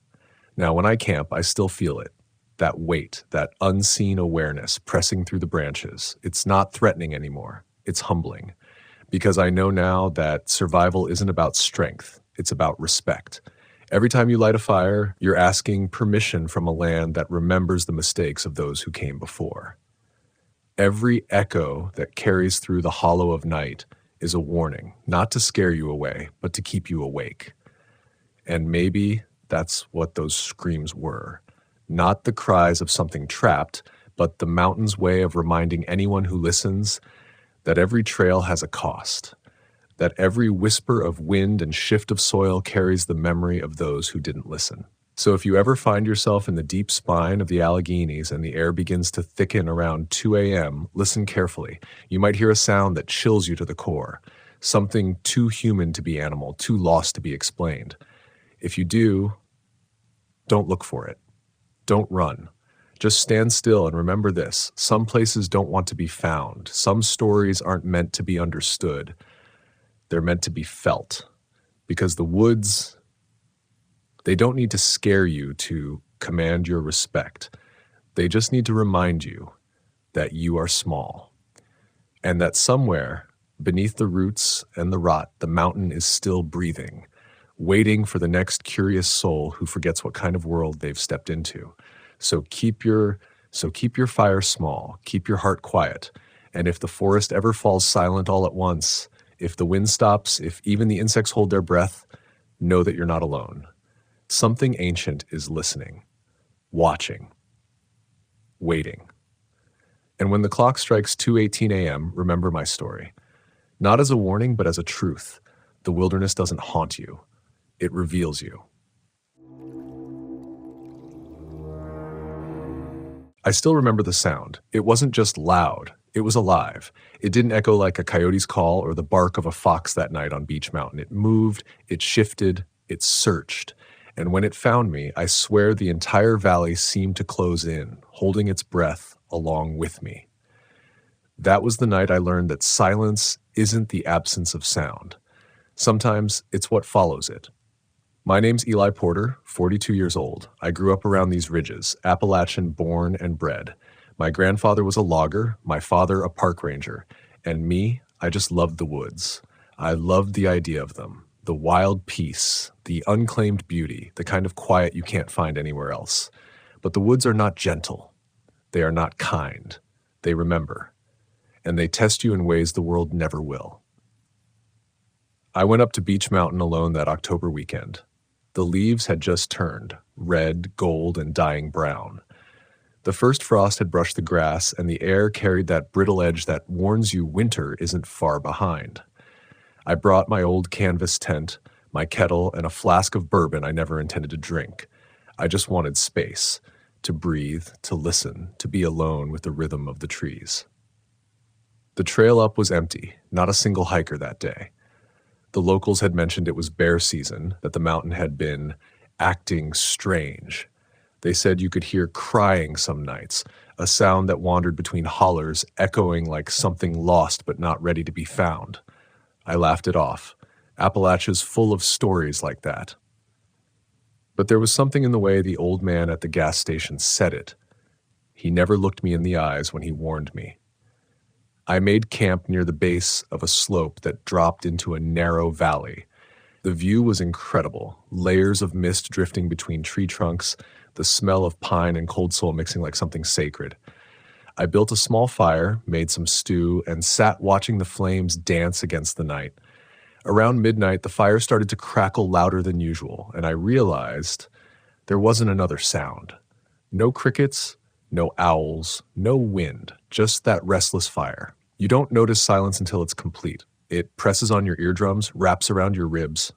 Now, when I camp, I still feel it. That weight, that unseen awareness pressing through the branches. It's not threatening anymore. It's humbling. Because I know now that survival isn't about strength. It's about respect. Every time you light a fire, you're asking permission from a land that remembers the mistakes of those who came before. Every echo that carries through the hollow of night is a warning, not to scare you away, but to keep you awake. And maybe that's what those screams were. Not the cries of something trapped, but the mountain's way of reminding anyone who listens that every trail has a cost, that every whisper of wind and shift of soil carries the memory of those who didn't listen. So if you ever find yourself in the deep spine of the Alleghenies and the air begins to thicken around 2 a.m., listen carefully. You might hear a sound that chills you to the core, something too human to be animal, too lost to be explained. If you do, don't look for it. Don't run. Just stand still and remember this. Some places don't want to be found. Some stories aren't meant to be understood. They're meant to be felt. Because the woods, they don't need to scare you to command your respect. They just need to remind you that you are small. And that somewhere, beneath the roots and the rot, the mountain is still breathing, waiting for the next curious soul who forgets what kind of world they've stepped into. So keep your fire small, keep your heart quiet, And if the forest ever falls silent all at once, if the wind stops, if even the insects hold their breath, know that you're not alone. Something ancient is listening, watching, waiting. And when the clock strikes 2:18 a.m., remember my story. Not as a warning, but as a truth. The wilderness doesn't haunt you. It reveals you. I still remember the sound. It wasn't just loud. It was alive. It didn't echo like a coyote's call or the bark of a fox that night on Beach Mountain. It moved, it shifted, it searched. And when it found me, I swear the entire valley seemed to close in, holding its breath along with me. That was the night I learned that silence isn't the absence of sound. Sometimes it's what follows it. My name's Eli Porter, 42 years old. I grew up around these ridges, Appalachian born and bred. My grandfather was a logger, my father a park ranger, and me, I just loved the woods. I loved the idea of them, the wild peace, the unclaimed beauty, the kind of quiet you can't find anywhere else. But the woods are not gentle. They are not kind. They remember. And they test you in ways the world never will. I went up to Beach Mountain alone that October weekend. The leaves had just turned, red, gold, and dying brown. The first frost had brushed the grass, and the air carried that brittle edge that warns you winter isn't far behind. I brought my old canvas tent, my kettle, and a flask of bourbon I never intended to drink. I just wanted space, to breathe, to listen, to be alone with the rhythm of the trees. The trail up was empty, not a single hiker that day. The locals had mentioned it was bear season, that the mountain had been acting strange. They said you could hear crying some nights, a sound that wandered between hollers, echoing like something lost but not ready to be found. I laughed it off. Appalachia's full of stories like that. But there was something in the way the old man at the gas station said it. He never looked me in the eyes when he warned me. I made camp near the base of a slope that dropped into a narrow valley. The view was incredible, layers of mist drifting between tree trunks, the smell of pine and cold soul mixing like something sacred. I built a small fire, made some stew, and sat watching the flames dance against the night. Around midnight, the fire started to crackle louder than usual, and I realized there wasn't another sound. No crickets, no owls, no wind, just that restless fire. You don't notice silence until it's complete. It presses on your eardrums, wraps around your ribs.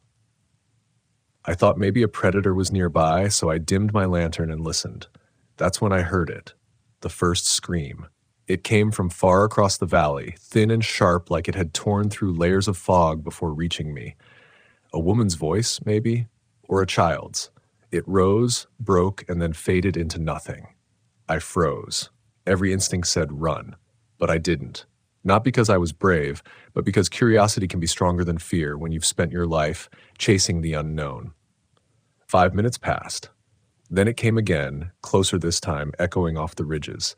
I thought maybe a predator was nearby, so I dimmed my lantern and listened. That's when I heard it, the first scream. It came from far across the valley, thin and sharp like it had torn through layers of fog before reaching me. A woman's voice, maybe, or a child's. It rose, broke, and then faded into nothing. I froze. Every instinct said run, but I didn't. Not because I was brave, but because curiosity can be stronger than fear when you've spent your life chasing the unknown. 5 minutes passed. Then it came again, closer this time, echoing off the ridges.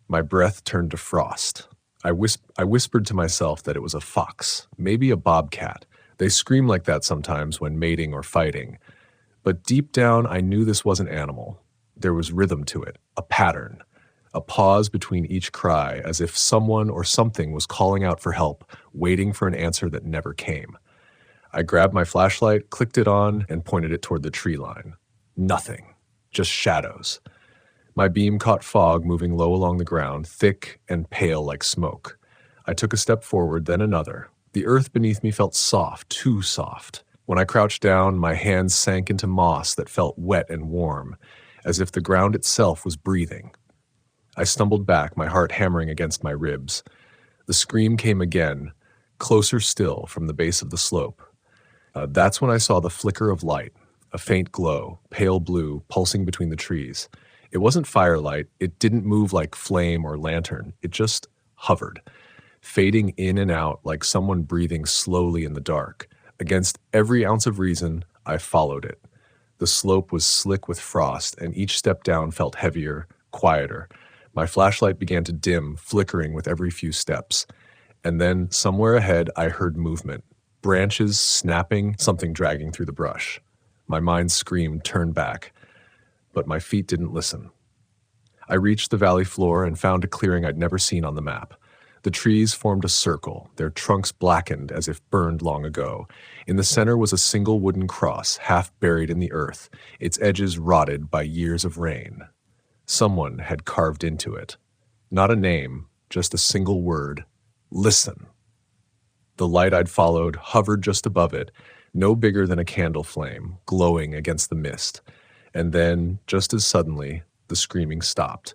My breath turned to frost. I whispered to myself that it was a fox, maybe a bobcat. They scream like that sometimes when mating or fighting. But deep down, I knew this wasn't animal. There was rhythm to it, a pattern, a pause between each cry, as if someone or something was calling out for help, waiting for an answer that never came. I grabbed my flashlight, clicked it on, and pointed it toward the tree line. Nothing, just shadows. My beam caught fog moving low along the ground, thick and pale like smoke. I took a step forward, then another. The earth beneath me felt soft, too soft. When I crouched down, my hands sank into moss that felt wet and warm, as if the ground itself was breathing. I stumbled back, my heart hammering against my ribs. The scream came again, closer still from the base of the slope. That's when I saw the flicker of light, a faint glow, pale blue, pulsing between the trees. It wasn't firelight, it didn't move like flame or lantern, it just hovered, fading in and out like someone breathing slowly in the dark. Against every ounce of reason, I followed it. The slope was slick with frost, and each step down felt heavier, quieter. My flashlight began to dim, flickering with every few steps. And then, somewhere ahead, I heard movement. Branches snapping, something dragging through the brush. My mind screamed, turn back. But my feet didn't listen. I reached the valley floor and found a clearing I'd never seen on the map. The trees formed a circle, their trunks blackened as if burned long ago. In the center was a single wooden cross, half buried in the earth, its edges rotted by years of rain. Someone had carved into it. Not a name, just a single word: listen. The light I'd followed hovered just above it, no bigger than a candle flame, glowing against the mist. And then, just as suddenly, the screaming stopped.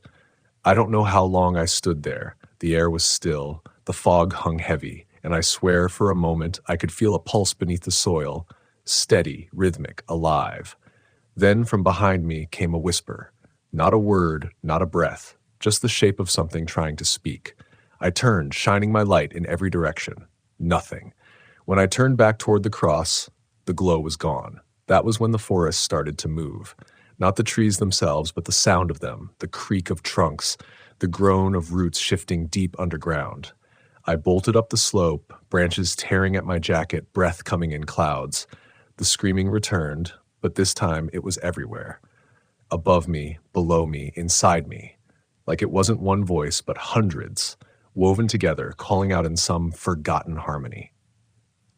I don't know how long I stood there. The air was still, the fog hung heavy, and I swear for a moment I could feel a pulse beneath the soil, steady, rhythmic, alive. Then from behind me came a whisper. Not a word, not a breath, just the shape of something trying to speak. I turned, shining my light in every direction. Nothing. When I turned back toward the cross, the glow was gone. That was when the forest started to move. Not the trees themselves, but the sound of them, the creak of trunks, the groan of roots shifting deep underground. I bolted up the slope, branches tearing at my jacket, breath coming in clouds. The screaming returned, but this time it was everywhere. Above me, below me, inside me. Like it wasn't one voice, but hundreds, woven together, calling out in some forgotten harmony.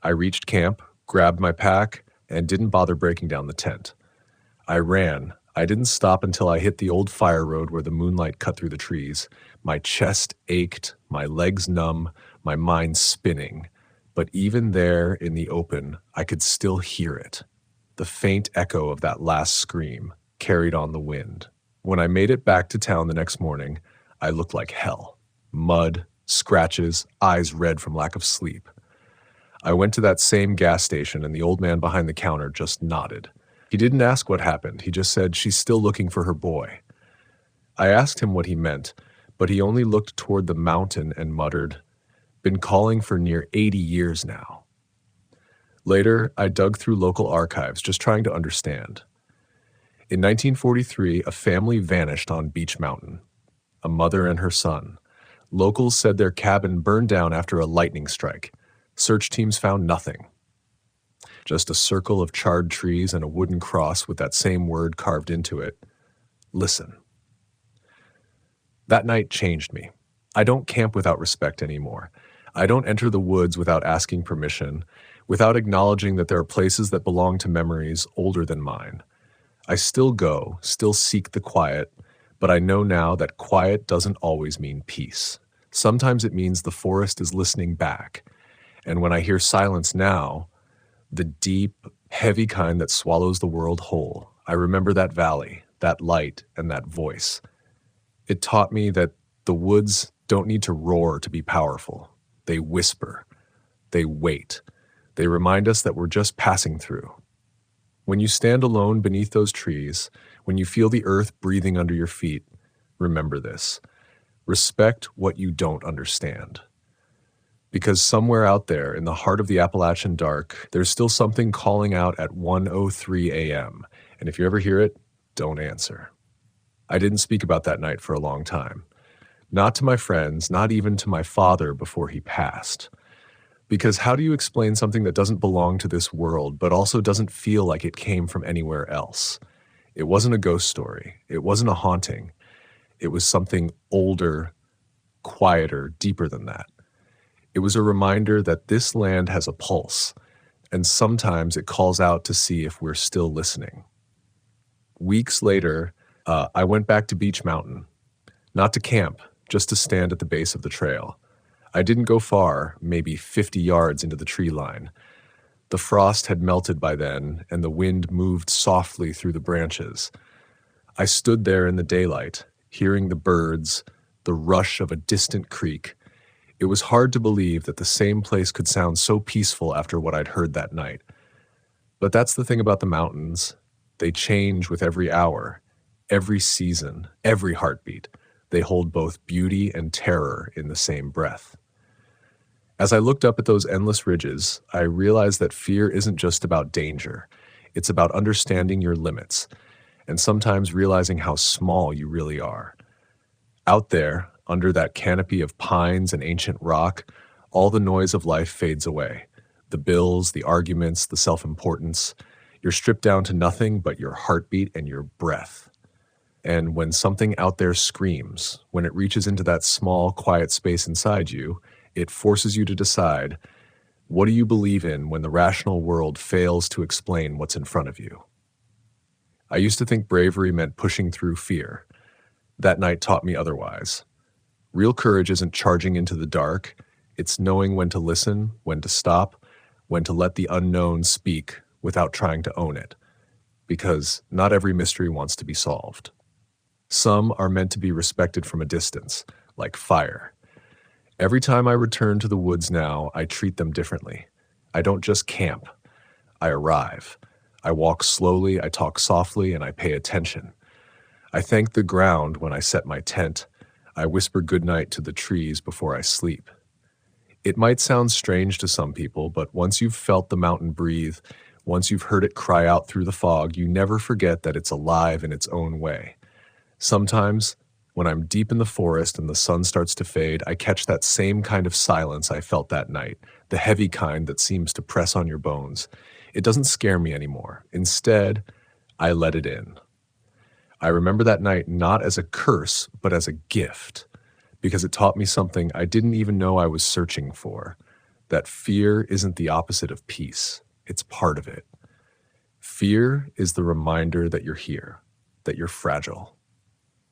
I reached camp, grabbed my pack, and didn't bother breaking down the tent. I ran. I didn't stop until I hit the old fire road where the moonlight cut through the trees. My chest ached, my legs numb, my mind spinning. But even there in the open, I could still hear it. The faint echo of that last scream carried on the wind. When I made it back to town the next morning, I looked like hell. Mud, scratches, eyes red from lack of sleep. I went to that same gas station and the old man behind the counter just nodded. He didn't ask what happened. He just said, "She's still looking for her boy." I asked him what he meant, but he only looked toward the mountain and muttered, "Been calling for near 80 years now." Later, I dug through local archives, just trying to understand. In 1943, a family vanished on Beach Mountain. A mother and her son. Locals said their cabin burned down after a lightning strike. Search teams found nothing. Just a circle of charred trees and a wooden cross with that same word carved into it. Listen. That night changed me. I don't camp without respect anymore. I don't enter the woods without asking permission, without acknowledging that there are places that belong to memories older than mine. I still go, still seek the quiet, but I know now that quiet doesn't always mean peace. Sometimes it means the forest is listening back. And when I hear silence now, the deep, heavy kind that swallows the world whole, I remember that valley, that light, and that voice. It taught me that the woods don't need to roar to be powerful. They whisper. They wait. They remind us that we're just passing through. When you stand alone beneath those trees, when you feel the earth breathing under your feet, remember this. Respect what you don't understand. Because somewhere out there in the heart of the Appalachian dark, there's still something calling out at 1:03 a.m. And if you ever hear it, don't answer. I didn't speak about that night for a long time. Not to my friends, not even to my father before he passed. Because how do you explain something that doesn't belong to this world, but also doesn't feel like it came from anywhere else? It wasn't a ghost story. It wasn't a haunting. It was something older, quieter, deeper than that. It was a reminder that this land has a pulse, and sometimes it calls out to see if we're still listening. Weeks later, I went back to Beach Mountain, not to camp, just to stand at the base of the trail. I didn't go far, maybe 50 yards into the tree line. The frost had melted by then, and the wind moved softly through the branches. I stood there in the daylight, hearing the birds, the rush of a distant creek. It was hard to believe that the same place could sound so peaceful after what I'd heard that night. But that's the thing about the mountains. They change with every hour, every season, every heartbeat. They hold both beauty and terror in the same breath. As I looked up at those endless ridges, I realized that fear isn't just about danger. It's about understanding your limits, and sometimes realizing how small you really are. Out there, under that canopy of pines and ancient rock, all the noise of life fades away. The bills, the arguments, the self-importance. You're stripped down to nothing but your heartbeat and your breath. And when something out there screams, when it reaches into that small, quiet space inside you, it forces you to decide, what do you believe in when the rational world fails to explain what's in front of you? I used to think bravery meant pushing through fear. That night taught me otherwise. Real courage isn't charging into the dark. It's knowing when to listen, when to stop, when to let the unknown speak without trying to own it. Because not every mystery wants to be solved. Some are meant to be respected from a distance, like fire. Every time I return to the woods now, I treat them differently. I don't just camp. I arrive. I walk slowly, I talk softly, and I pay attention. I thank the ground when I set my tent. I whisper goodnight to the trees before I sleep. It might sound strange to some people, but once you've felt the mountain breathe, once you've heard it cry out through the fog, you never forget that it's alive in its own way. Sometimes, when I'm deep in the forest and the sun starts to fade, I catch that same kind of silence I felt that night, the heavy kind that seems to press on your bones. It doesn't scare me anymore. Instead, I let it in. I remember that night not as a curse, but as a gift, because it taught me something I didn't even know I was searching for, that fear isn't the opposite of peace. It's part of it. Fear is the reminder that you're here, that you're fragile,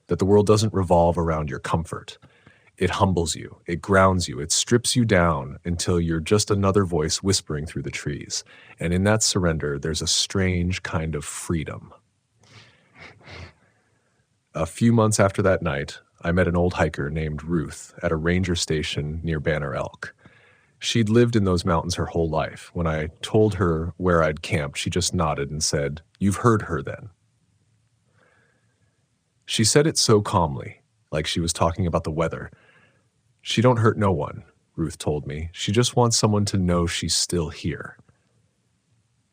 that the world doesn't revolve around your comfort. It humbles you, it grounds you, it strips you down until you're just another voice whispering through the trees. And in that surrender, there's a strange kind of freedom. A few months after that night, I met an old hiker named Ruth at a ranger station near Banner Elk. She'd lived in those mountains her whole life. When I told her where I'd camped, she just nodded and said, "You've heard her then." She said it so calmly, like she was talking about the weather. "She don't hurt no one," Ruth told me. "She just wants someone to know she's still here."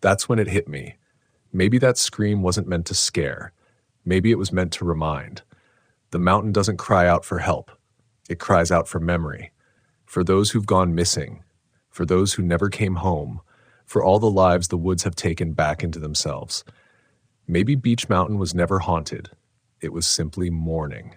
That's when it hit me. Maybe that scream wasn't meant to scare. Maybe it was meant to remind. The mountain doesn't cry out for help. It cries out for memory, for those who've gone missing, for those who never came home, for all the lives the woods have taken back into themselves. Maybe Beech Mountain was never haunted. It was simply mourning.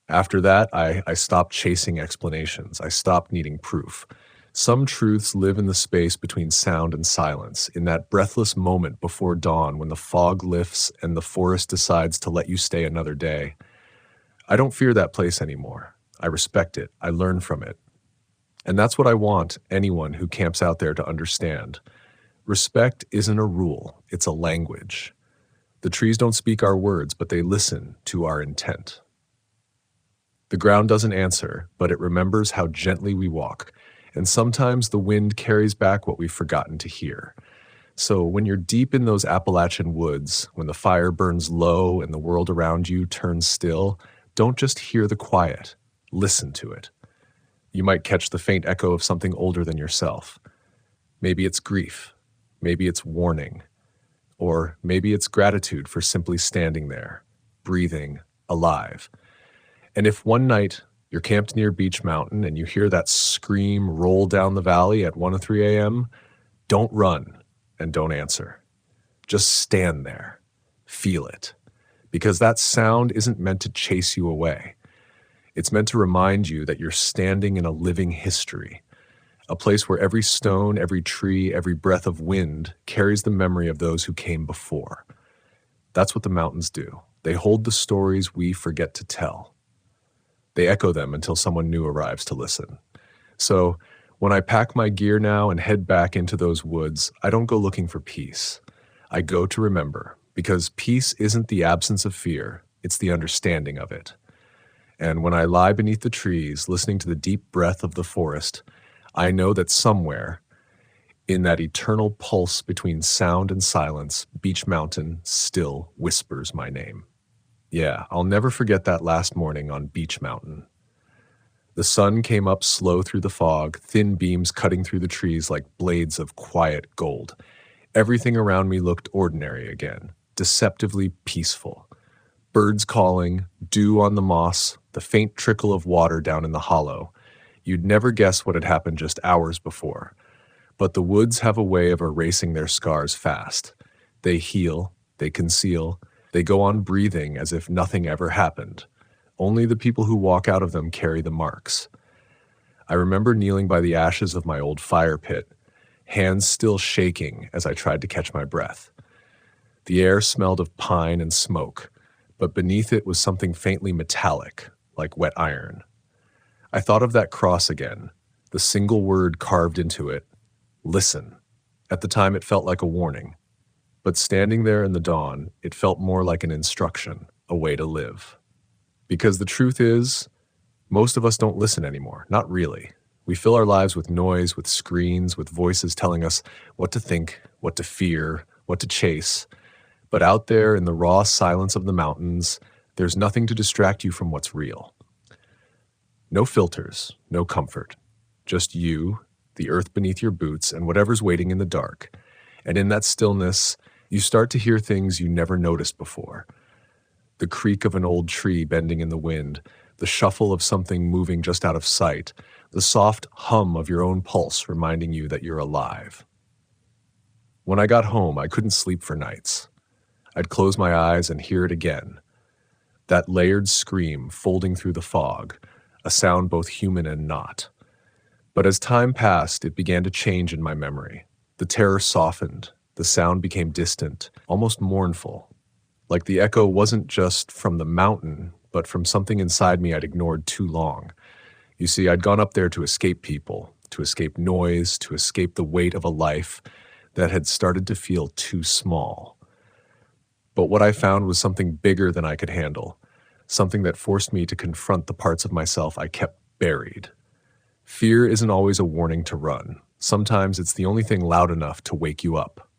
After that, I stopped chasing explanations. I stopped needing proof. Some truths live in the space between sound and silence, in that breathless moment before dawn when the fog lifts and the forest decides to let you stay another day. I don't fear that place anymore. I respect it. I learn from it. And that's what I want anyone who camps out there to understand. Respect isn't a rule, it's a language. The trees don't speak our words, but they listen to our intent. The ground doesn't answer, but it remembers how gently we walk, and sometimes the wind carries back what we've forgotten to hear. So when you're deep in those Appalachian woods, when the fire burns low and the world around you turns still, don't just hear the quiet, listen to it. You might catch the faint echo of something older than yourself. Maybe it's grief, maybe it's warning, or maybe it's gratitude for simply standing there, breathing, alive. And if one night you're camped near Beech Mountain and you hear that scream roll down the valley at 1 or 3 a.m., don't run and don't answer. Just stand there, feel it, because that sound isn't meant to chase you away. It's meant to remind you that you're standing in a living history, a place where every stone, every tree, every breath of wind carries the memory of those who came before. That's what the mountains do. They hold the stories we forget to tell. They echo them until someone new arrives to listen. So when I pack my gear now and head back into those woods, I don't go looking for peace. I go to remember, because peace isn't the absence of fear, it's the understanding of it. And when I lie beneath the trees, listening to the deep breath of the forest, I know that somewhere, in that eternal pulse between sound and silence, Beech Mountain still whispers my name. Yeah, I'll never forget that last morning on Beech Mountain. The sun came up slow through the fog, thin beams cutting through the trees like blades of quiet gold. Everything around me looked ordinary again, deceptively peaceful. Birds calling, dew on the moss, the faint trickle of water down in the hollow. You'd never guess what had happened just hours before. But the woods have a way of erasing their scars fast. They heal, they conceal, They go on breathing as if nothing ever happened. Only the people who walk out of them carry the marks. I remember kneeling by the ashes of my old fire pit, hands still shaking as I tried to catch my breath. The air smelled of pine and smoke, but beneath it was something faintly metallic, like wet iron. I thought of that cross again, the single word carved into it, listen. At the time, it felt like a warning. But standing there in the dawn, it felt more like an instruction, a way to live. Because the truth is, most of us don't listen anymore, not really. We fill our lives with noise, with screens, with voices telling us what to think, what to fear, what to chase. But out there in the raw silence of the mountains, there's nothing to distract you from what's real. No filters, no comfort. Just you, the earth beneath your boots, and whatever's waiting in the dark. And in that stillness, you start to hear things you never noticed before. The creak of an old tree bending in the wind, the shuffle of something moving just out of sight, the soft hum of your own pulse reminding you that you're alive. When I got home, I couldn't sleep for nights. I'd close my eyes and hear it again. That layered scream folding through the fog, a sound both human and not. But as time passed, it began to change in my memory. The terror softened. The sound became distant, almost mournful. Like the echo wasn't just from the mountain, but from something inside me I'd ignored too long. You see, I'd gone up there to escape people, to escape noise, to escape the weight of a life that had started to feel too small. But what I found was something bigger than I could handle, something that forced me to confront the parts of myself I kept buried. Fear isn't always a warning to run. Sometimes it's the only thing loud enough to wake you up.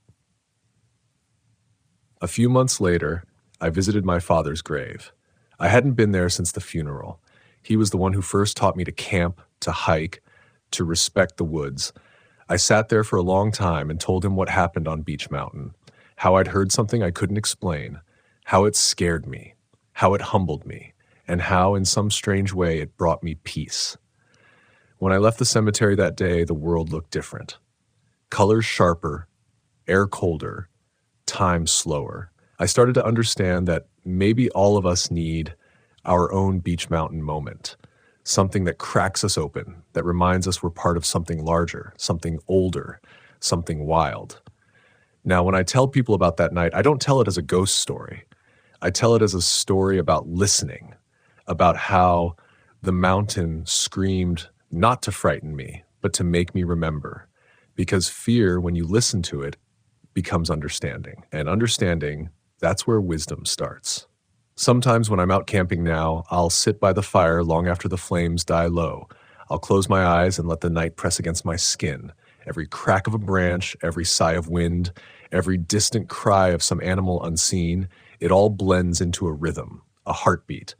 A few months later, I visited my father's grave. I hadn't been there since the funeral. He was the one who first taught me to camp, to hike, to respect the woods. I sat there for a long time and told him what happened on Beach Mountain, how I'd heard something I couldn't explain, how it scared me, how it humbled me, and how, in some strange way, it brought me peace. When I left the cemetery that day, the world looked different. Colors sharper, air colder, time slower. I started to understand that maybe all of us need our own Beach Mountain moment, something that cracks us open, that reminds us we're part of something larger, something older, something wild. Now, when I tell people about that night, I don't tell it as a ghost story. I tell it as a story about listening, about how the mountain screamed not to frighten me, but to make me remember. Because fear, when you listen to it, becomes understanding. And understanding, that's where wisdom starts. Sometimes when I'm out camping now, I'll sit by the fire long after the flames die low. I'll close my eyes and let the night press against my skin. Every crack of a branch, every sigh of wind, every distant cry of some animal unseen, it all blends into a rhythm, a heartbeat.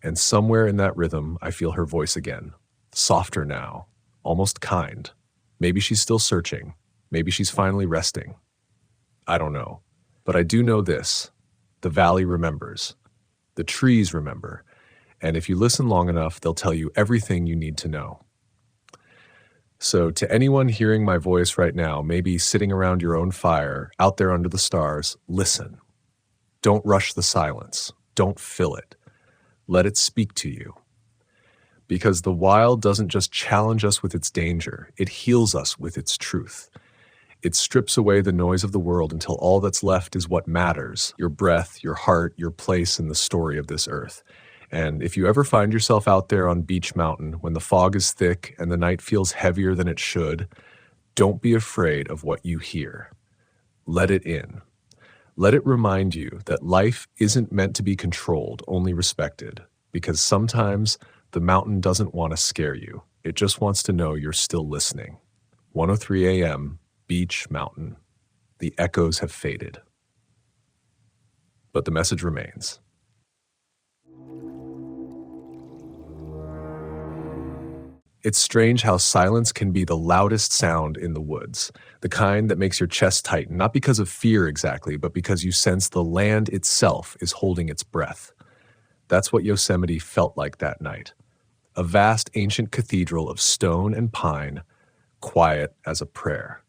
And somewhere in that rhythm, I feel her voice again. Softer now, almost kind. Maybe she's still searching. Maybe she's finally resting. I don't know. But I do know this. The valley remembers. The trees remember. And if you listen long enough, they'll tell you everything you need to know. So to anyone hearing my voice right now, maybe sitting around your own fire, out there under the stars, listen. Don't rush the silence. Don't fill it. Let it speak to you. Because the wild doesn't just challenge us with its danger, it heals us with its truth. It strips away the noise of the world until all that's left is what matters, your breath, your heart, your place in the story of this earth. And if you ever find yourself out there on Beach Mountain when the fog is thick and the night feels heavier than it should, don't be afraid of what you hear. Let it in. Let it remind you that life isn't meant to be controlled, only respected, because sometimes the mountain doesn't want to scare you. It just wants to know you're still listening. 1:03 a.m., Beach Mountain. The echoes have faded. But the message remains. It's strange how silence can be the loudest sound in the woods, the kind that makes your chest tighten, not because of fear exactly, but because you sense the land itself is holding its breath. That's what Yosemite felt like that night. A vast ancient cathedral of stone and pine, quiet as a prayer.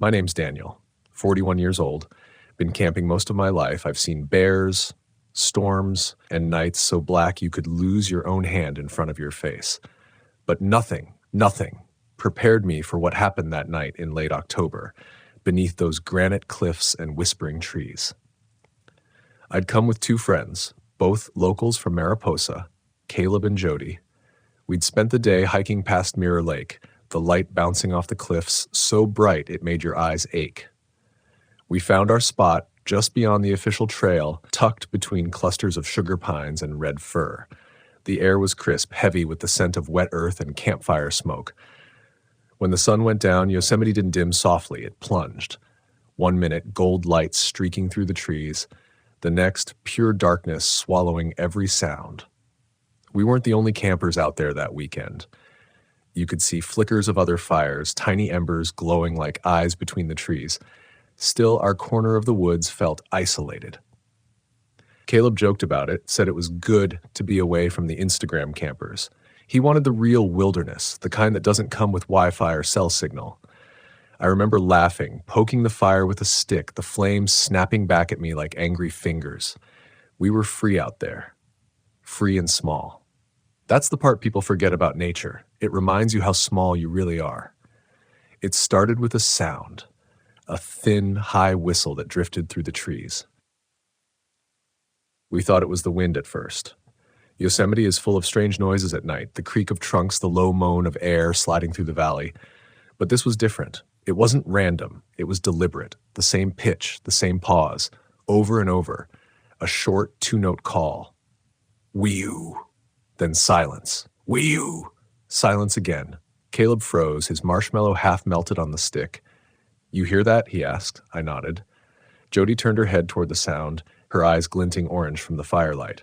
My name's Daniel, 41 years old, Been camping most of my life. I've seen bears, storms, and nights so black you could lose your own hand in front of your face. But nothing prepared me for what happened that night in late October, beneath those granite cliffs and whispering trees. I'd come with two friends, both locals from Mariposa, Caleb and Jody. We'd spent the day hiking past Mirror Lake, the light bouncing off the cliffs so bright it made your eyes ache. We found our spot just beyond the official trail, tucked between clusters of sugar pines and red fir. The air was crisp, heavy with the scent of wet earth and campfire smoke. When the sun went down, Yosemite didn't dim softly, it plunged. 1 minute, gold light streaking through the trees. The next, pure darkness swallowing every sound. We weren't the only campers out there that weekend. You could see flickers of other fires, tiny embers glowing like eyes between the trees. Still, our corner of the woods felt isolated. Caleb joked about it, said it was good to be away from the Instagram campers. He wanted the real wilderness, the kind that doesn't come with Wi-Fi or cell signal. I remember laughing, poking the fire with a stick, the flames snapping back at me like angry fingers. We were free out there. Free and small. That's the part people forget about nature. It reminds you how small you really are. It started with a sound. A thin, high whistle that drifted through the trees. We thought it was the wind at first. Yosemite is full of strange noises at night, the creak of trunks, the low moan of air sliding through the valley. But this was different. It wasn't random. It was deliberate. The same pitch, the same pause, over and over. A short two-note call. Wee-oo. Then silence. Wee-oo. Silence again. Caleb froze, his marshmallow half melted on the stick. "You hear that?" he asked. I nodded. Jody turned her head toward the sound, her eyes glinting orange from the firelight.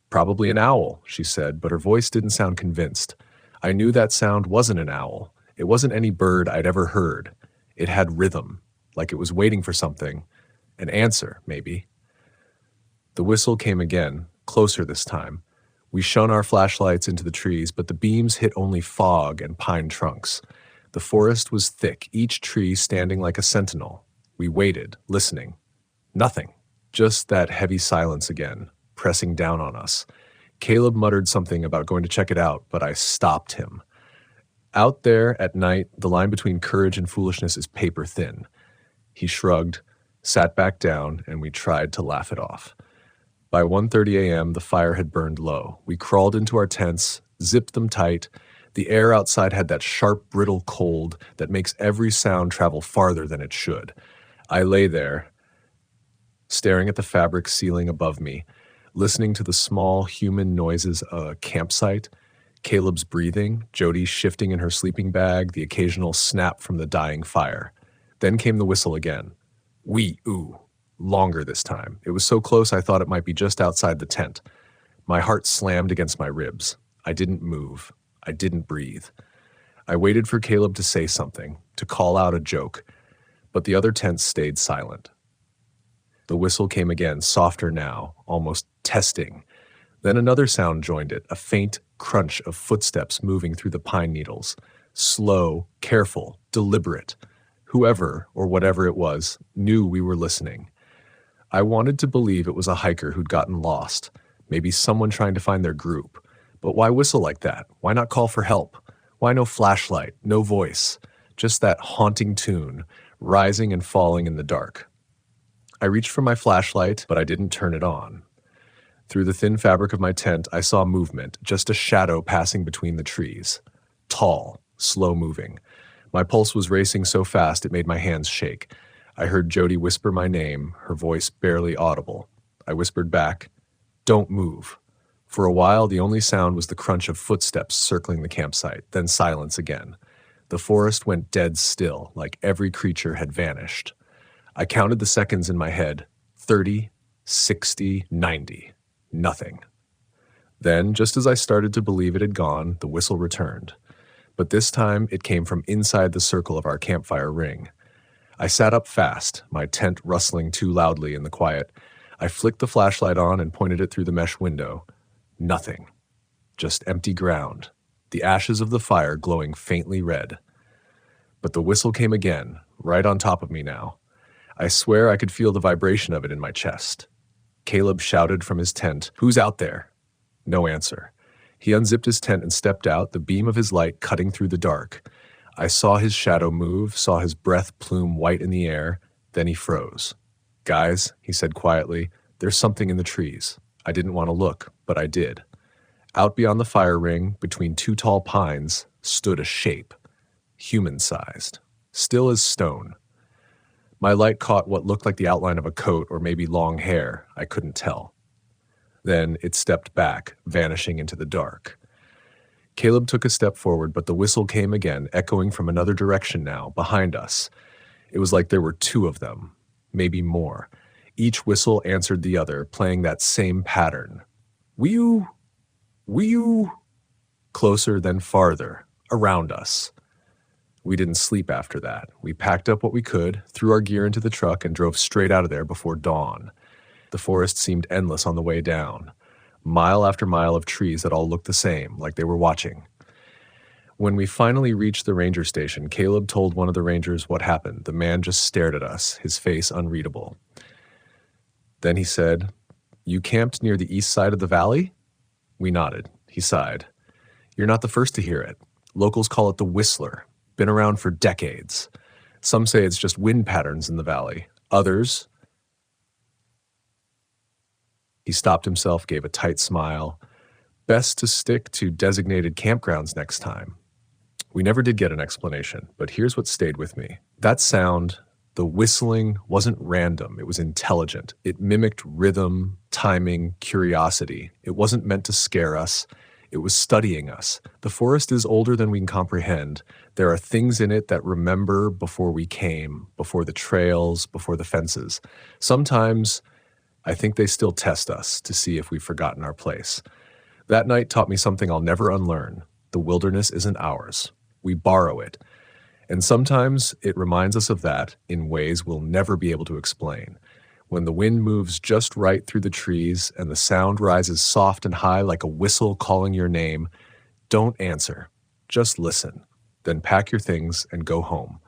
"Probably an owl," she said, but her voice didn't sound convinced. I knew that sound wasn't an owl. It wasn't any bird I'd ever heard. It had rhythm, like it was waiting for something. An answer, maybe. The whistle came again, closer this time. We shone our flashlights into the trees, but the beams hit only fog and pine trunks. The forest was thick, each tree standing like a sentinel. We waited, listening. Nothing. Just that heavy silence again, pressing down on us. Caleb muttered something about going to check it out, but I stopped him. Out there at night, the line between courage and foolishness is paper thin. He shrugged, sat back down, and we tried to laugh it off. By 1:30 a.m., the fire had burned low. We crawled into our tents, zipped them tight. The air outside had that sharp, brittle cold that makes every sound travel farther than it should. I lay there, staring at the fabric ceiling above me, listening to the small human noises of a campsite, Caleb's breathing, Jody shifting in her sleeping bag, the occasional snap from the dying fire. Then came the whistle again. Wee-oo. Longer this time. It was so close I thought it might be just outside the tent. My heart slammed against my ribs. I didn't move. I didn't breathe. I waited for Caleb to say something, to call out a joke, but the other tents stayed silent. The whistle came again, softer now, almost testing. Then another sound joined it, a faint crunch of footsteps moving through the pine needles. Slow, careful, deliberate. Whoever, or whatever it was, knew we were listening. I wanted to believe it was a hiker who'd gotten lost, maybe someone trying to find their group. But why whistle like that? Why not call for help? Why no flashlight, no voice? Just that haunting tune, rising and falling in the dark. I reached for my flashlight, but I didn't turn it on. Through the thin fabric of my tent, I saw movement, just a shadow passing between the trees. Tall, slow-moving. My pulse was racing so fast it made my hands shake. I heard Jody whisper my name, her voice barely audible. I whispered back, "Don't move." For a while, the only sound was the crunch of footsteps circling the campsite, then silence again. The forest went dead still, like every creature had vanished. I counted the seconds in my head, 30, 60, 90. Nothing. Then, just as I started to believe it had gone, the whistle returned. But this time, it came from inside the circle of our campfire ring. I sat up fast, my tent rustling too loudly in the quiet. I flicked the flashlight on and pointed it through the mesh window. Nothing. Just empty ground, the ashes of the fire glowing faintly red. But the whistle came again, right on top of me now. I swear I could feel the vibration of it in my chest. Caleb shouted from his tent, "Who's out there?" No answer. He unzipped his tent and stepped out, the beam of his light cutting through the dark. I saw his shadow move, saw his breath plume white in the air, then he froze. "Guys," he said quietly, "there's something in the trees." I didn't want to look, but I did. Out beyond the fire ring, between two tall pines, stood a shape, human-sized, still as stone. My light caught what looked like the outline of a coat or maybe long hair. I couldn't tell. Then it stepped back, vanishing into the dark. Caleb took a step forward, but the whistle came again, echoing from another direction now, behind us. It was like there were two of them, maybe more. Each whistle answered the other, playing that same pattern. Wee-oo, wee-oo, closer then farther, around us. We didn't sleep after that. We packed up what we could, threw our gear into the truck, and drove straight out of there before dawn. The forest seemed endless on the way down. Mile after mile of trees that all looked the same, like they were watching. When we finally reached the ranger station, Caleb told one of the rangers what happened. The man just stared at us, his face unreadable. Then he said, "You camped near the east side of the valley?" We nodded. He sighed. "You're not the first to hear it. Locals call it the Whistler. Been around for decades. Some say it's just wind patterns in the valley. Others..." He stopped himself, gave a tight smile. "Best to stick to designated campgrounds next time." We never did get an explanation, but here's what stayed with me. That sound, the whistling, wasn't random. It was intelligent. It mimicked rhythm, timing, curiosity. It wasn't meant to scare us. It was studying us. The forest is older than we can comprehend. There are things in it that remember before we came, before the trails, before the fences. Sometimes I think they still test us to see if we've forgotten our place. That night taught me something I'll never unlearn. The wilderness isn't ours. We borrow it. And sometimes it reminds us of that in ways we'll never be able to explain. When the wind moves just right through the trees and the sound rises soft and high like a whistle calling your name, don't answer. Just listen. Then pack your things and go home,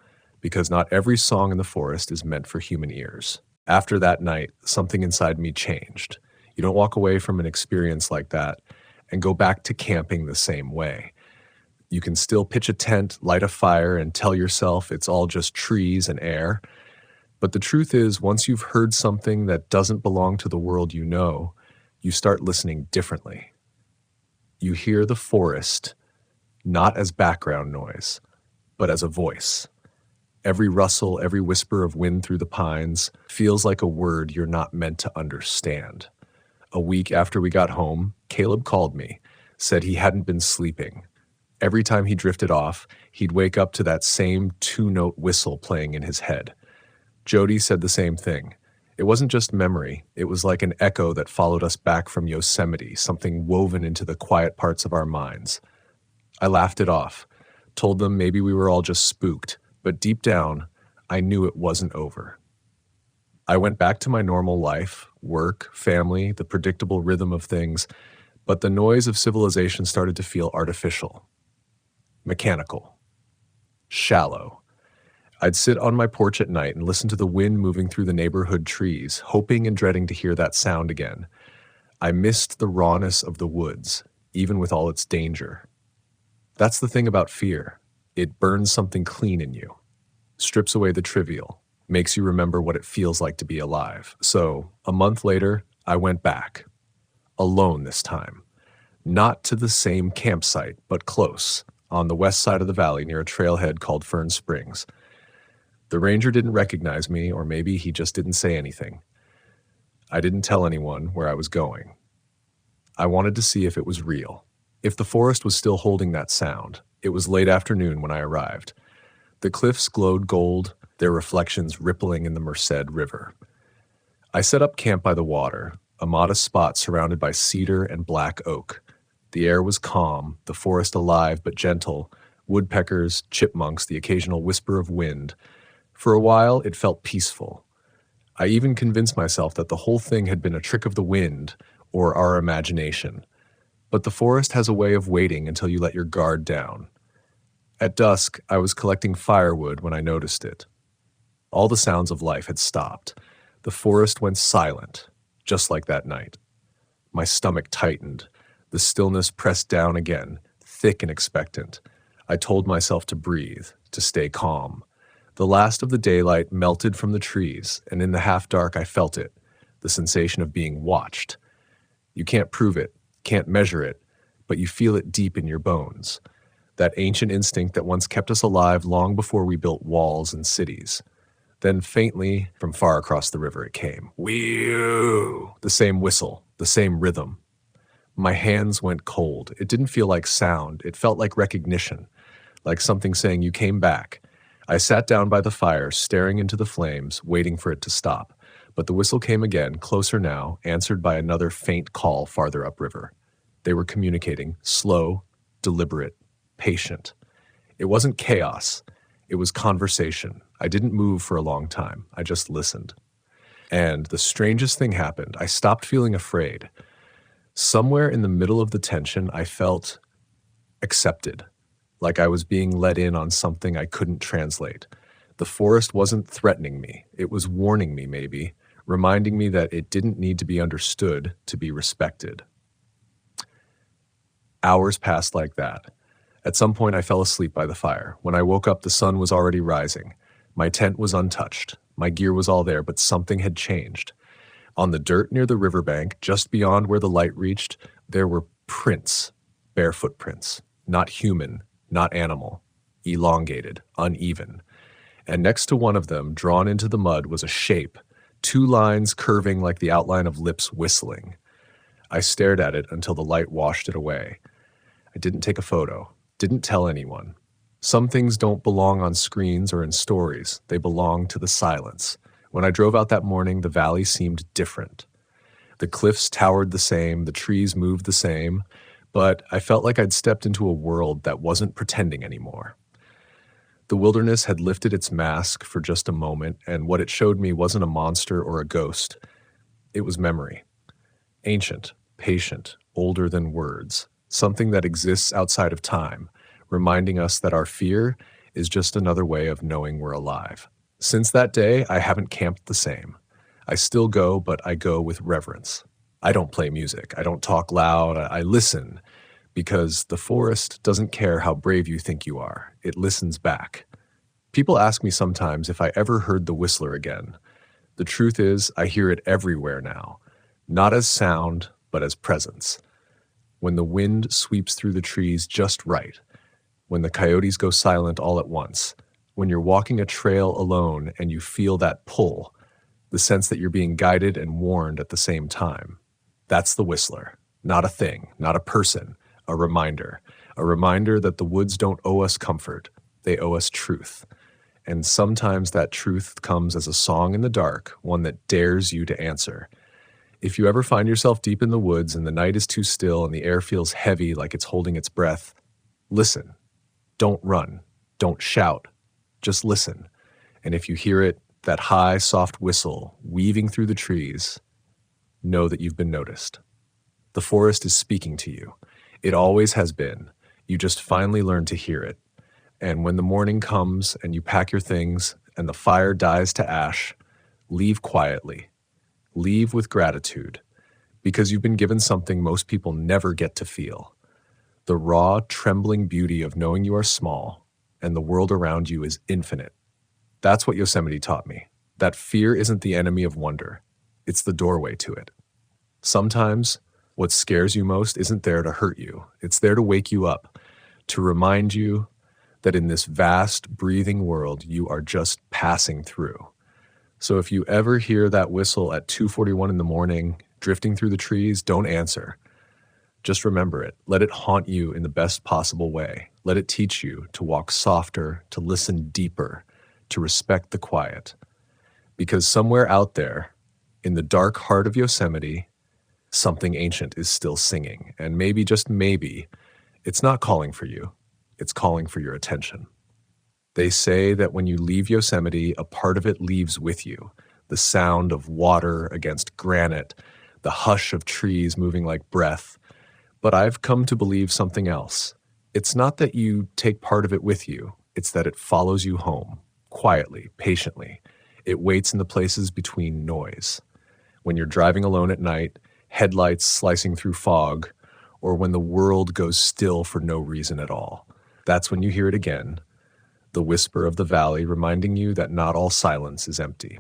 because not every song in the forest is meant for human ears. After that night, something inside me changed. You don't walk away from an experience like that and go back to camping the same way. You can still pitch a tent, light a fire, and tell yourself it's all just trees and air. But the truth is, once you've heard something that doesn't belong to the world you know, you start listening differently. You hear the forest, not as background noise, but as a voice. Every rustle, every whisper of wind through the pines feels like a word you're not meant to understand. A week after we got home, Caleb called me, said he hadn't been sleeping. Every time he drifted off, he'd wake up to that same two-note whistle playing in his head. Jody said the same thing. It wasn't just memory. It was like an echo that followed us back from Yosemite, something woven into the quiet parts of our minds. I laughed it off, told them maybe we were all just spooked, but deep down, I knew it wasn't over. I went back to my normal life, work, family, the predictable rhythm of things, but the noise of civilization started to feel artificial, mechanical, shallow. I'd sit on my porch at night and listen to the wind moving through the neighborhood trees, hoping and dreading to hear that sound again. I missed the rawness of the woods, even with all its danger. That's the thing about fear. It burns something clean in you, strips away the trivial, makes you remember what it feels like to be alive. So, a month later, I went back. Alone this time. Not to the same campsite, but close, on the west side of the valley near a trailhead called Fern Springs. The ranger didn't recognize me, or maybe he just didn't say anything. I didn't tell anyone where I was going. I wanted to see if it was real, if the forest was still holding that sound. It was late afternoon when I arrived. The cliffs glowed gold, their reflections rippling in the Merced River. I set up camp by the water, a modest spot surrounded by cedar and black oak. The air was calm, the forest alive but gentle, woodpeckers, chipmunks, the occasional whisper of wind. For a while, it felt peaceful. I even convinced myself that the whole thing had been a trick of the wind or our imagination. But the forest has a way of waiting until you let your guard down. At dusk, I was collecting firewood when I noticed it. All the sounds of life had stopped. The forest went silent, just like that night. My stomach tightened. The stillness pressed down again, thick and expectant. I told myself to breathe, to stay calm. The last of the daylight melted from the trees, and in the half-dark I felt it, the sensation of being watched. You can't prove it, can't measure it, but you feel it deep in your bones. That ancient instinct that once kept us alive long before we built walls and cities. Then faintly, from far across the river it came. Whew! The same whistle, the same rhythm. My hands went cold. It didn't feel like sound. It felt like recognition, like something saying you came back. I sat down by the fire, staring into the flames, waiting for it to stop. But the whistle came again, closer now, answered by another faint call farther upriver. They were communicating, slow, deliberate, patient. It wasn't chaos. It was conversation. I didn't move for a long time. I just listened. And the strangest thing happened. I stopped feeling afraid. Somewhere in the middle of the tension, I felt accepted, like I was being let in on something I couldn't translate. The forest wasn't threatening me. It was warning me, maybe, reminding me that it didn't need to be understood to be respected. Hours passed like that. At some point, I fell asleep by the fire. When I woke up, the sun was already rising. My tent was untouched. My gear was all there, but something had changed. On the dirt near the riverbank, just beyond where the light reached, there were prints, bare footprints, not human, not animal, elongated, uneven. And next to one of them, drawn into the mud, was a shape, two lines curving like the outline of lips whistling. I stared at it until the light washed it away. I didn't take a photo, didn't tell anyone. Some things don't belong on screens or in stories. They belong to the silence. When I drove out that morning, the valley seemed different. The cliffs towered the same, the trees moved the same, but I felt like I'd stepped into a world that wasn't pretending anymore. The wilderness had lifted its mask for just a moment, and what it showed me wasn't a monster or a ghost. It was memory. Ancient, patient, older than words, something that exists outside of time, reminding us that our fear is just another way of knowing we're alive. Since that day, I haven't camped the same. I still go, but I go with reverence. I don't play music. I don't talk loud. I listen, because the forest doesn't care how brave you think you are. It listens back. People ask me sometimes if I ever heard the whistler again. The truth is, I hear it everywhere now, not as sound, but as presence. When the wind sweeps through the trees just right, when the coyotes go silent all at once, when you're walking a trail alone and you feel that pull, the sense that you're being guided and warned at the same time. That's the whistler, not a thing, not a person, a reminder that the woods don't owe us comfort, they owe us truth. And sometimes that truth comes as a song in the dark, one that dares you to answer. If you ever find yourself deep in the woods and the night is too still and the air feels heavy like it's holding its breath, listen. Don't run. Don't shout. Just listen. And if you hear it, that high, soft whistle weaving through the trees, know that you've been noticed. The forest is speaking to you. It always has been. You just finally learned to hear it. And when the morning comes and you pack your things and the fire dies to ash, leave quietly. Leave with gratitude, because you've been given something most people never get to feel. The raw, trembling beauty of knowing you are small and the world around you is infinite. That's what Yosemite taught me, that fear isn't the enemy of wonder. It's the doorway to it. Sometimes what scares you most isn't there to hurt you. It's there to wake you up, to remind you that in this vast, breathing world, you are just passing through. So if you ever hear that whistle at 2:41 in the morning, drifting through the trees, don't answer. Just remember it. Let it haunt you in the best possible way. Let it teach you to walk softer, to listen deeper, to respect the quiet. Because somewhere out there, in the dark heart of Yosemite, something ancient is still singing. And maybe, just maybe, it's not calling for you. It's calling for your attention. They say that when you leave Yosemite, a part of it leaves with you. The sound of water against granite, the hush of trees moving like breath. But I've come to believe something else. It's not that you take part of it with you. It's that it follows you home, quietly, patiently. It waits in the places between noise. When you're driving alone at night, headlights slicing through fog, or when the world goes still for no reason at all. That's when you hear it again, the whisper of the valley reminding you that not all silence is empty.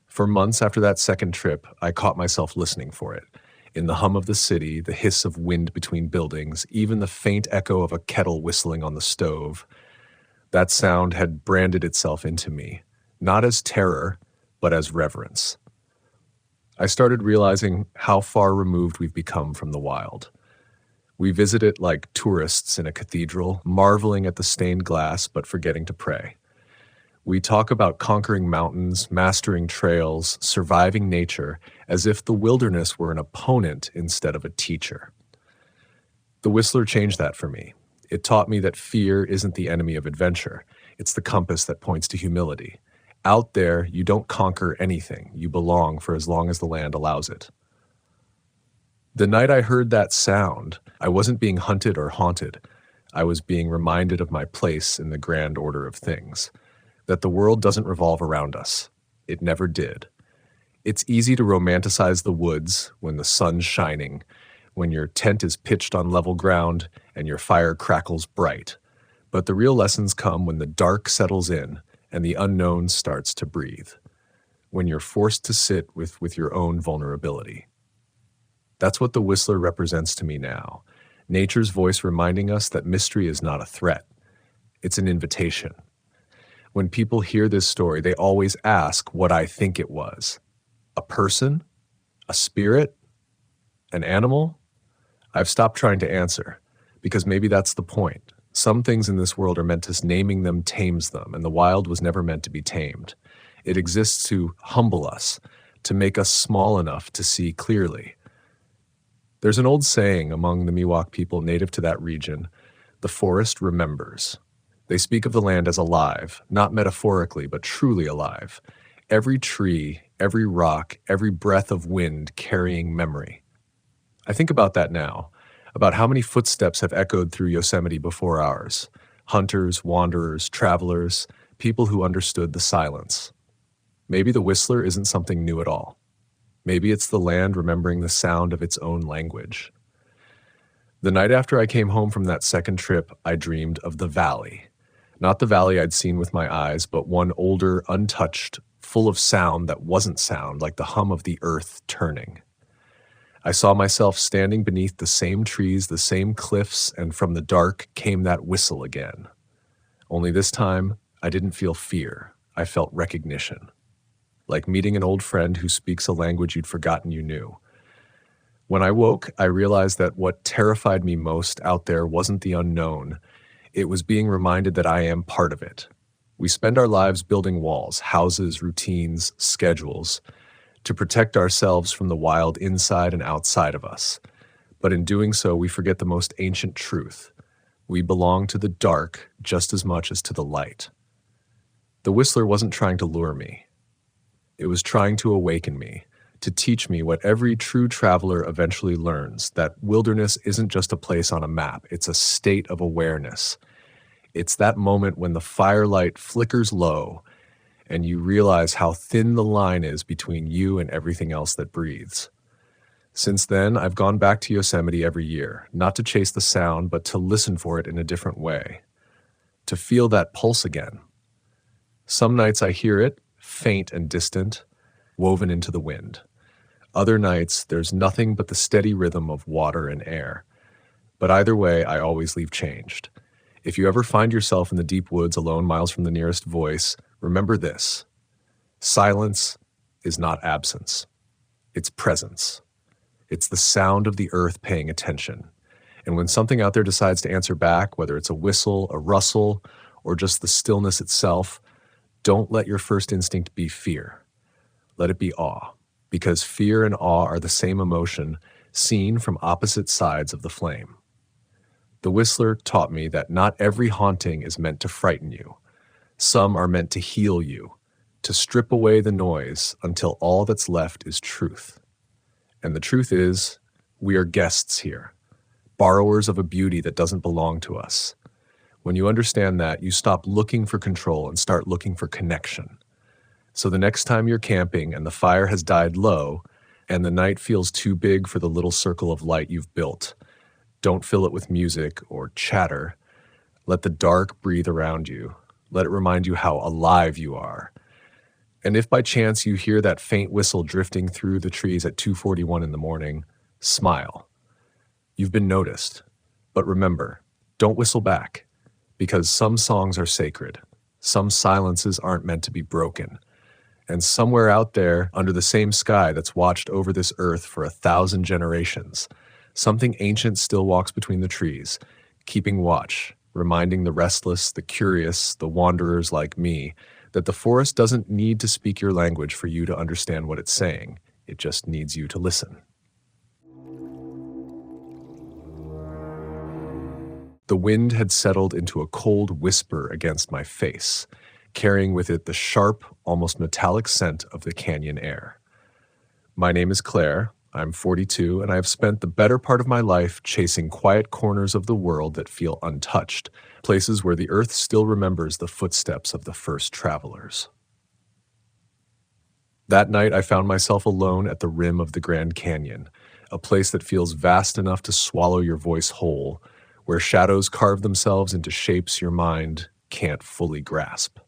For months after that second trip, I caught myself listening for it. In the hum of the city, the hiss of wind between buildings, even the faint echo of a kettle whistling on the stove. That sound had branded itself into me, not as terror, but as reverence. I started realizing how far removed we've become from the wild. We visit it like tourists in a cathedral, marveling at the stained glass but forgetting to pray. We talk about conquering mountains, mastering trails, surviving nature, as if the wilderness were an opponent instead of a teacher. The Whistler changed that for me. It taught me that fear isn't the enemy of adventure. It's the compass that points to humility. Out there, you don't conquer anything. You belong for as long as the land allows it. The night I heard that sound, I wasn't being hunted or haunted. I was being reminded of my place in the grand order of things. That the world doesn't revolve around us. It never did. It's easy to romanticize the woods when the sun's shining, when your tent is pitched on level ground and your fire crackles bright. But the real lessons come when the dark settles in and the unknown starts to breathe, when you're forced to sit with your own vulnerability. That's what the Whistler represents to me now. Nature's voice reminding us that mystery is not a threat. It's an invitation. When people hear this story, they always ask what I think it was. A person? A spirit? An animal? I've stopped trying to answer, because maybe that's the point. Some things in this world are meant to naming them tames them, and the wild was never meant to be tamed. It exists to humble us, to make us small enough to see clearly. There's an old saying among the Miwok people native to that region, the forest remembers. They speak of the land as alive, not metaphorically, but truly alive. Every tree, every rock, every breath of wind carrying memory. I think about that now, about how many footsteps have echoed through Yosemite before ours. Hunters, wanderers, travelers, people who understood the silence. Maybe the Whistler isn't something new at all. Maybe it's the land remembering the sound of its own language. The night after I came home from that second trip, I dreamed of the valley. Not the valley I'd seen with my eyes, but one older, untouched, full of sound that wasn't sound, like the hum of the earth turning. I saw myself standing beneath the same trees, the same cliffs, and from the dark came that whistle again. Only this time, I didn't feel fear. I felt recognition. Like meeting an old friend who speaks a language you'd forgotten you knew. When I woke, I realized that what terrified me most out there wasn't the unknown. It was being reminded that I am part of it. We spend our lives building walls, houses, routines, schedules, to protect ourselves from the wild inside and outside of us. But in doing so, we forget the most ancient truth. We belong to the dark just as much as to the light. The Whistler wasn't trying to lure me. It was trying to awaken me, to teach me what every true traveler eventually learns, that wilderness isn't just a place on a map, it's a state of awareness. It's that moment when the firelight flickers low and you realize how thin the line is between you and everything else that breathes. Since then, I've gone back to Yosemite every year, not to chase the sound, but to listen for it in a different way, to feel that pulse again. Some nights I hear it, faint and distant, woven into the wind. Other nights, there's nothing but the steady rhythm of water and air. But either way, I always leave changed. If you ever find yourself in the deep woods alone miles from the nearest voice, remember this. Silence is not absence. It's presence. It's the sound of the earth paying attention. And when something out there decides to answer back, whether it's a whistle, a rustle, or just the stillness itself, don't let your first instinct be fear. Let it be awe. Because fear and awe are the same emotion seen from opposite sides of the flame. The Whistler taught me that not every haunting is meant to frighten you. Some are meant to heal you, to strip away the noise until all that's left is truth. And the truth is, we are guests here, borrowers of a beauty that doesn't belong to us. When you understand that, you stop looking for control and start looking for connection. So the next time you're camping and the fire has died low and the night feels too big for the little circle of light you've built, don't fill it with music or chatter. Let the dark breathe around you. Let it remind you how alive you are. And if by chance you hear that faint whistle drifting through the trees at 2:41 in the morning, smile. You've been noticed. But remember, don't whistle back, because some songs are sacred. Some silences aren't meant to be broken. And somewhere out there, under the same sky that's watched over this earth for 1,000 generations, something ancient still walks between the trees, keeping watch, reminding the restless, the curious, the wanderers like me, that the forest doesn't need to speak your language for you to understand what it's saying. It just needs you to listen. The wind had settled into a cold whisper against my face, carrying with it the sharp, almost metallic scent of the canyon air. My name is Claire. I'm 42, and I have spent the better part of my life chasing quiet corners of the world that feel untouched, places where the earth still remembers the footsteps of the first travelers. That night, I found myself alone at the rim of the Grand Canyon, a place that feels vast enough to swallow your voice whole, where shadows carve themselves into shapes your mind can't fully grasp.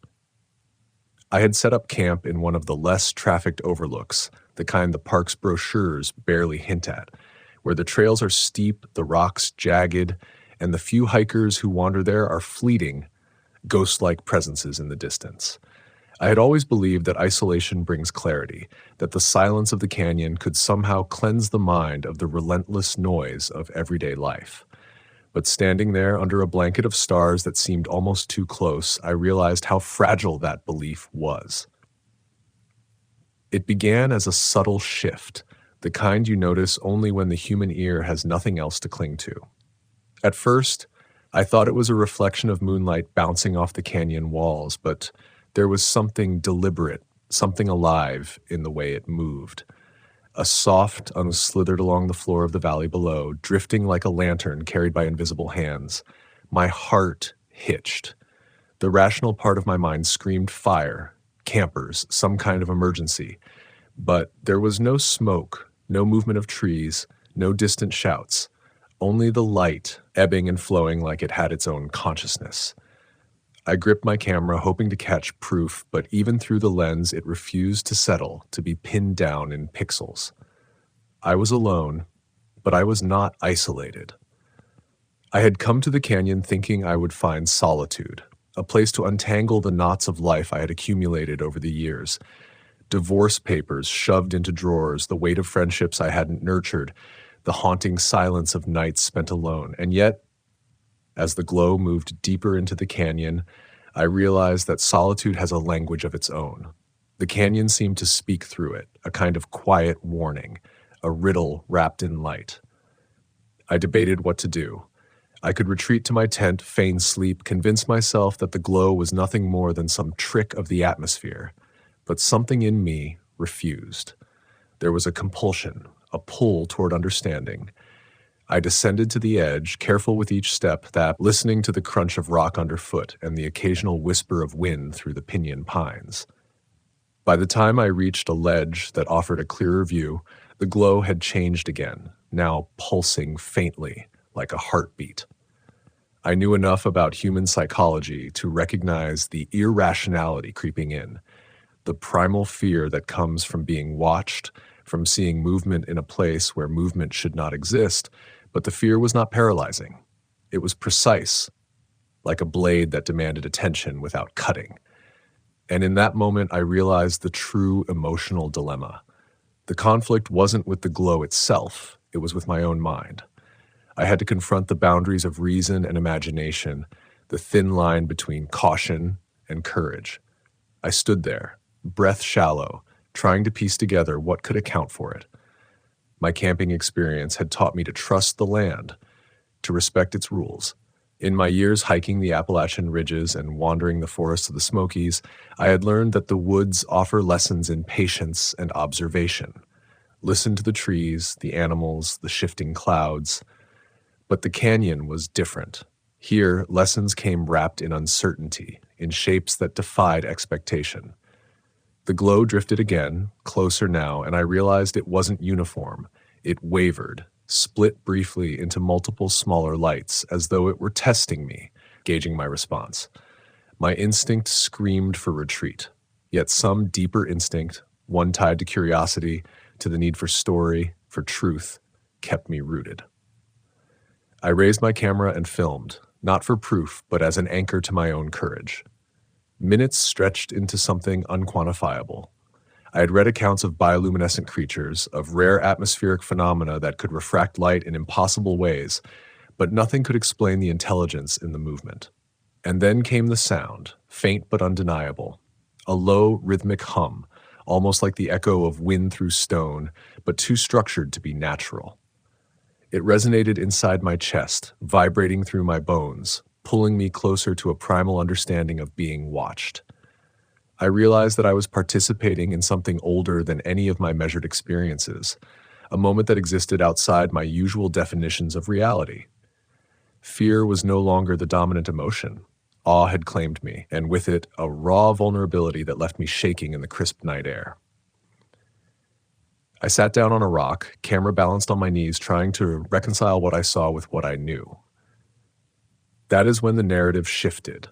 I had set up camp in one of the less trafficked overlooks, the kind the park's brochures barely hint at, where the trails are steep, the rocks jagged, and the few hikers who wander there are fleeting, ghost-like presences in the distance. I had always believed that isolation brings clarity, that the silence of the canyon could somehow cleanse the mind of the relentless noise of everyday life. But standing there under a blanket of stars that seemed almost too close, I realized how fragile that belief was. It began as a subtle shift, the kind you notice only when the human ear has nothing else to cling to. At first, I thought it was a reflection of moonlight bouncing off the canyon walls, but there was something deliberate, something alive in the way it moved. A soft slithered along the floor of the valley below, drifting like a lantern carried by invisible hands. My heart hitched. The rational part of my mind screamed fire, campers, some kind of emergency. But there was no smoke, no movement of trees, no distant shouts, only the light ebbing and flowing like it had its own consciousness. I gripped my camera, hoping to catch proof, but even through the lens, it refused to settle, to be pinned down in pixels. I was alone, but I was not isolated. I had come to the canyon thinking I would find solitude, a place to untangle the knots of life I had accumulated over the years. Divorce papers shoved into drawers, the weight of friendships I hadn't nurtured, the haunting silence of nights spent alone. And yet, as the glow moved deeper into the canyon, I realized that solitude has a language of its own. The canyon seemed to speak through it, a kind of quiet warning, a riddle wrapped in light. I debated what to do. I could retreat to my tent, feign sleep, convince myself that the glow was nothing more than some trick of the atmosphere. But something in me refused. There was a compulsion, a pull toward understanding. I descended to the edge, careful with each step, that listening to the crunch of rock underfoot and the occasional whisper of wind through the pinyon pines. By the time I reached a ledge that offered a clearer view, the glow had changed again, now pulsing faintly, like a heartbeat. I knew enough about human psychology to recognize the irrationality creeping in, the primal fear that comes from being watched, from seeing movement in a place where movement should not exist. But the fear was not paralyzing. It was precise, like a blade that demanded attention without cutting. And in that moment, I realized the true emotional dilemma. The conflict wasn't with the glow itself, it was with my own mind. I had to confront the boundaries of reason and imagination, the thin line between caution and courage. I stood there, breath shallow, trying to piece together what could account for it. My camping experience had taught me to trust the land, to respect its rules. In my years hiking the Appalachian ridges and wandering the forests of the Smokies, I had learned that the woods offer lessons in patience and observation. Listen to the trees, the animals, the shifting clouds. But the canyon was different. Here, lessons came wrapped in uncertainty, in shapes that defied expectation. The glow drifted again, closer now, and I realized it wasn't uniform. It wavered, split briefly into multiple smaller lights, as though it were testing me, gauging my response. My instinct screamed for retreat, yet some deeper instinct, one tied to curiosity, to the need for story, for truth, kept me rooted. I raised my camera and filmed, not for proof, but as an anchor to my own courage. Minutes stretched into something unquantifiable. I had read accounts of bioluminescent creatures, of rare atmospheric phenomena that could refract light in impossible ways, but nothing could explain the intelligence in the movement. And then came the sound, faint but undeniable, a low, rhythmic hum, almost like the echo of wind through stone, but too structured to be natural. It resonated inside my chest, vibrating through my bones, pulling me closer to a primal understanding of being watched. I realized that I was participating in something older than any of my measured experiences, a moment that existed outside my usual definitions of reality. Fear was no longer the dominant emotion. Awe had claimed me, and with it, a raw vulnerability that left me shaking in the crisp night air. I sat down on a rock, camera balanced on my knees, trying to reconcile what I saw with what I knew. That is when the narrative shifted.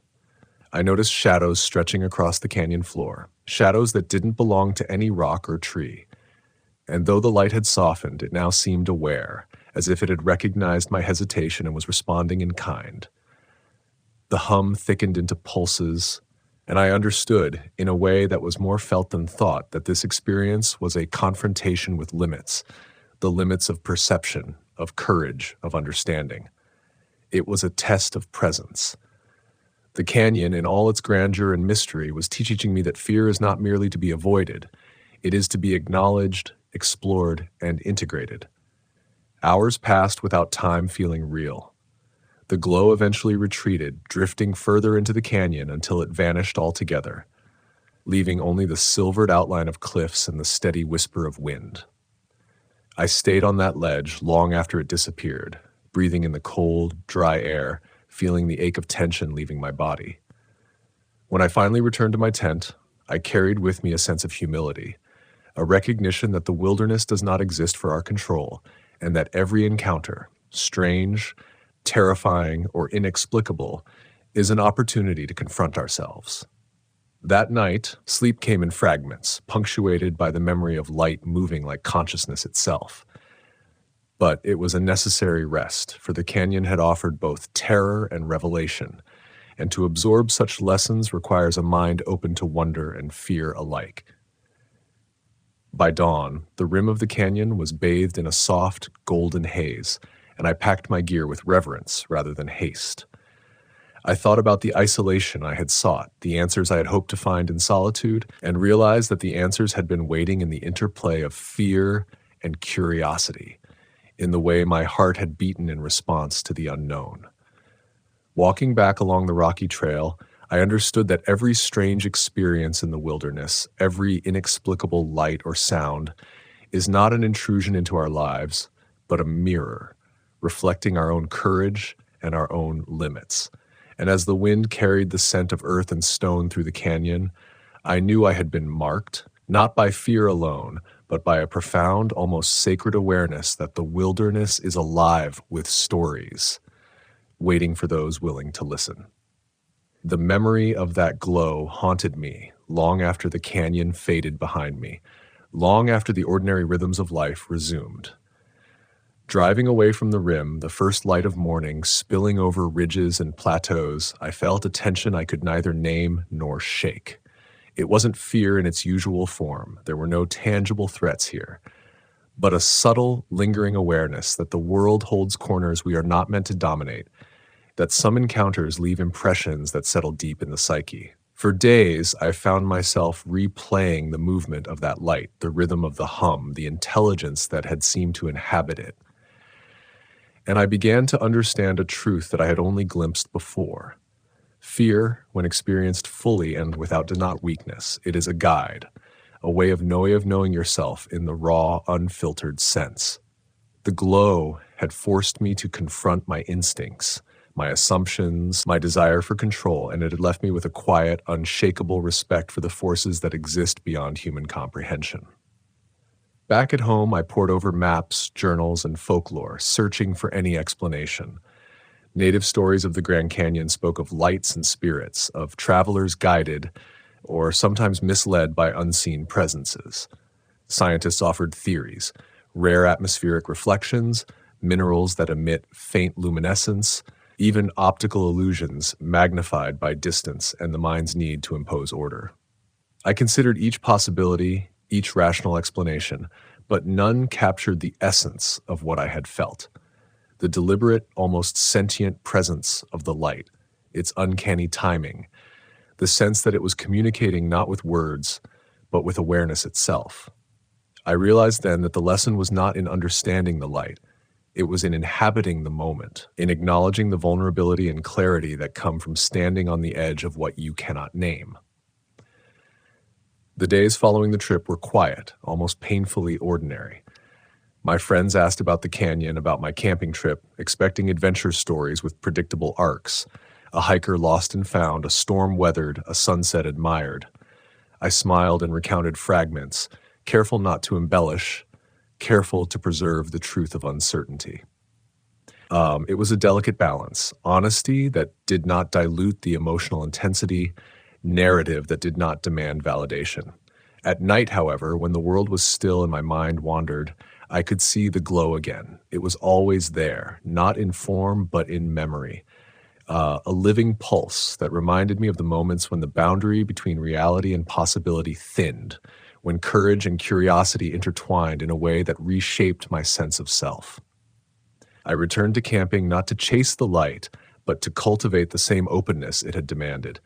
I noticed shadows stretching across the canyon floor, shadows that didn't belong to any rock or tree. And though the light had softened, it now seemed aware, as if it had recognized my hesitation and was responding in kind. The hum thickened into pulses, and I understood, in a way that was more felt than thought, that this experience was a confrontation with limits, the limits of perception, of courage, of understanding. It was a test of presence. The canyon, in all its grandeur and mystery, was teaching me that fear is not merely to be avoided. It is to be acknowledged, explored, and integrated. Hours passed without time feeling real. The glow eventually retreated, drifting further into the canyon until it vanished altogether, leaving only the silvered outline of cliffs and the steady whisper of wind. I stayed on that ledge long after it disappeared, breathing in the cold, dry air, feeling the ache of tension leaving my body. When I finally returned to my tent, I carried with me a sense of humility, a recognition that the wilderness does not exist for our control, and that every encounter, strange, terrifying, or inexplicable, is an opportunity to confront ourselves. That night, sleep came in fragments, punctuated by the memory of light moving like consciousness itself. But it was a necessary rest, for the canyon had offered both terror and revelation, and to absorb such lessons requires a mind open to wonder and fear alike. By dawn, the rim of the canyon was bathed in a soft, golden haze, and I packed my gear with reverence rather than haste. I thought about the isolation I had sought, the answers I had hoped to find in solitude, and realized that the answers had been waiting in the interplay of fear and curiosity, in the way my heart had beaten in response to the unknown. Walking back along the rocky trail, I understood that every strange experience in the wilderness, every inexplicable light or sound, is not an intrusion into our lives, but a mirror, reflecting our own courage and our own limits. And as the wind carried the scent of earth and stone through the canyon, I knew I had been marked, not by fear alone, but by a profound, almost sacred awareness that the wilderness is alive with stories, waiting for those willing to listen. The memory of that glow haunted me long after the canyon faded behind me, long after the ordinary rhythms of life resumed. Driving away from the rim, the first light of morning spilling over ridges and plateaus, I felt a tension I could neither name nor shake. It wasn't fear in its usual form. There were no tangible threats here, but a subtle, lingering awareness that the world holds corners we are not meant to dominate, that some encounters leave impressions that settle deep in the psyche. For days, I found myself replaying the movement of that light, the rhythm of the hum, the intelligence that had seemed to inhabit it. And I began to understand a truth that I had only glimpsed before. Fear, when experienced fully and without not weakness, it is a guide, a way of knowing yourself in the raw, unfiltered sense. The glow had forced me to confront my instincts, my assumptions, my desire for control, and it had left me with a quiet, unshakable respect for the forces that exist beyond human comprehension. Back at home, I pored over maps, journals, and folklore, searching for any explanation. Native stories of the Grand Canyon spoke of lights and spirits, of travelers guided or sometimes misled by unseen presences. Scientists offered theories, rare atmospheric reflections, minerals that emit faint luminescence, even optical illusions magnified by distance and the mind's need to impose order. I considered each possibility, each rational explanation, but none captured the essence of what I had felt. The deliberate, almost sentient presence of the light, its uncanny timing, the sense that it was communicating not with words, but with awareness itself. I realized then that the lesson was not in understanding the light. It was in inhabiting the moment, in acknowledging the vulnerability and clarity that come from standing on the edge of what you cannot name. The days following the trip were quiet, almost painfully ordinary. My friends asked about the canyon, about my camping trip, expecting adventure stories with predictable arcs. A hiker lost and found, a storm weathered, a sunset admired. I smiled and recounted fragments, careful not to embellish, careful to preserve the truth of uncertainty. It was a delicate balance, honesty that did not dilute the emotional intensity, narrative that did not demand validation. At night, however, when the world was still and my mind wandered, I could see the glow again. It was always there, not in form, but in memory. A living pulse that reminded me of the moments when the boundary between reality and possibility thinned, when courage and curiosity intertwined in a way that reshaped my sense of self. I returned to camping not to chase the light, but to cultivate the same openness it had demanded.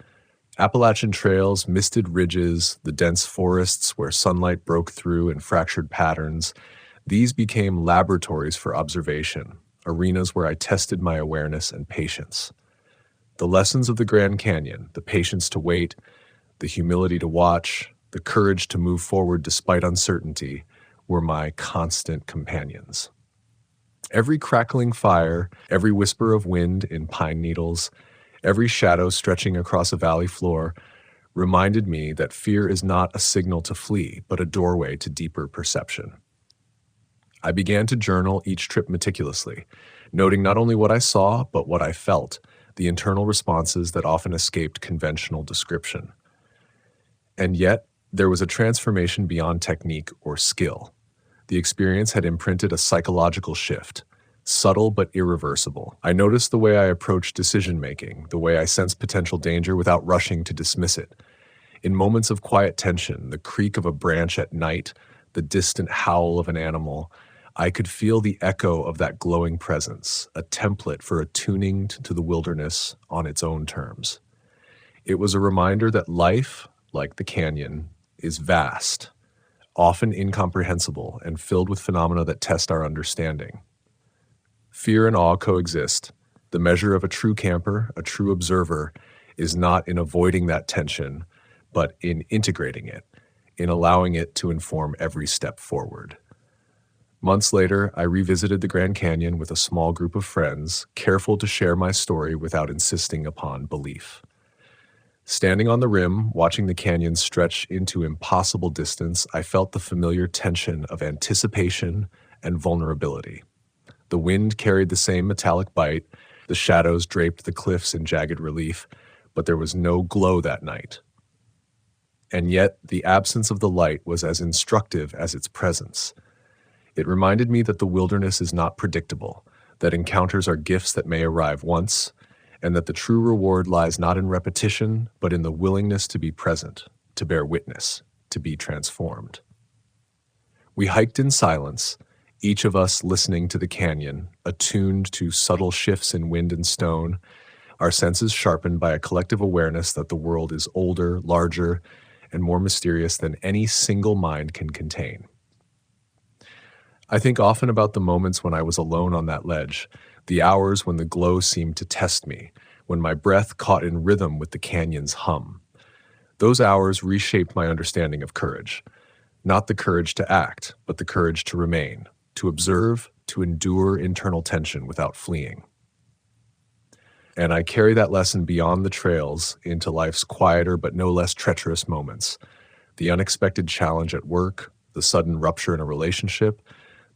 Appalachian trails, misted ridges, the dense forests where sunlight broke through in fractured patterns, these became laboratories for observation, arenas where I tested my awareness and patience. The lessons of the Grand Canyon, the patience to wait, the humility to watch, the courage to move forward despite uncertainty, were my constant companions. Every crackling fire, every whisper of wind in pine needles, every shadow stretching across a valley floor reminded me that fear is not a signal to flee, but a doorway to deeper perception. I began to journal each trip meticulously, noting not only what I saw, but what I felt, the internal responses that often escaped conventional description. And yet, there was a transformation beyond technique or skill. The experience had imprinted a psychological shift, subtle but irreversible. I noticed the way I approached decision-making, the way I sensed potential danger without rushing to dismiss it. In moments of quiet tension, the creak of a branch at night, the distant howl of an animal, I could feel the echo of that glowing presence, a template for attuning to the wilderness on its own terms. It was a reminder that life, like the canyon, is vast, often incomprehensible, and filled with phenomena that test our understanding. Fear and awe coexist. The measure of a true camper, a true observer, is not in avoiding that tension, but in integrating it, in allowing it to inform every step forward. Months later, I revisited the Grand Canyon with a small group of friends, careful to share my story without insisting upon belief. Standing on the rim, watching the canyon stretch into impossible distance, I felt the familiar tension of anticipation and vulnerability. The wind carried the same metallic bite, the shadows draped the cliffs in jagged relief, but there was no glow that night. And yet, the absence of the light was as instructive as its presence. It reminded me that the wilderness is not predictable, that encounters are gifts that may arrive once, and that the true reward lies not in repetition, but in the willingness to be present, to bear witness, to be transformed. We hiked in silence, each of us listening to the canyon, attuned to subtle shifts in wind and stone, our senses sharpened by a collective awareness that the world is older, larger, and more mysterious than any single mind can contain. I think often about the moments when I was alone on that ledge, the hours when the glow seemed to test me, when my breath caught in rhythm with the canyon's hum. Those hours reshaped my understanding of courage. Not the courage to act, but the courage to remain, to observe, to endure internal tension without fleeing. And I carry that lesson beyond the trails into life's quieter but no less treacherous moments. The unexpected challenge at work, the sudden rupture in a relationship,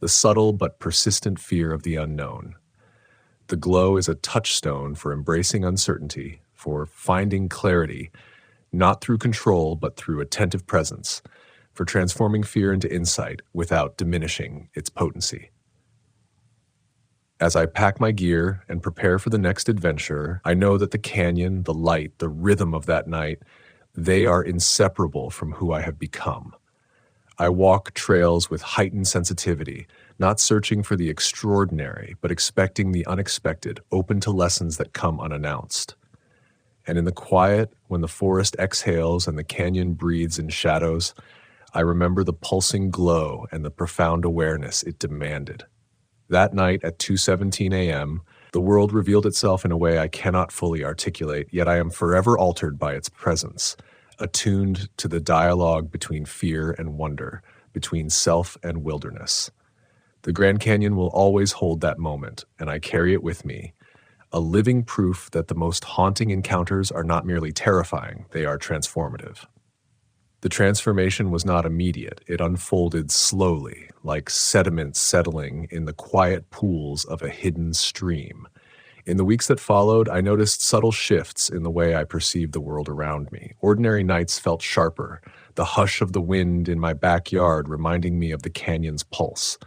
the subtle but persistent fear of the unknown. The glow is a touchstone for embracing uncertainty, for finding clarity, not through control but through attentive presence, for transforming fear into insight without diminishing its potency. As I pack my gear and prepare for the next adventure, I know that the canyon, the light, the rhythm of that night, they are inseparable from who I have become. I walk trails with heightened sensitivity, not searching for the extraordinary, but expecting the unexpected, open to lessons that come unannounced. And in the quiet, when the forest exhales and the canyon breathes in shadows, I remember the pulsing glow and the profound awareness it demanded. That night at 2:17 a.m., the world revealed itself in a way I cannot fully articulate, yet I am forever altered by its presence, attuned to the dialogue between fear and wonder, between self and wilderness. The Grand Canyon will always hold that moment, and I carry it with me, a living proof that the most haunting encounters are not merely terrifying, they are transformative. The transformation was not immediate. It unfolded slowly, like sediment settling in the quiet pools of a hidden stream. In the weeks that followed, I noticed subtle shifts in the way I perceived the world around me. Ordinary nights felt sharper, the hush of the wind in my backyard reminding me of the canyon's pulse.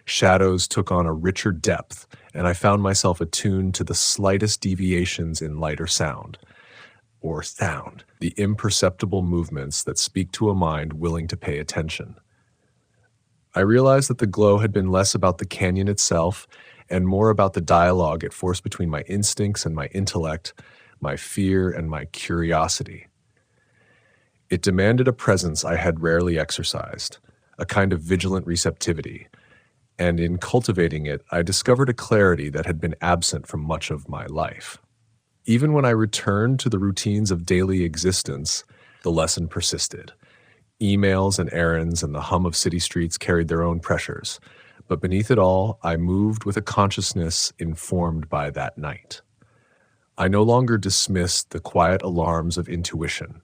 Shadows took on a richer depth, and I found myself attuned to the slightest deviations in light or sound. The imperceptible movements that speak to a mind willing to pay attention. I realized that the glow had been less about the canyon itself and more about the dialogue it forced between my instincts and my intellect, my fear and my curiosity. It demanded a presence I had rarely exercised, a kind of vigilant receptivity, and in cultivating it, I discovered a clarity that had been absent from much of my life. Even when I returned to the routines of daily existence, the lesson persisted. Emails and errands and the hum of city streets carried their own pressures, but beneath it all, I moved with a consciousness informed by that night. I no longer dismissed the quiet alarms of intuition,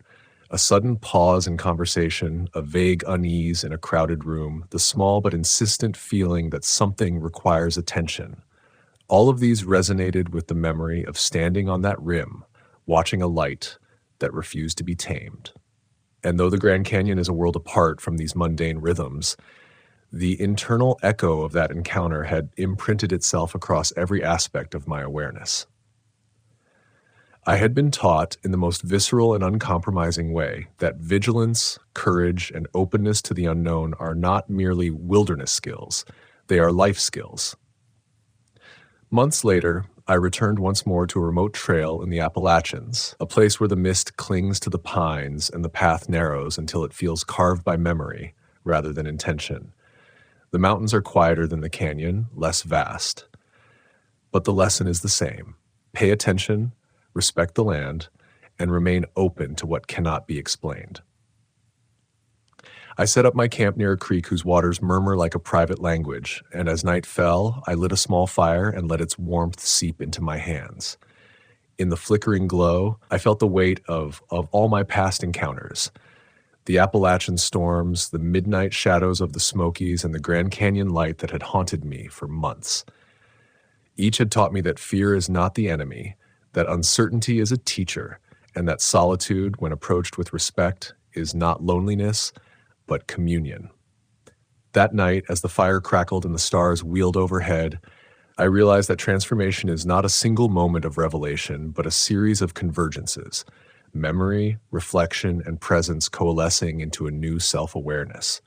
a sudden pause in conversation, a vague unease in a crowded room, the small but insistent feeling that something requires attention. All of these resonated with the memory of standing on that rim, watching a light that refused to be tamed. And though the Grand Canyon is a world apart from these mundane rhythms, the internal echo of that encounter had imprinted itself across every aspect of my awareness. I had been taught in the most visceral and uncompromising way that vigilance, courage, and openness to the unknown are not merely wilderness skills, they are life skills. Months later, I returned once more to a remote trail in the Appalachians, a place where the mist clings to the pines and the path narrows until it feels carved by memory rather than intention. The mountains are quieter than the canyon, less vast. But the lesson is the same. Pay attention, respect the land, and remain open to what cannot be explained. I set up my camp near a creek whose waters murmur like a private language, and as night fell, I lit a small fire and let its warmth seep into my hands. In the flickering glow, I felt the weight of all my past encounters. The Appalachian storms, the midnight shadows of the Smokies, and the Grand Canyon light that had haunted me for months. Each had taught me that fear is not the enemy, that uncertainty is a teacher, and that solitude, when approached with respect, is not loneliness, but communion. That night, as the fire crackled and the stars wheeled overhead, I realized that transformation is not a single moment of revelation, but a series of convergences, memory, reflection, and presence coalescing into a new self-awareness.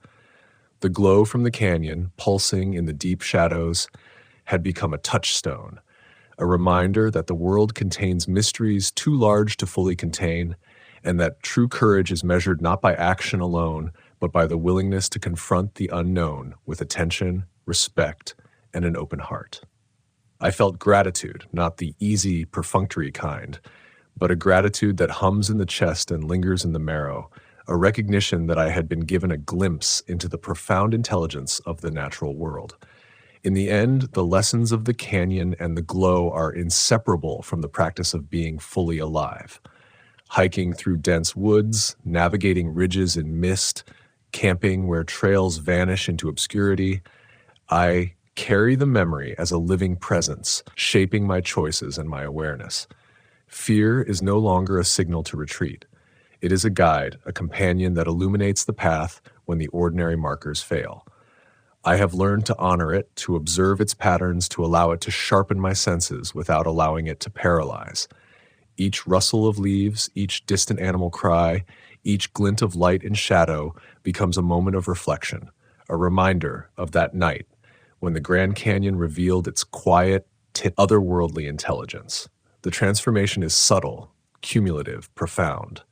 The glow from the canyon, pulsing in the deep shadows, had become a touchstone, a reminder that the world contains mysteries too large to fully contain, and that true courage is measured not by action alone, but by the willingness to confront the unknown with attention, respect, and an open heart. I felt gratitude, not the easy, perfunctory kind, but a gratitude that hums in the chest and lingers in the marrow, a recognition that I had been given a glimpse into the profound intelligence of the natural world. In the end, the lessons of the canyon and the glow are inseparable from the practice of being fully alive. Hiking through dense woods, navigating ridges in mist, camping where trails vanish into obscurity, I carry the memory as a living presence, shaping my choices and my awareness. Fear is no longer a signal to retreat. It is a guide, a companion that illuminates the path when the ordinary markers fail. I have learned to honor it, to observe its patterns, to allow it to sharpen my senses without allowing it to paralyze. Each rustle of leaves, each distant animal cry, each glint of light and shadow becomes a moment of reflection, a reminder of that night when the Grand Canyon revealed its quiet, otherworldly intelligence. The transformation is subtle, cumulative, profound.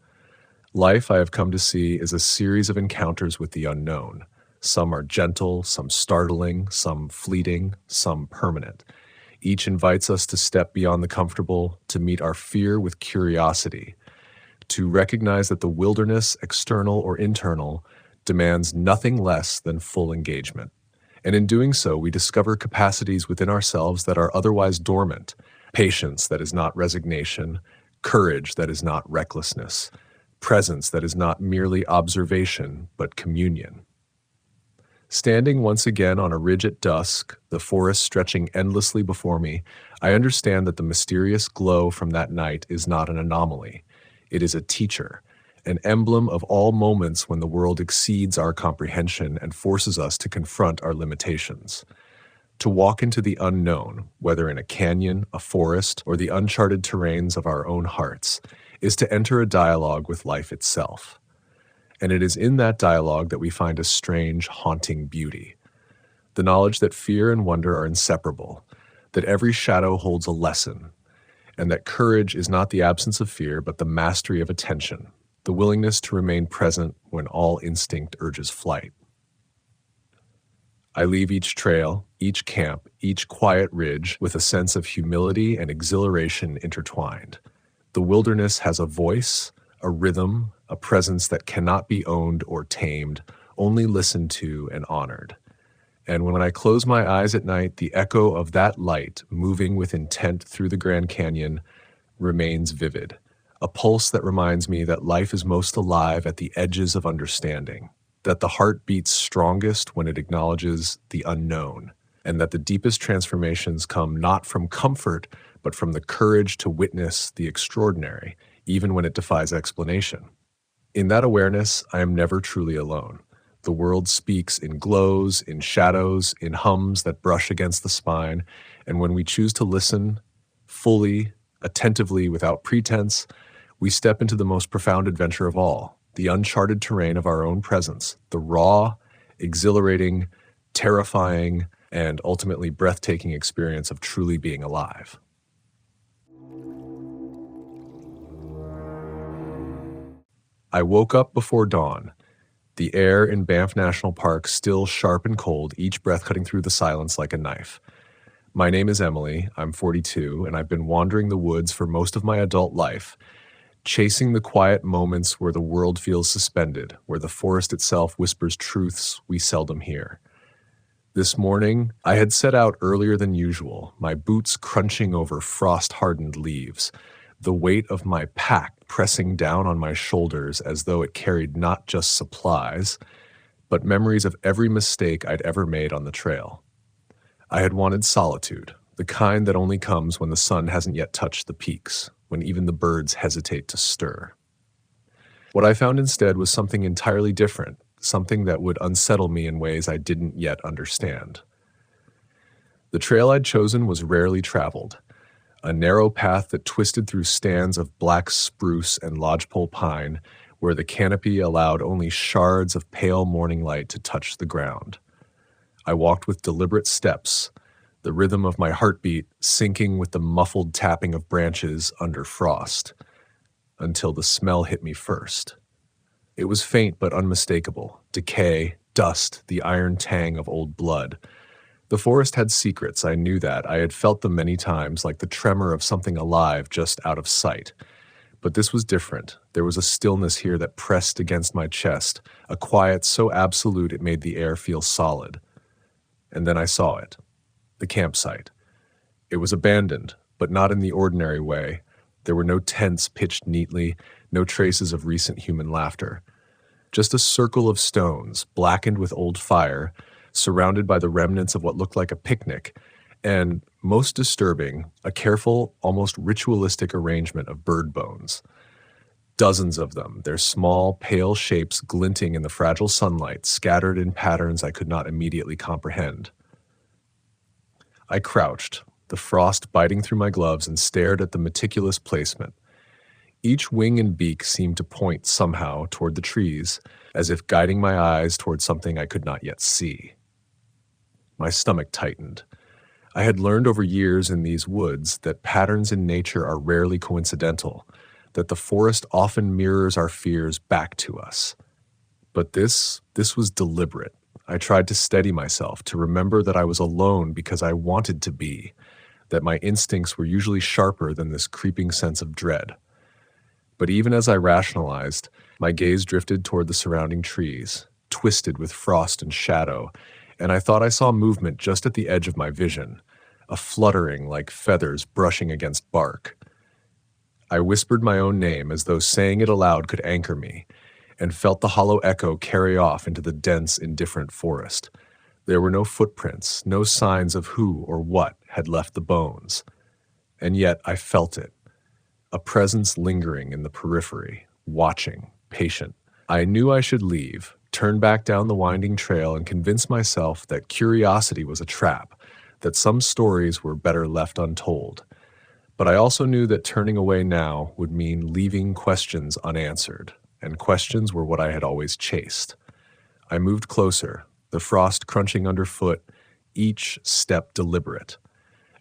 Life, I have come to see, is a series of encounters with the unknown. Some are gentle, some startling, some fleeting, some permanent. Each invites us to step beyond the comfortable, to meet our fear with curiosity, to recognize that the wilderness, external or internal, demands nothing less than full engagement. And in doing so, we discover capacities within ourselves that are otherwise dormant: patience that is not resignation, courage that is not recklessness, presence that is not merely observation, but communion. Standing once again on a ridge at dusk, the forest stretching endlessly before me, I understand that the mysterious glow from that night is not an anomaly. It is a teacher, an emblem of all moments when the world exceeds our comprehension and forces us to confront our limitations. To walk into the unknown, whether in a canyon, a forest, or the uncharted terrains of our own hearts, is to enter a dialogue with life itself. And it is in that dialogue that we find a strange, haunting beauty. The knowledge that fear and wonder are inseparable, that every shadow holds a lesson, and that courage is not the absence of fear, but the mastery of attention, the willingness to remain present when all instinct urges flight. I leave each trail, each camp, each quiet ridge with a sense of humility and exhilaration intertwined. The wilderness has a voice, a rhythm, a presence that cannot be owned or tamed, only listened to and honored. And when I close my eyes at night, the echo of that light moving with intent through the Grand Canyon remains vivid, a pulse that reminds me that life is most alive at the edges of understanding, that the heart beats strongest when it acknowledges the unknown, and that the deepest transformations come not from comfort, but from the courage to witness the extraordinary, even when it defies explanation. In that awareness, I am never truly alone. The world speaks in glows, in shadows, in hums that brush against the spine, and when we choose to listen fully, attentively, without pretense, we step into the most profound adventure of all, the uncharted terrain of our own presence, the raw, exhilarating, terrifying, and ultimately breathtaking experience of truly being alive. I woke up before dawn, the air in Banff National Park still sharp and cold, each breath cutting through the silence like a knife. My name is Emily, I'm 42, and I've been wandering the woods for most of my adult life, chasing the quiet moments where the world feels suspended, where the forest itself whispers truths we seldom hear. This morning, I had set out earlier than usual, my boots crunching over frost-hardened leaves, the weight of my pack pressing down on my shoulders as though it carried not just supplies, but memories of every mistake I'd ever made on the trail. I had wanted solitude, the kind that only comes when the sun hasn't yet touched the peaks, when even the birds hesitate to stir. What I found instead was something entirely different, something that would unsettle me in ways I didn't yet understand. The trail I'd chosen was rarely traveled, a narrow path that twisted through stands of black spruce and lodgepole pine, where the canopy allowed only shards of pale morning light to touch the ground. I walked with deliberate steps, the rhythm of my heartbeat syncing with the muffled tapping of branches under frost, until the smell hit me first. It was faint but unmistakable: decay, dust, the iron tang of old blood. The forest had secrets, I knew that. I had felt them many times, like the tremor of something alive just out of sight. But this was different. There was a stillness here that pressed against my chest, a quiet so absolute it made the air feel solid. And then I saw it. The campsite. It was abandoned, but not in the ordinary way. There were no tents pitched neatly, no traces of recent human laughter. Just a circle of stones, blackened with old fire, surrounded by the remnants of what looked like a picnic, and, most disturbing, a careful, almost ritualistic arrangement of bird bones. Dozens of them, their small, pale shapes glinting in the fragile sunlight, scattered in patterns I could not immediately comprehend. I crouched, the frost biting through my gloves, and stared at the meticulous placement. Each wing and beak seemed to point somehow toward the trees, as if guiding my eyes toward something I could not yet see. My stomach tightened. I had learned over years in these woods that patterns in nature are rarely coincidental, that the forest often mirrors our fears back to us. But this was deliberate. I tried to steady myself, to remember that I was alone because I wanted to be, that my instincts were usually sharper than this creeping sense of dread. But even as I rationalized, my gaze drifted toward the surrounding trees, twisted with frost and shadow, and I thought I saw movement just at the edge of my vision, a fluttering like feathers brushing against bark. I whispered my own name as though saying it aloud could anchor me, and felt the hollow echo carry off into the dense, indifferent forest. There were no footprints, no signs of who or what had left the bones. And yet I felt it, a presence lingering in the periphery, watching, patient. I knew I should leave, turn back down the winding trail, and convince myself that curiosity was a trap, that some stories were better left untold. But I also knew that turning away now would mean leaving questions unanswered, and questions were what I had always chased. I moved closer, the frost crunching underfoot, each step deliberate.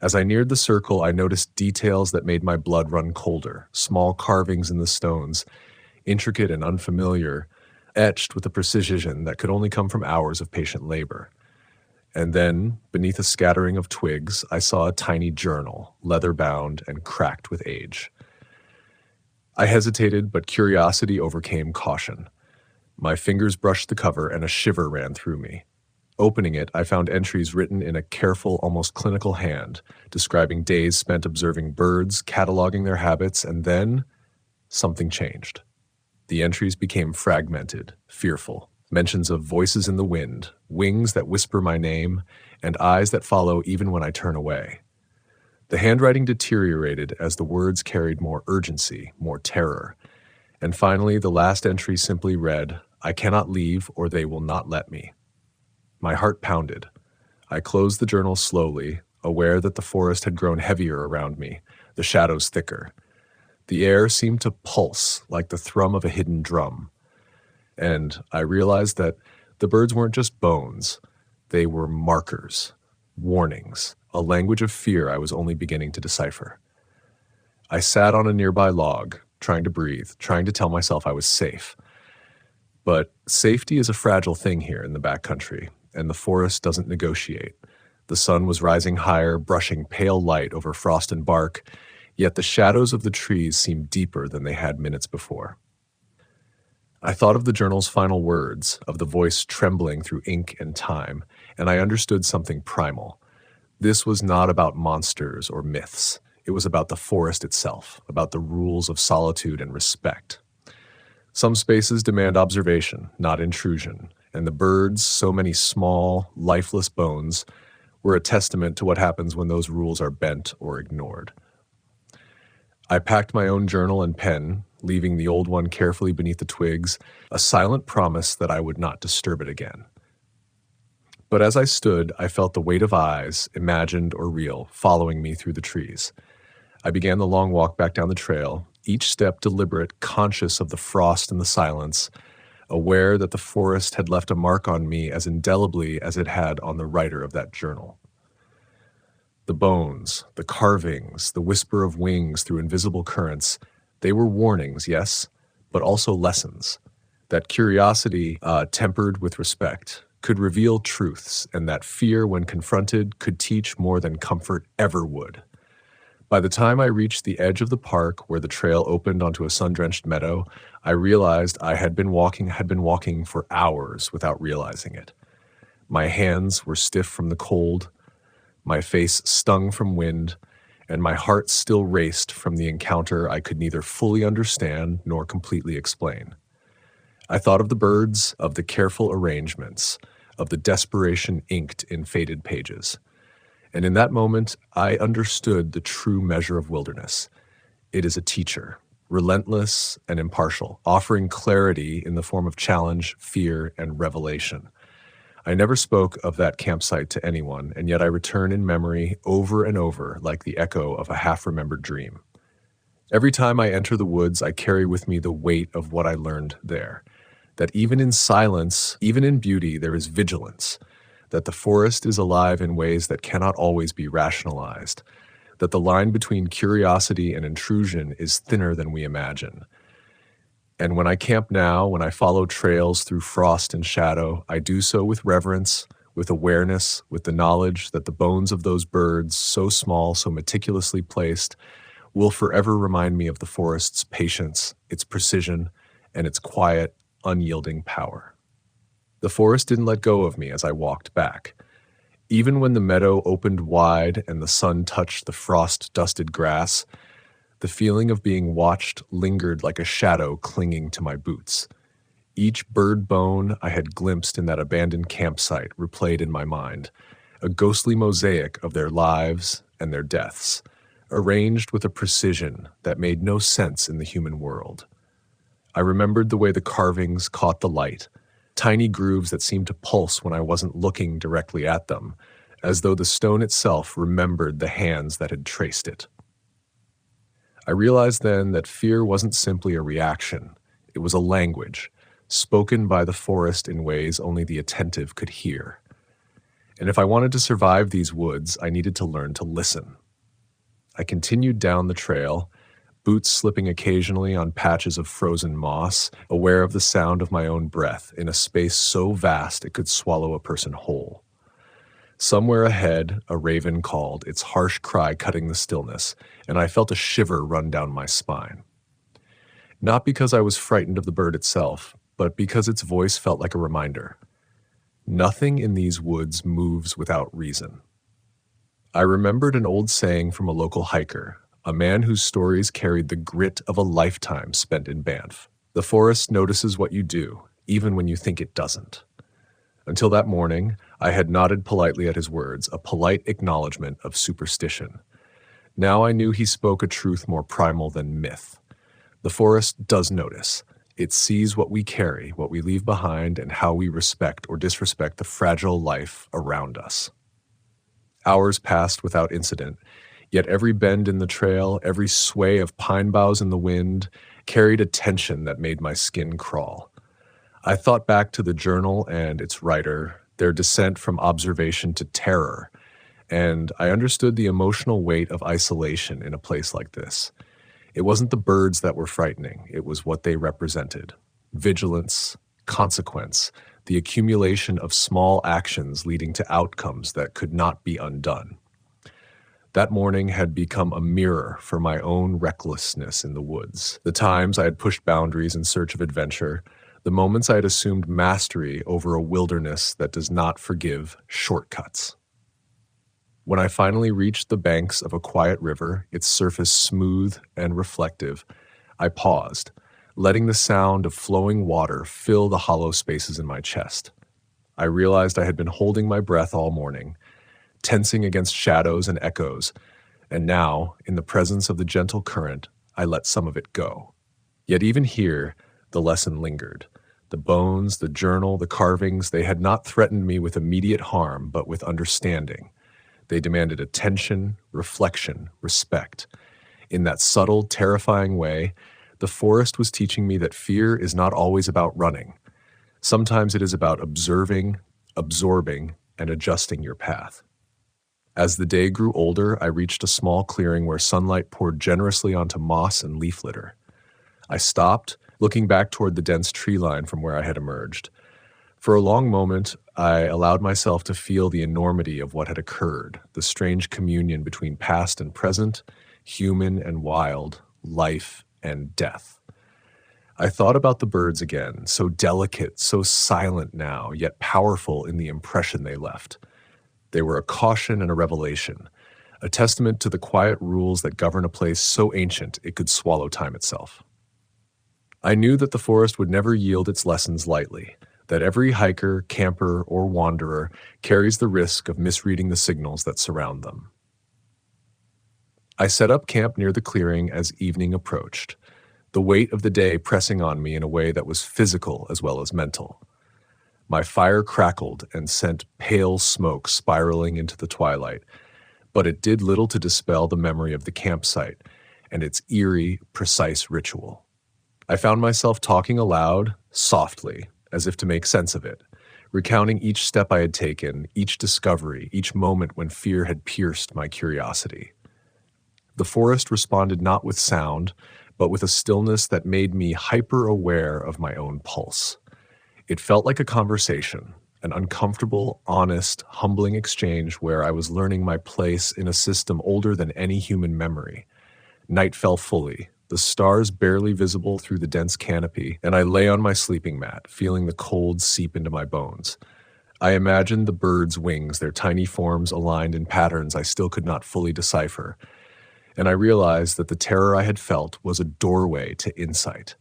As I neared the circle, I noticed details that made my blood run colder, small carvings in the stones, intricate and unfamiliar, etched with a precision that could only come from hours of patient labor. And then, beneath a scattering of twigs, I saw a tiny journal, leather-bound and cracked with age. I hesitated, but curiosity overcame caution. My fingers brushed the cover, and a shiver ran through me. Opening it, I found entries written in a careful, almost clinical hand, describing days spent observing birds, cataloging their habits, and then something changed. The entries became fragmented, fearful. Mentions of voices in the wind, wings that whisper my name, and eyes that follow even when I turn away. The handwriting deteriorated as the words carried more urgency, more terror. And finally, the last entry simply read, "I cannot leave or they will not let me." My heart pounded. I closed the journal slowly, aware that the forest had grown heavier around me, the shadows thicker. The air seemed to pulse like the thrum of a hidden drum. And I realized that the birds weren't just bones. They were markers, warnings, a language of fear I was only beginning to decipher. I sat on a nearby log, trying to breathe, trying to tell myself I was safe. But safety is a fragile thing here in the backcountry, and the forest doesn't negotiate. The sun was rising higher, brushing pale light over frost and bark, yet the shadows of the trees seemed deeper than they had minutes before. I thought of the journal's final words, of the voice trembling through ink and time, and I understood something primal. This was not about monsters or myths. It was about the forest itself, about the rules of solitude and respect. Some spaces demand observation, not intrusion, and the birds, so many small, lifeless bones, were a testament to what happens when those rules are bent or ignored. I packed my own journal and pen, leaving the old one carefully beneath the twigs, a silent promise that I would not disturb it again. But as I stood, I felt the weight of eyes, imagined or real, following me through the trees. I began the long walk back down the trail, each step deliberate, conscious of the frost and the silence, aware that the forest had left a mark on me as indelibly as it had on the writer of that journal. The bones, the carvings, the whisper of wings through invisible currents, they were warnings, yes, but also lessons. That curiosity, tempered with respect, could reveal truths, and that fear, when confronted, could teach more than comfort ever would. By the time I reached the edge of the park where the trail opened onto a sun-drenched meadow, I realized I had been walking for hours without realizing it. My hands were stiff from the cold. my face stung from wind, and my heart still raced from the encounter I could neither fully understand nor completely explain. I thought of the birds, of the careful arrangements, of the desperation inked in faded pages. And in that moment, I understood the true measure of wilderness. It is a teacher, relentless and impartial, offering clarity in the form of challenge, fear, and revelation. I never spoke of that campsite to anyone, and yet I return in memory over and over like the echo of a half-remembered dream. Every time I enter the woods, I carry with me the weight of what I learned there. That even in silence, even in beauty, there is vigilance. That the forest is alive in ways that cannot always be rationalized. That the line between curiosity and intrusion is thinner than we imagine. And when I camp now, when I follow trails through frost and shadow, I do so with reverence, with awareness, with the knowledge that the bones of those birds, so small, so meticulously placed, will forever remind me of the forest's patience, its precision, and its quiet, unyielding power. The forest didn't let go of me as I walked back. Even when the meadow opened wide and the sun touched the frost-dusted grass, the feeling of being watched lingered like a shadow clinging to my boots. Each bird bone I had glimpsed in that abandoned campsite replayed in my mind, a ghostly mosaic of their lives and their deaths, arranged with a precision that made no sense in the human world. I remembered the way the carvings caught the light, tiny grooves that seemed to pulse when I wasn't looking directly at them, as though the stone itself remembered the hands that had traced it. I realized then that fear wasn't simply a reaction. It was a language, spoken by the forest in ways only the attentive could hear. And if I wanted to survive these woods, I needed to learn to listen. I continued down the trail, boots slipping occasionally on patches of frozen moss, aware of the sound of my own breath in a space so vast it could swallow a person whole. Somewhere ahead, a raven called, its harsh cry cutting the stillness, and I felt a shiver run down my spine. Not because I was frightened of the bird itself, but because its voice felt like a reminder. Nothing in these woods moves without reason. I remembered an old saying from a local hiker, a man whose stories carried the grit of a lifetime spent in Banff. The forest notices what you do, even when you think it doesn't. Until that morning, I had nodded politely at his words, a polite acknowledgement of superstition. Now I knew he spoke a truth more primal than myth. The forest does notice. It sees what we carry, what we leave behind, and how we respect or disrespect the fragile life around us. Hours passed without incident, yet every bend in the trail, every sway of pine boughs in the wind, carried a tension that made my skin crawl. I thought back to the journal and its writer, their descent from observation to terror, and I understood the emotional weight of isolation in a place like this. It wasn't the birds that were frightening, it was what they represented. Vigilance, consequence, the accumulation of small actions leading to outcomes that could not be undone. That morning had become a mirror for my own recklessness in the woods, the times I had pushed boundaries in search of adventure, the moments I had assumed mastery over a wilderness that does not forgive shortcuts. When I finally reached the banks of a quiet river, its surface smooth and reflective, I paused, letting the sound of flowing water fill the hollow spaces in my chest. I realized I had been holding my breath all morning, tensing against shadows and echoes, and now, in the presence of the gentle current, I let some of it go. Yet even here, the lesson lingered. The bones, the journal, the carvings, they had not threatened me with immediate harm, but with understanding. They demanded attention, reflection, respect. In that subtle, terrifying way, the forest was teaching me that fear is not always about running. Sometimes it is about observing, absorbing, and adjusting your path. As the day grew older, I reached a small clearing where sunlight poured generously onto moss and leaf litter. I stopped, looking back toward the dense tree line from where I had emerged. For a long moment, I allowed myself to feel the enormity of what had occurred, the strange communion between past and present, human and wild, life and death. I thought about the birds again, so delicate, so silent now, yet powerful in the impression they left. They were a caution and a revelation, a testament to the quiet rules that govern a place so ancient it could swallow time itself. I knew that the forest would never yield its lessons lightly, that every hiker, camper, or wanderer carries the risk of misreading the signals that surround them. I set up camp near the clearing as evening approached, the weight of the day pressing on me in a way that was physical as well as mental. My fire crackled and sent pale smoke spiraling into the twilight, but it did little to dispel the memory of the campsite and its eerie, precise ritual. I found myself talking aloud, softly, as if to make sense of it, recounting each step I had taken, each discovery, each moment when fear had pierced my curiosity. The forest responded not with sound, but with a stillness that made me hyper-aware of my own pulse. It felt like a conversation, an uncomfortable, honest, humbling exchange where I was learning my place in a system older than any human memory. Night fell fully, the stars barely visible through the dense canopy, and I lay on my sleeping mat, feeling the cold seep into my bones. I imagined the birds' wings, their tiny forms aligned in patterns I still could not fully decipher, and I realized that the terror I had felt was a doorway to insight.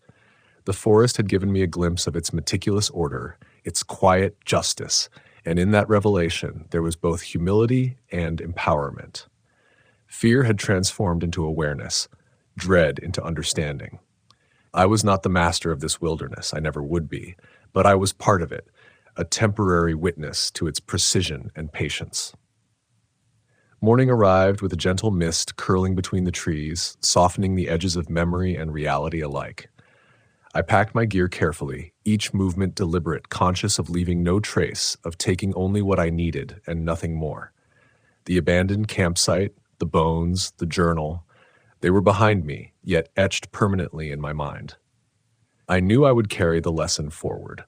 The forest had given me a glimpse of its meticulous order, its quiet justice, and in that revelation there was both humility and empowerment. Fear had transformed into awareness, dread into understanding. I was not the master of this wilderness, I never would be, but I was part of it, a temporary witness to its precision and patience. Morning arrived with a gentle mist curling between the trees, softening the edges of memory and reality alike. I packed my gear carefully, each movement deliberate, conscious of leaving no trace, of taking only what I needed and nothing more. The abandoned campsite, the bones, the journal, they were behind me, yet etched permanently in my mind. I knew I would carry the lesson forward.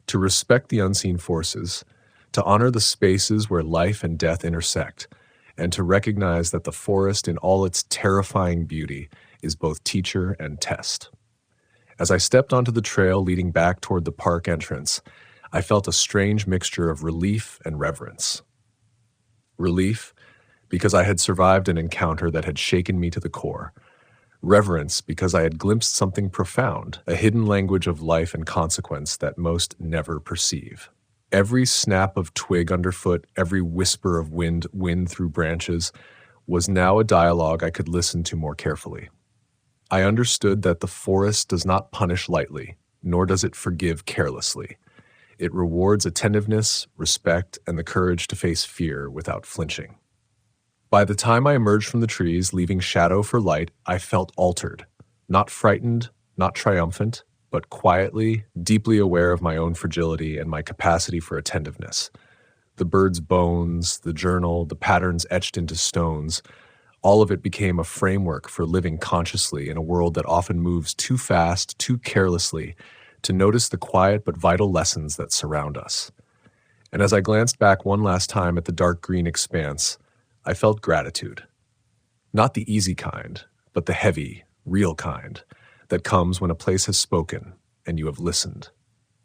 To respect the unseen forces, to honor the spaces where life and death intersect, and to recognize that the forest in all its terrifying beauty is both teacher and test. As I stepped onto the trail leading back toward the park entrance, I felt a strange mixture of relief and reverence. Relief, because I had survived an encounter that had shaken me to the core. Reverence, because I had glimpsed something profound, a hidden language of life and consequence that most never perceive. Every snap of twig underfoot, every whisper of wind through branches, was now a dialogue I could listen to more carefully. I understood that the forest does not punish lightly, nor does it forgive carelessly. It rewards attentiveness, respect, and the courage to face fear without flinching. By the time I emerged from the trees, leaving shadow for light, I felt altered, not frightened, not triumphant, but quietly, deeply aware of my own fragility and my capacity for attentiveness. The bird's bones, the journal, the patterns etched into stones, all of it became a framework for living consciously in a world that often moves too fast, too carelessly, to notice the quiet but vital lessons that surround us. And as I glanced back one last time at the dark green expanse, I felt gratitude. Not the easy kind, but the heavy, real kind that comes when a place has spoken and you have listened.